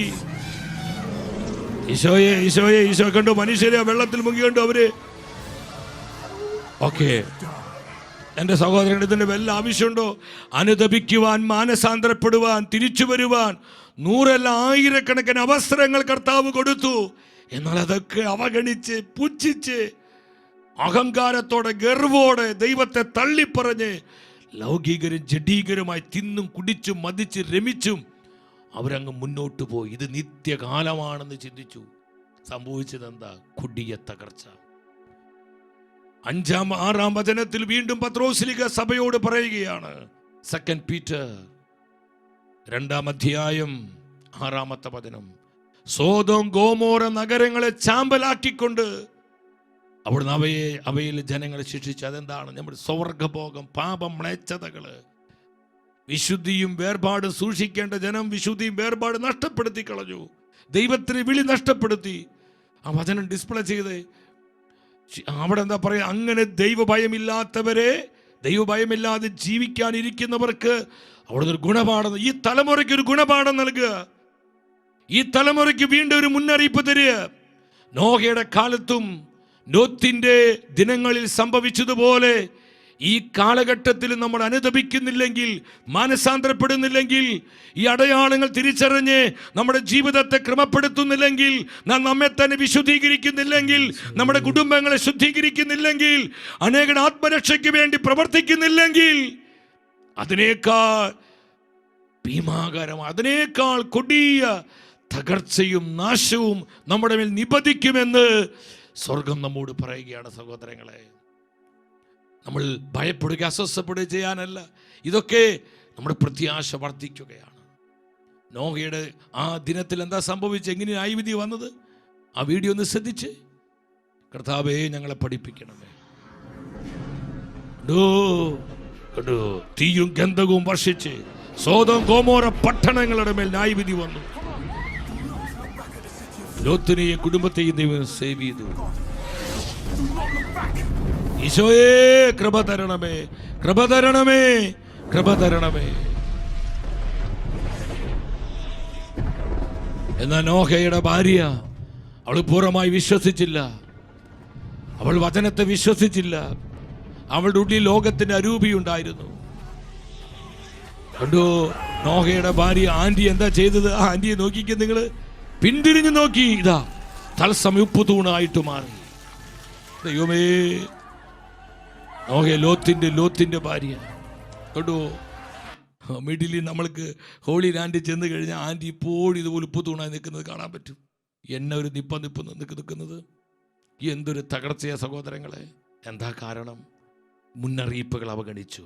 A: ഈശോ കണ്ടു മനുഷ്യരെ വെള്ളത്തിൽ മുങ്ങിക്കണ്ടു അവര്. ഓക്കെ, എൻ്റെ സഹോദരൻ, ഇതിൻ്റെ വല്ല ആവശ്യമുണ്ടോ? അനുതപിക്കുവാൻ, മാനസാന്തരപ്പെടുവാൻ, തിരിച്ചു വരുവാൻ 100 ആയിരക്കണക്കിന് അവസരങ്ങൾ കർത്താവ് കൊടുത്തു. എന്നാൽ അതൊക്കെ അവഗണിച്ച്, പുച്ഛിച്ച്, അഹങ്കാരത്തോടെ, ഗർവോടെ ദൈവത്തെ തള്ളിപ്പറഞ്ഞ് ലൗകികരും ജഡീകരുമായി തിന്നും കുടിച്ചും മതിച്ച് രമിച്ചും അവരങ്ങ് മുന്നോട്ട് പോയി. ഇത് നിത്യകാലമാണെന്ന് ചിന്തിച്ചു. സംഭവിച്ചത് എന്താ? കൊടിയ തകർച്ച. 5-6 വചനത്തിൽ വീണ്ടും പത്രോസ്ലീഹ സഭയോട് പറയുകയാണ്. 2 പീറ്റർ 2-ാം അധ്യായം 6-ാമത്തെ വചനം. സോദോം ഗോമോര നഗരങ്ങളെ ചാമ്പലാക്കിക്കൊണ്ട് അവിടുന്ന് അവയിൽ ജനങ്ങളെ ശിക്ഷിച്ചു. അതെന്താണ്? നമ്മുടെ സ്വർഗഭോഗം, പാപം, മ്ലേച്ഛതകള്. വിശുദ്ധിയും വേർപാടും സൂക്ഷിക്കേണ്ട ജനം വിശുദ്ധിയും വേർപാട് നഷ്ടപ്പെടുത്തി കളഞ്ഞു. ദൈവത്തിന് വിളി നഷ്ടപ്പെടുത്തി. ആ വചനം ഡിസ്പ്ലേ ചെയ്ത് അവിടെ എന്താ പറയുക? അങ്ങനെ ദൈവഭയമില്ലാത്തവരെ, ദൈവഭയമില്ലാതെ ജീവിക്കാനിരിക്കുന്നവർക്ക് അവിടുന്ന് ഒരു ഗുണപാഠം, ഈ തലമുറയ്ക്ക് ഒരു ഗുണപാഠം നൽകുക. ഈ തലമുറയ്ക്ക് വീണ്ടും ഒരു മുന്നറിയിപ്പ് തരിക. നോഹയുടെ കാലത്തും ലോത്തിന്റെ ദിനങ്ങളിൽ സംഭവിച്ചതുപോലെ ഈ കാലഘട്ടത്തിൽ നമ്മൾ അനുദപിക്കുന്നില്ലെങ്കിൽ, മാനസാന്തരപ്പെടുന്നില്ലെങ്കിൽ, ഈ അടയാളങ്ങൾ തിരിച്ചറിഞ്ഞ് നമ്മുടെ ജീവിതത്തെ ക്രമപ്പെടുത്തുന്നില്ലെങ്കിൽ, നാം നമ്മെ തന്നെ വിശുദ്ധീകരിക്കുന്നില്ലെങ്കിൽ, നമ്മുടെ കുടുംബങ്ങളെ ശുദ്ധീകരിക്കുന്നില്ലെങ്കിൽ, അനേകം ആത്മരക്ഷയ്ക്ക് വേണ്ടി പ്രവർത്തിക്കുന്നില്ലെങ്കിൽ, അതിനേക്കാൾ ഭീമാകരം, അതിനേക്കാൾ കൊടിയ തകർച്ചയും നാശവും നമ്മുടെ മേൽ നിപതിക്കുമെന്ന് സ്വർഗം നമ്മോട് പറയുകയാണ്. സഹോദരങ്ങളെ, നമ്മൾ ഭയപ്പെടുക, അസ്വസ്ഥപ്പെടുക ചെയ്യാനല്ല, ഇതൊക്കെ നമ്മുടെ പ്രത്യാശ വർദ്ധിക്കുകയാണ്. നോഹയുടെ ആ ദിനത്തിൽ എന്താ സംഭവിച്ചത്, എങ്ങനെ ന്യായവിധി വന്നത്, ആ വീഡിയോ ഒന്ന് ശ്രദ്ധിച്ച്. കർത്താവേ, ഞങ്ങളെ പഠിപ്പിക്കണമേ. കണ്ടോ, തീയും ഗന്ധകവും വർഷിച്ച് സോദോം ഗോമോര പട്ടണങ്ങളുടെ മേൽ ന്യായവിധി വന്നു. ലോത്തിനെയും കുടുംബത്തെയും ദൈവം സേവ് ചെയ്തു. ഈശോയേ, കൃപ തരണമേ, കൃപ തരണമേ, കൃപ തരണമേ. എന്നാൽ നോഹയുടെ ഭാര്യ, അവൾ പൂർണ്ണമായി വിശ്വസിച്ചില്ല. അവൾ വചനത്തെ വിശ്വസിച്ചില്ല. അവളുടെ ഉള്ളിൽ ലോകത്തിന്റെ അരൂപിയുണ്ടായിരുന്നു. കണ്ടോ, നോഹയുടെ ഭാര്യ ആന്റി എന്താ ചെയ്തത്? ആ ആന്റിയെ നോക്കിക്കുക നിങ്ങൾ, പിന്തിരിഞ്ഞു നോക്കി, ഇതാ തത്സമയം ഉപ്പു തൂണായിട്ട് മാറി. ദൈവമേ, നോഹ ലോത്തിന്റെ ഭാര്യ. കണ്ടോ, മിഡിലിൽ നമ്മൾക്ക് ഹോളി ലാൻഡ് ചെന്ന് കഴിഞ്ഞാൽ ആന്റി ഇപ്പോഴും ഇതുപോലെ ഉപ്പു തൂണായി നിൽക്കുന്നത് കാണാൻ പറ്റും. എന്നെ ഒരു നിപ്പ് നിൽക്കുന്നത്. എന്തൊരു തകർച്ചയാ സഹോദരങ്ങളെ. എന്താ കാരണം? മുന്നറിയിപ്പുകൾ അവഗണിച്ചു.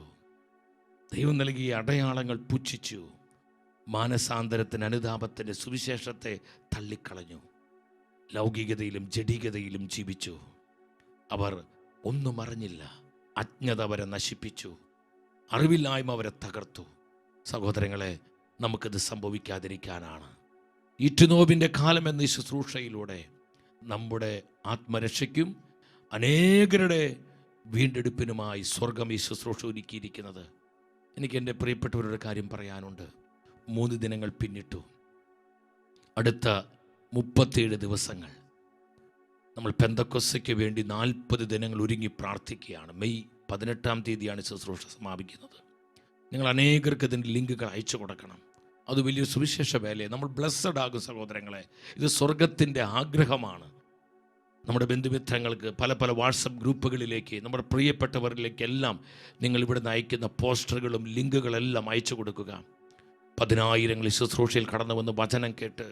A: ദൈവം നൽകിയ അടയാളങ്ങൾ പുച്ഛിച്ചു. മാനസാന്തരത്തിന്, അനുതാപത്തിൻ്റെ സുവിശേഷത്തെ തള്ളിക്കളഞ്ഞു. ലൗകികതയിലും ജഡികതയിലും ജീവിച്ചു. അവർ ഒന്നും അറിഞ്ഞില്ല. അജ്ഞത അവരെ നശിപ്പിച്ചു. അറിവില്ലായ്മ അവരെ തകർത്തു. സഹോദരങ്ങളെ, നമുക്കിത് സംഭവിക്കാതിരിക്കാനാണ് ഈറ്റുനോവിൻ്റെ കാലം എന്ന ശുശ്രൂഷയിലൂടെ നമ്മുടെ ആത്മരക്ഷയ്ക്കും അനേകരുടെ വീണ്ടെടുപ്പിനുമായി സ്വർഗം ഈ ശുശ്രൂഷ ഒരുക്കിയിരിക്കുന്നത്. എനിക്ക് എൻ്റെ പ്രിയപ്പെട്ടവരുടെ കാര്യം പറയാനുണ്ട്. 3 ദിനങ്ങൾ പിന്നിട്ടു. അടുത്ത 37 ദിവസങ്ങൾ നമ്മൾ പെന്തക്കൊസ്തയ്ക്ക് വേണ്ടി 40 ദിനങ്ങൾ ഒരുങ്ങി പ്രാർത്ഥിക്കുകയാണ്. മെയ് 18-ാം തീയതിയാണ് ശുശ്രൂഷ സമാപിക്കുന്നത്. നിങ്ങൾ അനേകർക്ക് ഇതിൻ്റെ ലിങ്കുകൾ അയച്ചു കൊടുക്കണം. അത് വലിയൊരു സുവിശേഷ വേലയെ നമ്മൾ ബ്ലെസ്സഡ് ആകും സഹോദരങ്ങളെ. ഇത് സ്വർഗത്തിൻ്റെ ആഗ്രഹമാണ്. നമ്മുടെ ബന്ധുമിത്രങ്ങൾക്ക്, പല വാട്സപ്പ് ഗ്രൂപ്പുകളിലേക്ക്, നമ്മുടെ പ്രിയപ്പെട്ടവരിലേക്കെല്ലാം നിങ്ങൾ ഇവിടെ അയക്കുന്ന പോസ്റ്ററുകളും ലിങ്കുകളെല്ലാം അയച്ചു കൊടുക്കുക. 10,000 ശുശ്രൂഷയിൽ കടന്നു വന്ന് വചനം കേട്ട്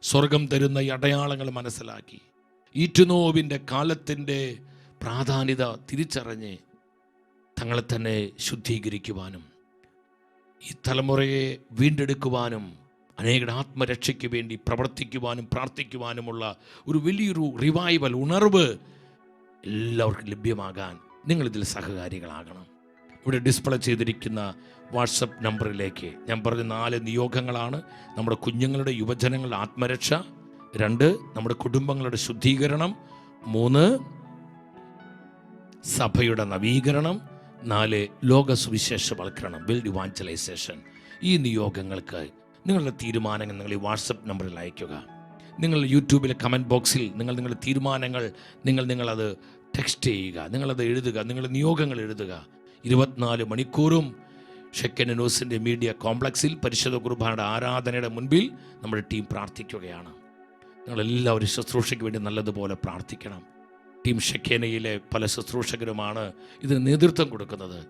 A: സ്വർഗം തരുന്ന ഈ അടയാളങ്ങൾ മനസ്സിലാക്കി ഈറ്റുനോവിൻ്റെ കാലത്തിൻ്റെ പ്രാധാന്യത തിരിച്ചറിഞ്ഞ് തങ്ങളെ തന്നെ ശുദ്ധീകരിക്കുവാനും ഈ തലമുറയെ വീണ്ടെടുക്കുവാനും അനേകരുടെ ആത്മരക്ഷയ്ക്ക് വേണ്ടി പ്രവർത്തിക്കുവാനും പ്രാർത്ഥിക്കുവാനുമുള്ള ഒരു വലിയൊരു റിവൈവൽ, ഉണർവ് എല്ലാവർക്കും ലഭ്യമാകാൻ നിങ്ങളിതിൽ സഹകാരികളാകണം. ഇവിടെ ഡിസ്പ്ലേ ചെയ്തിരിക്കുന്ന വാട്സപ്പ് നമ്പറിലേക്ക് ഞാൻ പറഞ്ഞ 4 നിയോഗങ്ങളാണ്. നമ്മുടെ കുഞ്ഞുങ്ങളുടെ, യുവജനങ്ങളുടെ ആത്മരക്ഷ, 2 നമ്മുടെ കുടുംബങ്ങളുടെ ശുദ്ധീകരണം, 3 സഭയുടെ നവീകരണം, 4 ലോക സുവിശേഷവൽക്കരണം, ബിൽഡ് ഇവാഞ്ചലൈസേഷൻ. ഈ നിയോഗങ്ങൾക്ക് നിങ്ങളുടെ തീരുമാനങ്ങൾ നിങ്ങൾ ഈ വാട്സപ്പ് നമ്പറിൽ അയയ്ക്കുക. നിങ്ങൾ യൂട്യൂബിലെ കമൻറ്റ് ബോക്സിൽ നിങ്ങളുടെ തീരുമാനങ്ങൾ നിങ്ങളത് ടെക്സ്റ്റ് ചെയ്യുക, നിങ്ങളത് എഴുതുക, നിങ്ങളുടെ നിയോഗങ്ങൾ എഴുതുക. 24 മണിക്കൂറും ഷെക്കൻ ന്യൂസിൻ്റെ മീഡിയ കോംപ്ലക്സിൽ പരിശുദ്ധ കുർബാനയുടെ ആരാധനയുടെ മുൻപിൽ നമ്മുടെ ടീം പ്രാർത്ഥിക്കുകയാണ്. നിങ്ങളെല്ലാവരും ശുശ്രൂഷയ്ക്ക് വേണ്ടി നല്ലതുപോലെ പ്രാർത്ഥിക്കണം. ടീം ഷെക്കേനയിലെ പല ശുശ്രൂഷകരുമാണ് ഇതിന് നേതൃത്വം കൊടുക്കുന്നത്.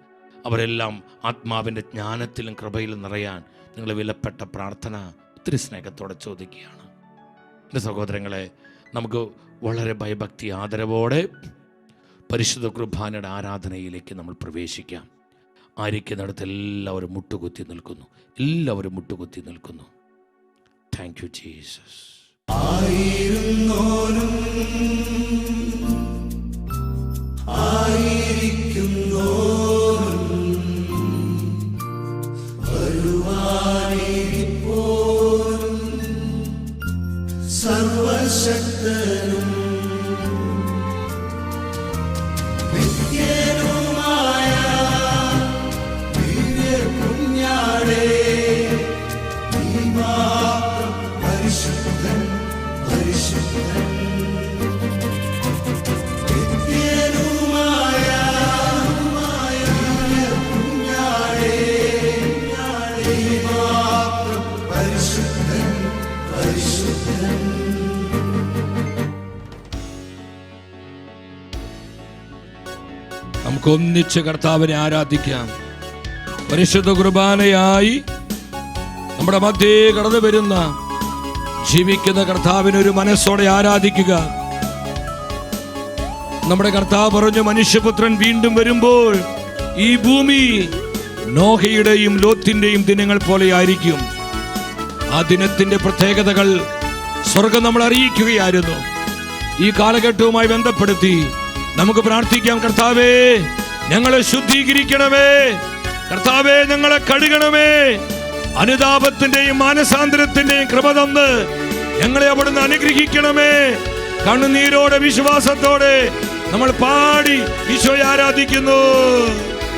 A: അവരെല്ലാം ആത്മാവിൻ്റെ ജ്ഞാനത്തിലും കൃപയിലും നിറയാൻ നിങ്ങളെ വിലപ്പെട്ട പ്രാർത്ഥന ഒത്തിരി സ്നേഹത്തോടെ ചോദിക്കുകയാണ്. എൻ്റെ സഹോദരങ്ങളെ, നമുക്ക് വളരെ ഭയഭക്തി ആദരവോടെ പരിശുദ്ധ കുർബാനയുടെ ആരാധനയിലേക്ക് നമ്മൾ പ്രവേശിക്കാം. ആയിരിക്കുന്നിടത്ത് എല്ലാവരും മുട്ടുകുത്തി നിൽക്കുന്നു. Thank you Jesus.
D: സർവശക്തനും നിത്യനുമായ ദിവ്യകുഞ്ഞാടേ, നീ മാത്രം പരിശുദ്ധൻ, പരിശുദ്ധൻ. നിത്യനുമായ പരിശുദ്ധൻ.
A: നമുക്ക് ഒന്നിച്ച് കർത്താവിനെ ആരാധിക്കാം. പരിശുദ്ധ കുർബാനയായി നമ്മുടെ മധ്യേ കടന്നു വരുന്ന ജീവിക്കുന്ന കർത്താവിനെ ഒരു മനസ്സോടെ ആരാധിക്കുക. നമ്മുടെ കർത്താവ് പറഞ്ഞു, മനുഷ്യപുത്രൻ വീണ്ടും വരുമ്പോൾ ഈ ഭൂമി നോഹയുടെയും ലോത്തിന്റെയും ദിനങ്ങൾ പോലെ ആയിരിക്കും. ആ ദിനത്തിന്റെ പ്രത്യേകതകൾ സ്വർഗം നമ്മൾ അറിയിക്കുകയായിരുന്നു. ഈ കാലഘട്ടവുമായി ബന്ധപ്പെടുത്തി നമുക്ക് പ്രാർത്ഥിക്കാം. കർത്താവേ, ഞങ്ങളെ ശുദ്ധീകരിക്കണമേ. കർത്താവേ, ഞങ്ങളെ കഴുകണമേ. അനുതാപത്തിന്റെയും മാനസാന്തരത്തിന്റെയും കൃപ തന്ന് ഞങ്ങളെ അവിടുന്ന് അനുഗ്രഹിക്കണമേ. കണ്ണുനീരോടെ വിശ്വാസത്തോടെ നമ്മൾ പാടി ഈശോയെ ആരാധിക്കുന്നു.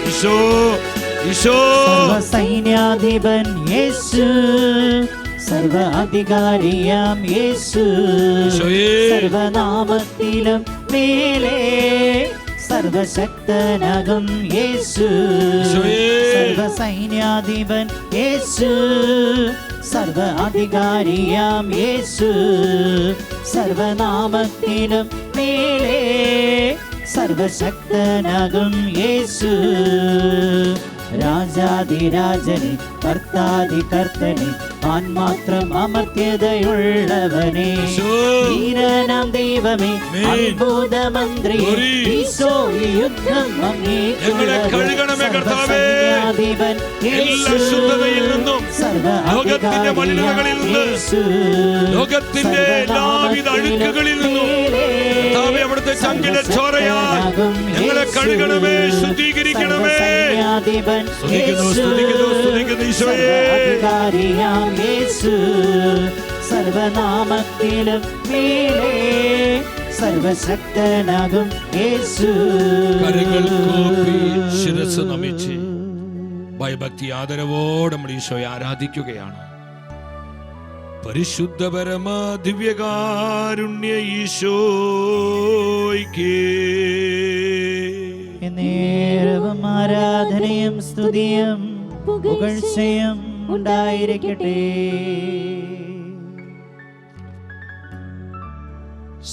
A: ഈശോ, ഈശോ.
B: സർവസൈന്യാധിപൻ യേശു, സർവ അധികാരിയാം യേശു, സർവനാമത്തിലും മേലെ സർവശക്തനാകും യേശു. സർവസൈന്യാധിപൻ യേശു, സർവ അധികാരിയാം യേശു, സർവനാമത്തിലും മേലെ സർവശക്തനാകും യേശു. രാജാതിരാജനെ കർത്താതി കർത്തനെ മാത്രം അമർത്യതയുള്ളവനെ, വീരനാം ദൈവമേ, അത്ഭുതമന്ത്രിയേ, ഈശോ ഈ യുദ്ധം സർവസൈന്യാധിപൻ യേശു,
A: ലോകത്തിന്റെ മലിനതകളിൽ നിന്ന്, ലോകത്തിന്റെ എല്ലാവിധ അഴുക്കുകളിൽ നിന്നും അവിടുത്തെ ചങ്കിലെ ചോരയാൽ ഞങ്ങളെ കഴുകണമേ, ശുദ്ധീകരിക്കണമേ. സ്തുതിക്കുന്നു, സ്തുതിക്കുന്നു, സ്തുതിക്കുന്നു ഈശോയെ.
B: യേശു, സർവനാമത്തിലും മേലെ സർവശക്തനാകും യേശു.
A: കരങ്ങൾ കൂപ്പി ശിരസ്സ് നമിച്ച് ഭയഭക്തി ആദരവോടെ നമ്മൾ ഈശോയെ ആരാധിക്കുകയാണ്. പരിശുദ്ധ പരമ ദിവ്യകാരുണ്യ ഈശോയ്ക്ക്
B: നേരവും ആരാധനയും സ്തുതിയും പുകഴ്ചയും ഉണ്ടായിരിക്കട്ടെ.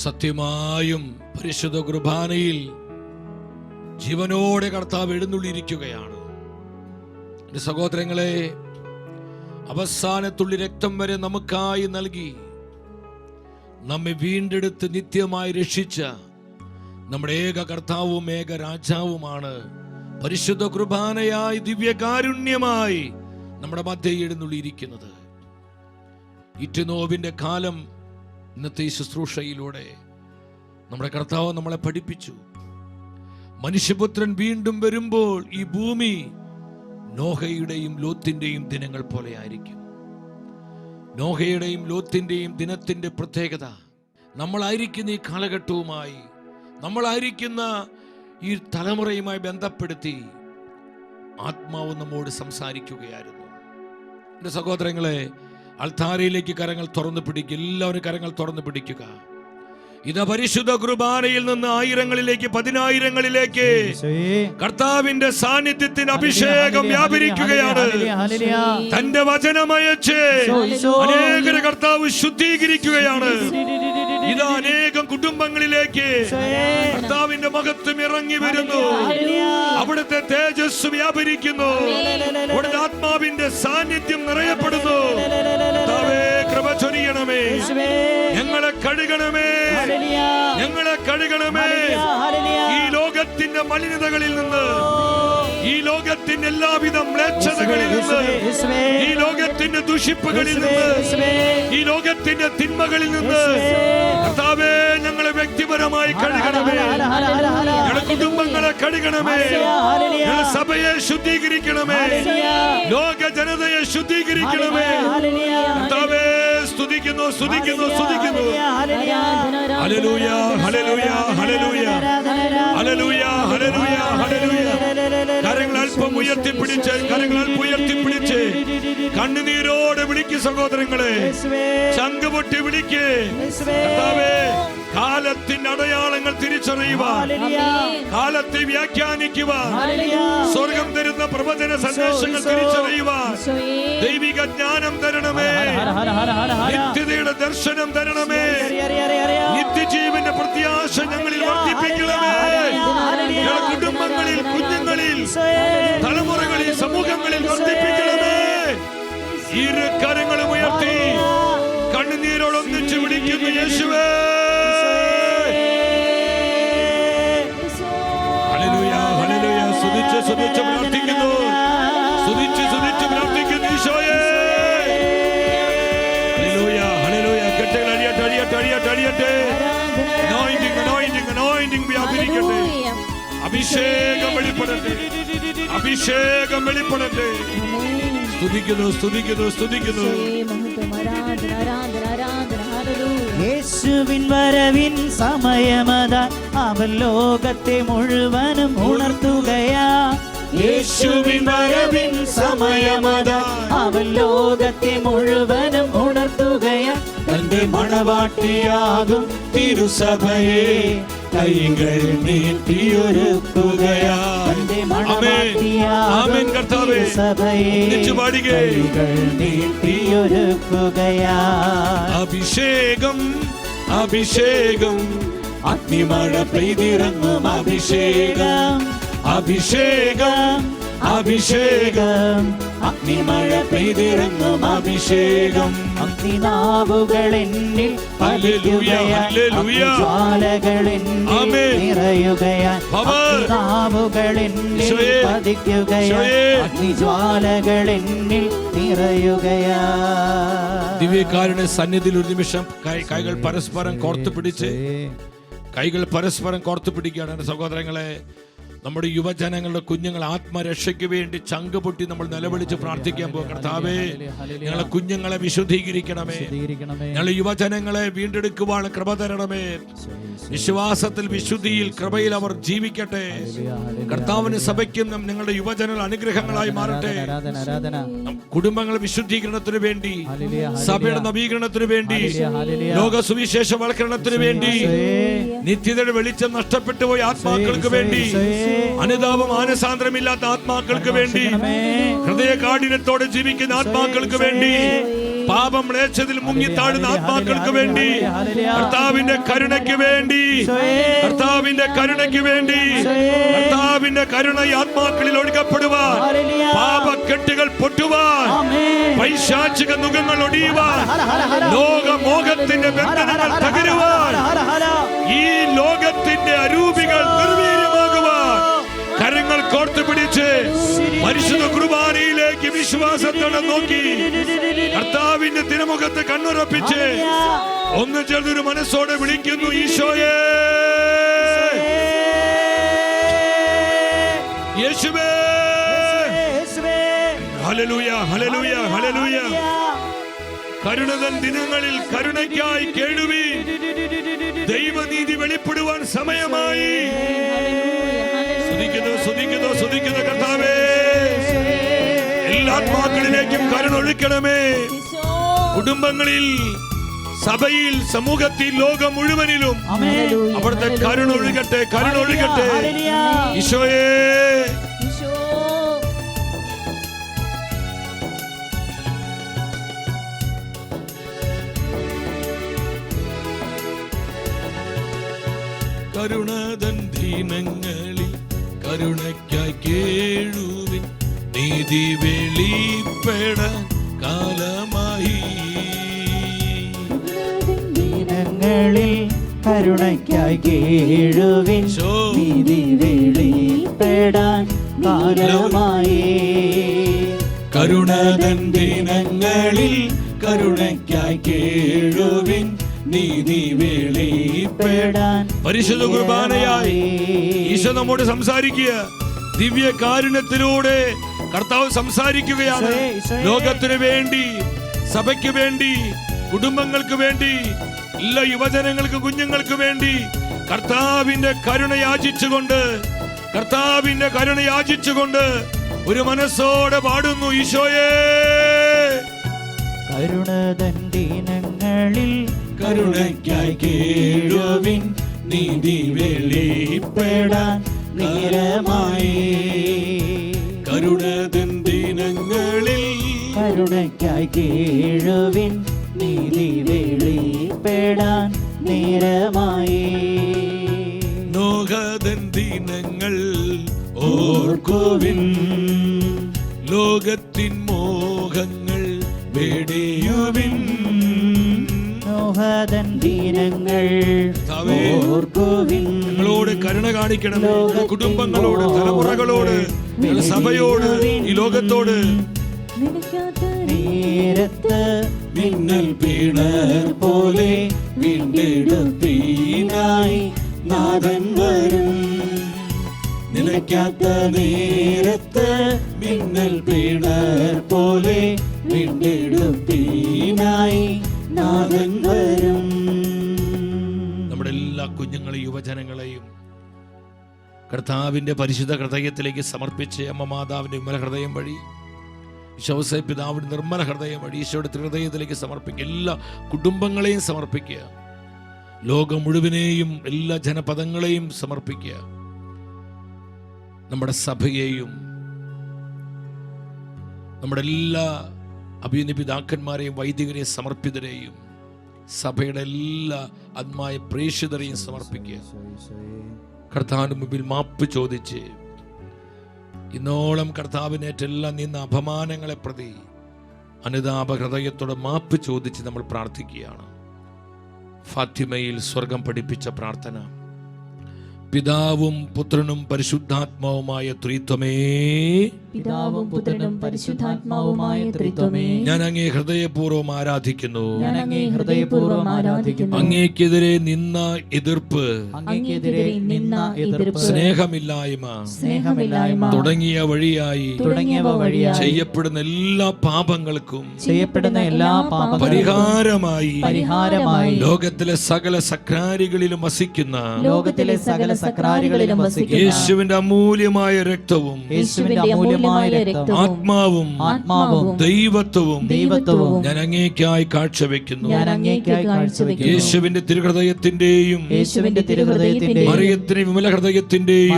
A: സത്യമായും പരിശുദ്ധ കുർബാനയിൽ ജീവനോടെ കർത്താവ് എഴുന്നള്ളിയിരിക്കുകയാണ്. എൻ്റെ സഹോദരങ്ങളെ, അവസാനത്തുള്ളി രക്തം വരെ നമുക്കായി നൽകി നമ്മെ വീണ്ടെടുത്ത് നിത്യമായി രക്ഷിച്ച നമ്മുടെ ഏക കർത്താവും ഏക രാജാവുമാണ് പരിശുദ്ധ കുർബാനയായി ദിവ്യകാരുണ്യമായി നമ്മുടെ മധ്യേ എഴുന്നള്ളിയിരിക്കുന്നത്. ഇറ്റുനോവിന്റെ കാലം ഇന്നത്തെ ഈ ശുശ്രൂഷയിലൂടെ നമ്മുടെ കർത്താവ് നമ്മളെ പഠിപ്പിച്ചു. മനുഷ്യപുത്രൻ വീണ്ടും വരുമ്പോൾ ഈ ഭൂമി നോഹയുടെയും ലോത്തിന്റെയും ദിനങ്ങൾ പോലെ ആയിരിക്കും. നോഹയുടെയും ലോത്തിന്റെയും ദിനത്തിന്റെ പ്രത്യേകത, നമ്മളായിരിക്കുന്ന ഈ കാലഘട്ടവുമായി, നമ്മളായിരിക്കുന്ന ഈ തലമുറയുമായി ബന്ധപ്പെടുത്തി ആത്മാവ് നമ്മോട് സംസാരിക്കുകയായിരുന്നു. എൻ്റെ സഹോദരങ്ങളെ, അൾത്താരയിലേക്ക് കരങ്ങൾ തുറന്നു പിടിക്കുക. എല്ലാവരും കരങ്ങൾ തുറന്നു പിടിക്കുക. ഇത് പരിശുദ്ധ കുർബാനയിൽ നിന്ന് ആയിരങ്ങളിലേക്ക്, പതിനായിരങ്ങളിലേക്ക് കർത്താവിന്റെ സാന്നിധ്യത്തിന് അഭിഷേകം വ്യാപരിക്കുകയാണ്. തന്റെ വചനമയച്ച് അനേകരെ കർത്താവ് ശുദ്ധീകരിക്കുകയാണ്. ഇത് അനേകം കുടുംബങ്ങളിലേക്ക് കർത്താവിന്റെ മഹത്വം ഇറങ്ങി വരുന്നു. അവിടുത്തെ തേജസ് വ്യാപരിക്കുന്നു. അവിടുത്തെ ആത്മാവിന്റെ സാന്നിധ്യം നിറയപ്പെടുന്നു. കർത്താവേ, കൃപ ചൊരിയണമേ, ഞങ്ങളെ കഴുകണമേ, ഞങ്ങളെ കഴുകണമേ. ഈ ലോകത്തിന്റെ മലിനതകളിൽ നിന്ന്, ഈ ലോകത്തിന്റെ എല്ലാവിധ മ്ലേച്ഛതകളിൽ നിന്ന്, ഈ ലോകത്തിന്റെ ദുഷിപ്പുകളിൽ നിന്ന്, ഈ ലോകത്തിന്റെ തിന്മകളിൽ നിന്ന് കർത്താവേ, ഞങ്ങളെ വ്യക്തിപരമായി കഴുകണമേ, ഞങ്ങളുടെ കുടുംബങ്ങളെ കഴുകണമേ, ഞങ്ങളുടെ സഭയെ ശുദ്ധീകരിക്കണമേ, ലോക ജനതയെ ശുദ്ധീകരിക്കണമേ. കർത്താവേ, സ്തുതിക്കുന്നു, സ്തുതിക്കുന്നു, സ്തുതിക്കുന്നു. Hallelujah, hallelujah, hallelujah, hallelujah, hallelujah, hallelujah. കരങ്ങൾ അല്പം ഉയർത്തിപ്പിടിച്ച്, കരങ്ങൾ അല്പം ഉയർത്തിപ്പിടിച്ച് കണ്ണുനീരോടെ വിളിക്ക് സഹോദരങ്ങളെ, ചങ്കുപൊട്ടി വിളിക്ക്. കർത്താവേ, കാലത്തിന്റെ അടയാളങ്ങൾ തിരിച്ചറിയുവാൻ, കാലത്തെ വ്യാഖ്യാനിക്കുവാൻ, സ്വർഗം തരുന്ന പ്രവചന സന്ദേശങ്ങൾ തിരിച്ചറിയുവാൻ ദൈവിക ജ്ഞാനം തരണമേ. നിത്യതയുടെ ദർശനം തരണമേ. നിത്യജീവന്റെ പ്രത്യാശ ഞങ്ങളിൽ വർദ്ധിപ്പിക്കണമേ. ഞങ്ങളുടെ കുടുംബങ്ങളിൽ, കുഞ്ഞുങ്ങളിൽ, തലമുറകളിൽ, സമൂഹങ്ങളിൽ വർദ്ധിപ്പിക്കണമേ. ഇരു കരങ്ങളും ഉയർത്തി കണ്ണുനീരോടൊന്നിച്ച് വിളിക്കുന്നു യേശുവേ. Hallelujah, hallelujah. സ്തുതിച്ച് സ്തുതിച്ച് പ്രാർത്ഥിക്കുന്നു, സ്തുതിച്ച് സ്തുതിച്ച് പ്രാർത്ഥിക്കുന്നു ഈശോയേ. Hallelujah, hallelujah. കെട്ടുകൾ അഴിയട്ടെ, അഴിയട്ടെ, അഴിയട്ടെ, അഴിയട്ടെ. Anointing, anointing, anointing വ്യാപരിക്കട്ടെ. അഭിഷേകം വെളിപ്പെടട്ടെ, അഭിഷേകം വെളിപ്പെടട്ടെ. സ്തുതിക്കുന്നു, സ്തുതിക്കുന്നു, സ്തുതിക്കുന്നു.
B: യേശുവിൻ വരവിൻ സമയമതാ, അവൻ ലോകത്തെ മുഴുവനും ഉണർത്തുകയാ. യേശുവിൻ വരവിൻ സമയമതാ, അവൻ ലോകത്തെ മുഴുവനും ഉണർത്തുകയാ. തന്റെ മണവാട്ടിയാകും തിരുസഭയെ കൈകൾ നീട്ടിയൊരുക്കുകയാ. തന്റെ മണവാട്ടിയാകും തിരുസഭയെ കൈകൾ നീട്ടിയൊരുക്കുകയാ.
A: അഭിഷേകം, അഭിഷേകം,
B: അഗ്നിമഴ പെയ്തിറങ്ങും അഭിഷേകം. അഭിഷേകം, അഭിഷേകം, അഗ്നിമഴ പെയ്തിറങ്ങും അഭിഷേകം. അഗ്നിനാവുകൾ എന്നിൽ പതിക്കുകയാൽ, അഗ്നിജ്വാലകൾ എന്നിൽ നിറയുകയാൽ. അഗ്നിനാവുകൾ എന്നിൽ പതിക്കുകയാൽ, അഗ്നിജ്വാലകൾ എന്നിൽ നിറയുകയാൽ.
A: ദിവ്യകാരുടെ സന്നിധിയിൽ ഒരു നിമിഷം കൈകൾ പരസ്പരം കോർത്തു പിടിച്ച്, കൈകൾ പരസ്പരം കോർത്തു പിടിക്കുകയാണ് എൻ്റെ സഹോദരങ്ങളെ. നമ്മുടെ യുവജനങ്ങളുടെ കുഞ്ഞുങ്ങൾ ആത്മരക്ഷയ്ക്ക് വേണ്ടി ചങ്ക് പൊട്ടി നമ്മൾ നിലവിളിച്ച് പ്രാർത്ഥിക്കാൻ പോകും. കർത്താവേ, ഞങ്ങളെ കുഞ്ഞുങ്ങളെ വിശുദ്ധീകരിക്കണമേ. ഞങ്ങളെ യുവജനങ്ങളെ വീണ്ടെടുക്കുവാൻ കൃപ തരണമേ. വിശ്വാസത്തിൽ, വിശുദ്ധിയിൽ, കൃപയിൽ അവർ ജീവിക്കട്ടെ. കർത്താവിന് സഭയ്ക്കും നിങ്ങളുടെ യുവജനങ്ങൾ അനുഗ്രഹങ്ങളായി മാറട്ടെ. കുടുംബങ്ങളെ വിശുദ്ധീകരണത്തിന് വേണ്ടി, സഭയുടെ നവീകരണത്തിന് വേണ്ടി, ലോക സുവിശേഷവൽക്കരണത്തിന് വേണ്ടി, നിത്യതയുടെ വെളിച്ചം നഷ്ടപ്പെട്ടു പോയ ആത്മാക്കൾക്ക് വേണ്ടി, അനുതാപം മാനസാന്തരമില്ലാത്ത ആത്മാക്കൾക്ക് വേണ്ടി, ഹൃദയ കാഠിന്യത്തോടെ ജീവിക്കുന്ന ആത്മാക്കൾക്ക് വേണ്ടി, പാപം മ്ലേച്ഛതയിൽ മുങ്ങിത്താഴുന്ന ആത്മാക്കൾക്ക് വേണ്ടി, കർത്താവിന്റെ കരുണയ്ക്ക് വേണ്ടി, കർത്താവിന്റെ കരുണയ്ക്ക് വേണ്ടി, കർത്താവിന്റെ കരുണ ഈ ആത്മാക്കളിൽ ഒഴുകപ്പെടുവാൻ, പാപക്കെട്ടുകൾ പൊട്ടുവാൻ, പൈശാചിക നുഖങ്ങൾ ഒടിയുവാൻ, ലോകമോഹത്തിന്റെ ബന്ധനങ്ങൾ തകരുവാൻ, ഈ ലോകത്തിന്റെ അരൂപികൾ നിർവീര്യമാകുവാൻ കരങ്ങൾ കോർത്തു പിടിച്ച് പരിശുദ്ധ കുർബാനയിലേക്ക് വിശ്വാസത്തോടെ നോക്കി കർത്താവിന്റെ തിരുമുഖത്ത് കണ്ണുറപ്പിച്ച് ഒന്ന് ചേർന്നൊരു മനസ്സോടെ വിളിക്കുന്നു ഈശോയേ, യേശുവേ. Hallelujah, hallelujah, hallelujah. കരുണതൻ ദിനങ്ങളിൽ കരുണയ്ക്കായി കേഴുവീൻ. ദൈവനീതി വെളിപ്പെടുവാൻ സമയമായി. സ്തുതിക്കുന്നു, സ്തുതിക്കുന്നു, സ്തുതിക്കുന്നു കർത്താവേ. എല്ലാ ആത്മാക്കളിലേക്കും കരുണ ഒഴുക്കണമേ. കുടുംബങ്ങളിൽ, സഭയിൽ, സമൂഹത്തിൽ, ലോകം മുഴുവനിലും അവിടുത്തെ കരുണ ഒഴുകട്ടെ, കരുണ ഒഴുകട്ടെ ഈശോയേ. കരുണതൻ ദീനങ്ങളിൽ കരുണയ്ക്കായി കേഴുവിൻ. നീതി വെളിപ്പെടാൻ കാലമായി.
B: ദിനങ്ങളിൽ കരുണയ്ക്കായി കേഴുവിൻ. നീതി വെളിപ്പെടാൻ കാലമായി.
A: കരുണതൻ ദിനങ്ങളിൽ കരുണയ്ക്കായി കേഴുവിൻ. നീതി വെളിപ്പെടാൻ. പരിശുദ്ധ കുർബാനയായി ഈശോ നമ്മോട് സംസാരിക്കുക. ദിവ്യ കാരുണ്യത്തിലൂടെ കർത്താവ് സംസാരിക്കുകയാണ്. ലോകത്തിന് വേണ്ടി, സഭയ്ക്ക് വേണ്ടി, കുടുംബങ്ങൾക്ക് വേണ്ടി, എല്ലാ യുവജനങ്ങൾക്ക്, കുഞ്ഞുങ്ങൾക്ക് വേണ്ടി കർത്താവിന്റെ കരുണ യാചിച്ചുകൊണ്ട്, കർത്താവിന്റെ കരുണ യാചിച്ചുകൊണ്ട് ഒരു മനസ്സോടെ പാടുന്നു ഈശോയേ.
B: കരുണതൻ ദിനങ്ങളിൽ
A: കരുണയ്ക്കായി കേഴുവിൻ. നീതി വെളിപ്പെടാൻ
B: നേരമായി.
A: കരുണതൻ ദിനങ്ങളിൽ
B: കരുണയ്ക്കായി കീഴുവിൻ, നീതി വെളിപ്പെടാൻ നേരമായി.
A: നോഹതൻ ദിനങ്ങൾ ഓർക്കുവിൻ, ലോകത്തിൻ മോഹങ്ങൾ വെടിയുവിൻ.
B: നോഹതൻ ദിനങ്ങൾ ഓർക്കുവിൻ.
A: ഞങ്ങളോട് കരുണ കാണിക്കണം, കുടുംബങ്ങളോട്, തലമുറകളോട്, ഞങ്ങളുടെ സഭയോട്, ഈ ലോകത്തോട്.
B: നേരത്ത് മിന്നൽ പിണർ പോലെ വീണ്ടെടുപ്പീനായി നാഥൻ വരും. നിലയ്ക്കാത്ത നേരത്ത് മിന്നൽ പിണർ പോലെ വീണ്ടെടുപ്പീനായി നാഥൻ വരും.
A: നമ്മുടെ എല്ലാ കുഞ്ഞുങ്ങളെയും യുവജനങ്ങളെയും കർത്താവിന്റെ പരിശുദ്ധ ഹൃദയത്തിലേക്ക് സമർപ്പിച്ച് അമ്മ മാതാവിന്റെ വിമല ഹൃദയം വഴി, ഈശോസേ പിതാവിന്റെ നിർമ്മല ഹൃദയം വഴി ഈശോയുടെ ഹൃദയത്തിലേക്ക് സമർപ്പിക്കുക. എല്ലാ കുടുംബങ്ങളെയും സമർപ്പിക്കുക, ലോകം മുഴുവനെയും എല്ലാ ജനപദങ്ങളെയും സമർപ്പിക്കുക. നമ്മുടെ സഭയെയും നമ്മുടെ എല്ലാ അഭിനയ പിതാക്കന്മാരെയും വൈദികരെയും സമർപ്പിതരെയും സഭയുടെ എല്ലാ ആത്മായ പ്രേക്ഷിതരെയും സമർപ്പിക്കുക. കർത്താവിന് മുമ്പിൽ മാപ്പ് ചോദിച്ച് ഇന്നോളം കർത്താവിനേറ്റെല്ലാം നിന്ന അപമാനങ്ങളെ പ്രതി അനുതാപ ഹൃദയത്തോടെ മാപ്പ് ചോദിച്ച് നമ്മൾ പ്രാർത്ഥിക്കുകയാണ്. ഫാത്തിമയിൽ സ്വർഗം പഠിപ്പിച്ച പ്രാർത്ഥന. പിതാവും പുത്രനും പരിശുദ്ധാത്മാവുമായ ത്രിത്വമേ,
E: പിതാവും പുത്രനും പരിശുദ്ധാത്മാവുമായ ത്രിത്വമേ,
A: ഞാൻ അങ്ങേ ഹൃദയപൂർവ്വം ആരാധിക്കുന്നു.
E: ഞാൻ അങ്ങേ ഹൃദയപൂർവ്വം ആരാധിക്കുന്നു.
A: അങ്ങേക്കെതിരെ നിന്ന എതിർപ്പ്,
E: അങ്ങേക്കെതിരെ നിന്ന എതിർപ്പ്,
A: സ്നേഹമില്ലായ്മ തുടങ്ങിയ വഴിയായി ചെയ്യപ്പെടുന്ന എല്ലാ പാപങ്ങൾക്കും പരിഹാരമായി ലോകത്തിലെ സകല സക്രാരികളിലും വസിക്കുന്ന യേശുവിന്റെ അമൂല്യമായ രക്തവും ആത്മാവും ദൈവത്വവും ഞാൻ അങ്ങേക്കായി കാഴ്ചവെക്കുന്നു. യേശുവിന്റെ തിരുഹൃദയത്തിന്റെയും മറിയത്തിന്റെ വിമല ഹൃദയത്തിന്റെയും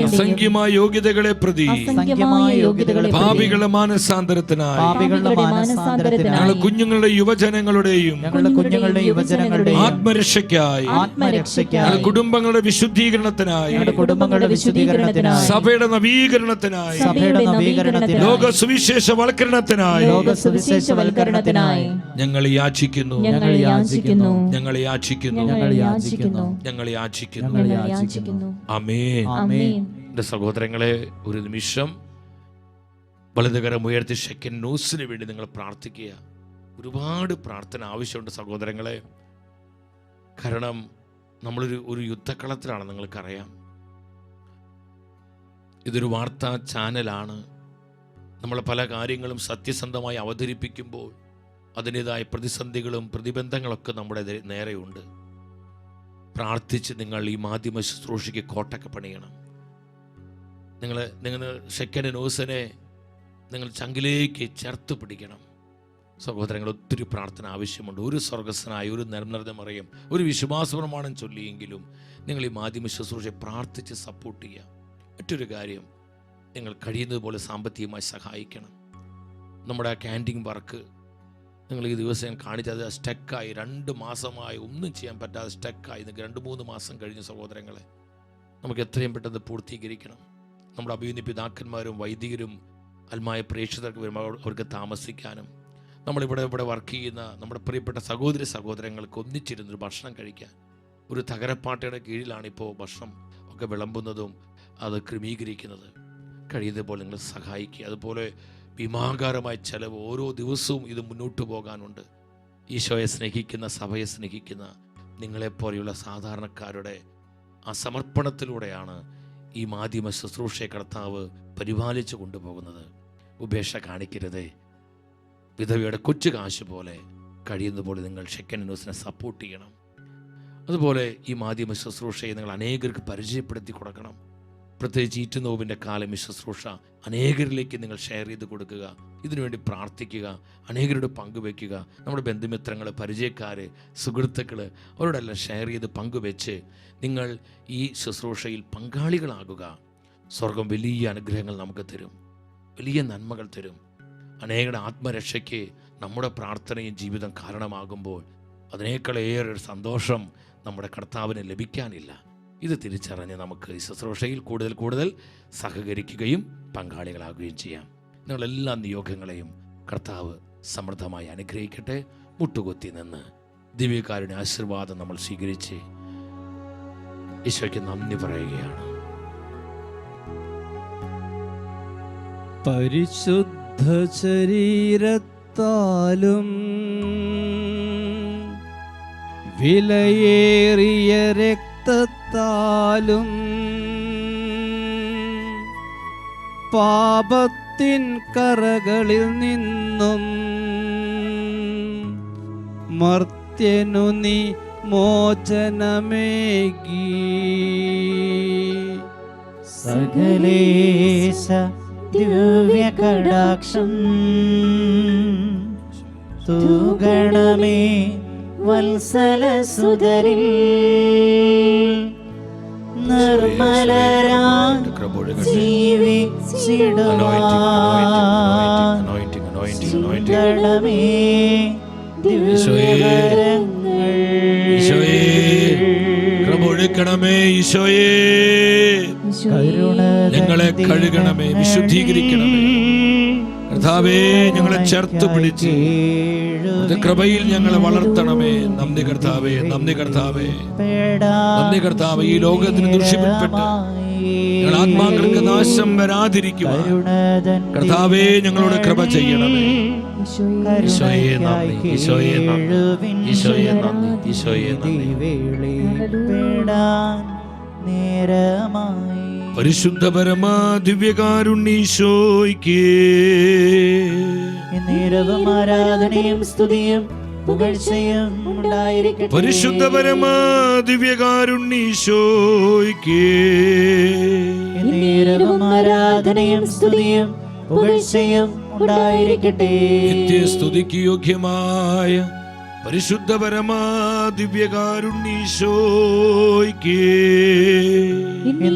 A: അസംഖ്യമായ യോഗ്യതകളെ പ്രതി പാപികളുടെ മാനസാന്തരത്തിനായി ഞങ്ങളുടെ കുഞ്ഞുങ്ങളുടെ യുവജനങ്ങളുടെയും ആത്മരക്ഷയ്ക്കായി കുടുംബങ്ങളുടെ വിശുദ്ധീകരണത്തിനായി സഭയുടെ നവീകരണത്തിനായി ലോക സുവിശേഷവൽക്കരണത്തിനായി ഞങ്ങൾ യാചിക്കുന്നു. ആമേൻ. എന്റെ സഹോദരങ്ങളെ, ഒരു നിമിഷം വലതുകരം ഉയർത്തി ഷെക്കൻ ന്യൂസിന് വേണ്ടി നിങ്ങൾ പ്രാർത്ഥിക്കുക. ഒരുപാട് പ്രാർത്ഥന ആവശ്യമുണ്ട് സഹോദരങ്ങളെ. കാരണം നമ്മളൊരു യുദ്ധക്കളത്തിലാണ്, നിങ്ങൾക്കറിയാം. ഇതൊരു വാർത്താ ചാനലാണ്. നമ്മൾ പല കാര്യങ്ങളും സത്യസന്ധമായി അവതരിപ്പിക്കുമ്പോൾ അതിൻ്റെതായ പ്രതിസന്ധികളും പ്രതിബന്ധങ്ങളൊക്കെ നമ്മുടെ നേരെയുണ്ട്. പ്രാർത്ഥിച്ച് നിങ്ങൾ ഈ മാധ്യമ ശുശ്രൂഷയ്ക്ക് കോട്ടൊക്കെ പണിയണം. നിങ്ങൾ ഷെക്കൻ്റെ ന്യൂസിനെ നിങ്ങൾ ചങ്കിലേക്ക് ചേർത്ത് പിടിക്കണം. സഹോദരങ്ങൾ, ഒത്തിരി പ്രാർത്ഥന ആവശ്യമുണ്ട്. ഒരു സ്വർഗസ്സനായ ഒരു നിറഞ്ഞ മറിയം ഒരു വിശ്വാസപ്രമാണം ചൊല്ലിയെങ്കിലും നിങ്ങൾ ഈ മാധ്യമ ശുശ്രൂഷയെ പ്രാർത്ഥിച്ച് സപ്പോർട്ട് ചെയ്യുക. മറ്റൊരു കാര്യം, നിങ്ങൾ കഴിയുന്നത് പോലെ സാമ്പത്തികമായി സഹായിക്കണം. നമ്മുടെ ക്യാൻറ്റീൻ വർക്ക് നിങ്ങൾ ഈ ദിവസം കാണിച്ചത് സ്റ്റക്കായി, 2 മാസമായി ഒന്നും ചെയ്യാൻ പറ്റാതെ സ്റ്റക്കായി. നിങ്ങൾക്ക് 2-3 മാസം കഴിഞ്ഞ സഹോദരങ്ങളെ, നമുക്ക് എത്രയും പെട്ടെന്ന് പൂർത്തീകരിക്കണം. നമ്മുടെ അഭിനയ പിതാക്കന്മാരും വൈദികരും ആത്മായ പ്രേക്ഷിതർക്ക് വരുമ്പോൾ അവർക്ക് താമസിക്കാനും നമ്മളിവിടെ വർക്ക് ചെയ്യുന്ന നമ്മുടെ പ്രിയപ്പെട്ട സഹോദരങ്ങൾക്ക് ഒന്നിച്ചിരുന്നൊരു ഭക്ഷണം കഴിക്കാൻ ഒരു തകരപ്പാട്ടയുടെ കീഴിലാണിപ്പോൾ ഭക്ഷണം ഒക്കെ വിളമ്പുന്നതും അത് ക്രമീകരിക്കുന്നത്. കഴിയുന്നത് പോലെ നിങ്ങൾ സഹായിക്കുക. അതുപോലെ ഭീമാകാരമായ ചെലവ് ഓരോ ദിവസവും ഇത് മുന്നോട്ട് പോകാനുണ്ട്. ഈശോയെ സ്നേഹിക്കുന്ന, സഭയെ സ്നേഹിക്കുന്ന നിങ്ങളെപ്പോലെയുള്ള സാധാരണക്കാരുടെ ആ സമർപ്പണത്തിലൂടെയാണ് ഈ മാധ്യമ ശുശ്രൂഷയെ കർത്താവ് പരിപാലിച്ചു കൊണ്ടുപോകുന്നത്. ഉപേക്ഷ കാണിക്കരുതേ. വിധവയുടെ കൊച്ചു കാശ് പോലെ കഴിയുന്ന പോലെ നിങ്ങൾ ഷെക്കൻ ന്യൂസിനെ സപ്പോർട്ട് ചെയ്യണം. അതുപോലെ ഈ മാധ്യമ ശുശ്രൂഷയെ നിങ്ങൾ അനേകർക്ക് പരിചയപ്പെടുത്തി കൊടുക്കണം. പ്രത്യേകിച്ച് ഈറ്റുനോവിൻ്റെ കാലം ഈ ശുശ്രൂഷ അനേകരിലേക്ക് നിങ്ങൾ ഷെയർ ചെയ്ത് കൊടുക്കുക. ഇതിനുവേണ്ടി പ്രാർത്ഥിക്കുക, അനേകരോട് പങ്കുവെക്കുക. നമ്മുടെ ബന്ധുമിത്രങ്ങൾ, പരിചയക്കാർ, സുഹൃത്തുക്കൾ അവരോടെല്ലാം ഷെയർ ചെയ്ത് പങ്കുവെച്ച് നിങ്ങൾ ഈ ശുശ്രൂഷയിൽ പങ്കാളികളാകുക. സ്വർഗം വലിയ അനുഗ്രഹങ്ങൾ നമുക്ക് തരും, വലിയ നന്മകൾ തരും. അനേകരുടെ ആത്മരക്ഷയ്ക്ക് നമ്മുടെ പ്രാർത്ഥനയും ജീവിതം കാരണമാകുമ്പോൾ അതിനേക്കാളേറെ ഒരു സന്തോഷം നമ്മുടെ കർത്താവിന് ലഭിക്കാനില്ല. ഇത് തിരിച്ചറിഞ്ഞ് നമുക്ക് ഈ ശുശ്രൂഷയിൽ കൂടുതൽ കൂടുതൽ സഹകരിക്കുകയും പങ്കാളികളാകുകയും ചെയ്യാം. നിങ്ങളെല്ലാ നിയോഗങ്ങളെയും കർത്താവ് സമൃദ്ധമായി അനുഗ്രഹിക്കട്ടെ. മുട്ടുകുത്തി നിന്ന് ദിവ്യകാരുടെ ആശീർവാദം നമ്മൾ സ്വീകരിച്ച് ഈശോയ്ക്ക് നന്ദി പറയുകയാണ്.
B: പരിശുദ്ധ ശരീരത്താലും വിലയേറിയ രക്തത്താലും പാപത്തിൻ കറകളിൽ നിന്നും മർത്യനു നീ മോചനമേകി.
E: സകലേശ ദിവ്യകടാക്ഷം തൂഗണമേ വത്സലസുതരിൽ നിർമ്മലരാൻ ജീവിച്ചിടുവാൻ ദിവ്യവരങ്ങൾ
A: ഒഴുക്കണമേ. ഈശോയേ, ഞങ്ങളെ കഴുകണമേ, വിശുദ്ധീകരിക്കണമേ. കർത്താവേ, ഞങ്ങളെ ചേർത്ത് പിടിച്ച് കൃപയിൽ ഞങ്ങളെ വളർത്തണമേ. നന്ദി കർത്താവേ, നന്ദി കർത്താവേ, നന്ദി കർത്താവേ. ഈ ലോകത്തിന് ദുഷ്യപ്പെട്ട ഞങ്ങൾ ആത്മാക്കൾക്ക് നാശം വരാതിരിക്കുവാൻ കർത്താവേ ഞങ്ങളോട് കൃപ ചെയ്യണമേ. ഈശോയെ നന്ദി, ഈശോയെ നന്ദി, ഈശോയെ നന്ദി, ഈശോയെ നന്ദി. പരിശുദ്ധ പരമാ ദിവ്യകാരുണ്യീശോയ്ക്ക്
E: നേരവും ആരാധനയും സ്തുതിയും പുകഴ്ചയും ഉണ്ടായിരിക്കട്ടെ.
A: പരിശുദ്ധ പരമാ ദിവ്യകാരുണ്യീശോയ്ക്ക്
E: നേരവും ആരാധനയും സ്തുതിയും പുകഴ്ചയും ഉണ്ടായിരിക്കട്ടെ.
A: നിത്യസ്തുതിക്ക് യോഗ്യമായ പരിശുദ്ധ പരമാ ദിവ്യകാരുണ്യീശോയ്ക്ക്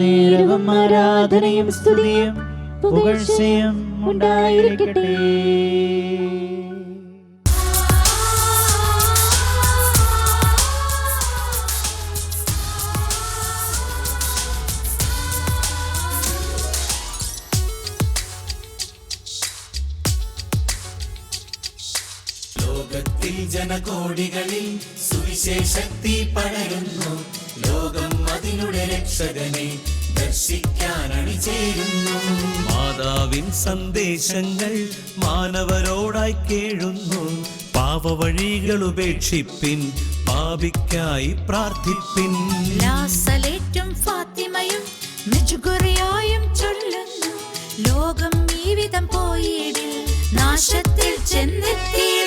E: നേരവും ആരാധനയും സ്തുതിയും പുകഴ്ചയും ഉണ്ടായിരിക്കട്ടെ.
D: ലോകത്തിൽ ജനകോടികളിൽ സുവിശേഷത്തി പടരുന്നു. ലോകം അതിനുടെ രക്ഷകനെ ദർശിക്കാൻ അണിചേരുന്നു.
B: മാതാവിൻ സന്ദേശങ്ങൾ മാനവരോടായി കേഴുന്നു. പാപവഴികൾ ഉപേക്ഷിപ്പിൻ, പാപിക്കായി പ്രാർത്ഥിപ്പിൻ.
F: ലാസലേറ്റും ഫാത്തിമയും മെജുഗുറിയായും ചൊല്ലുന്നു. ലോകം ഈ വിധം പോയിടിൽ നാശത്തിൽ ചെന്നെത്തിയ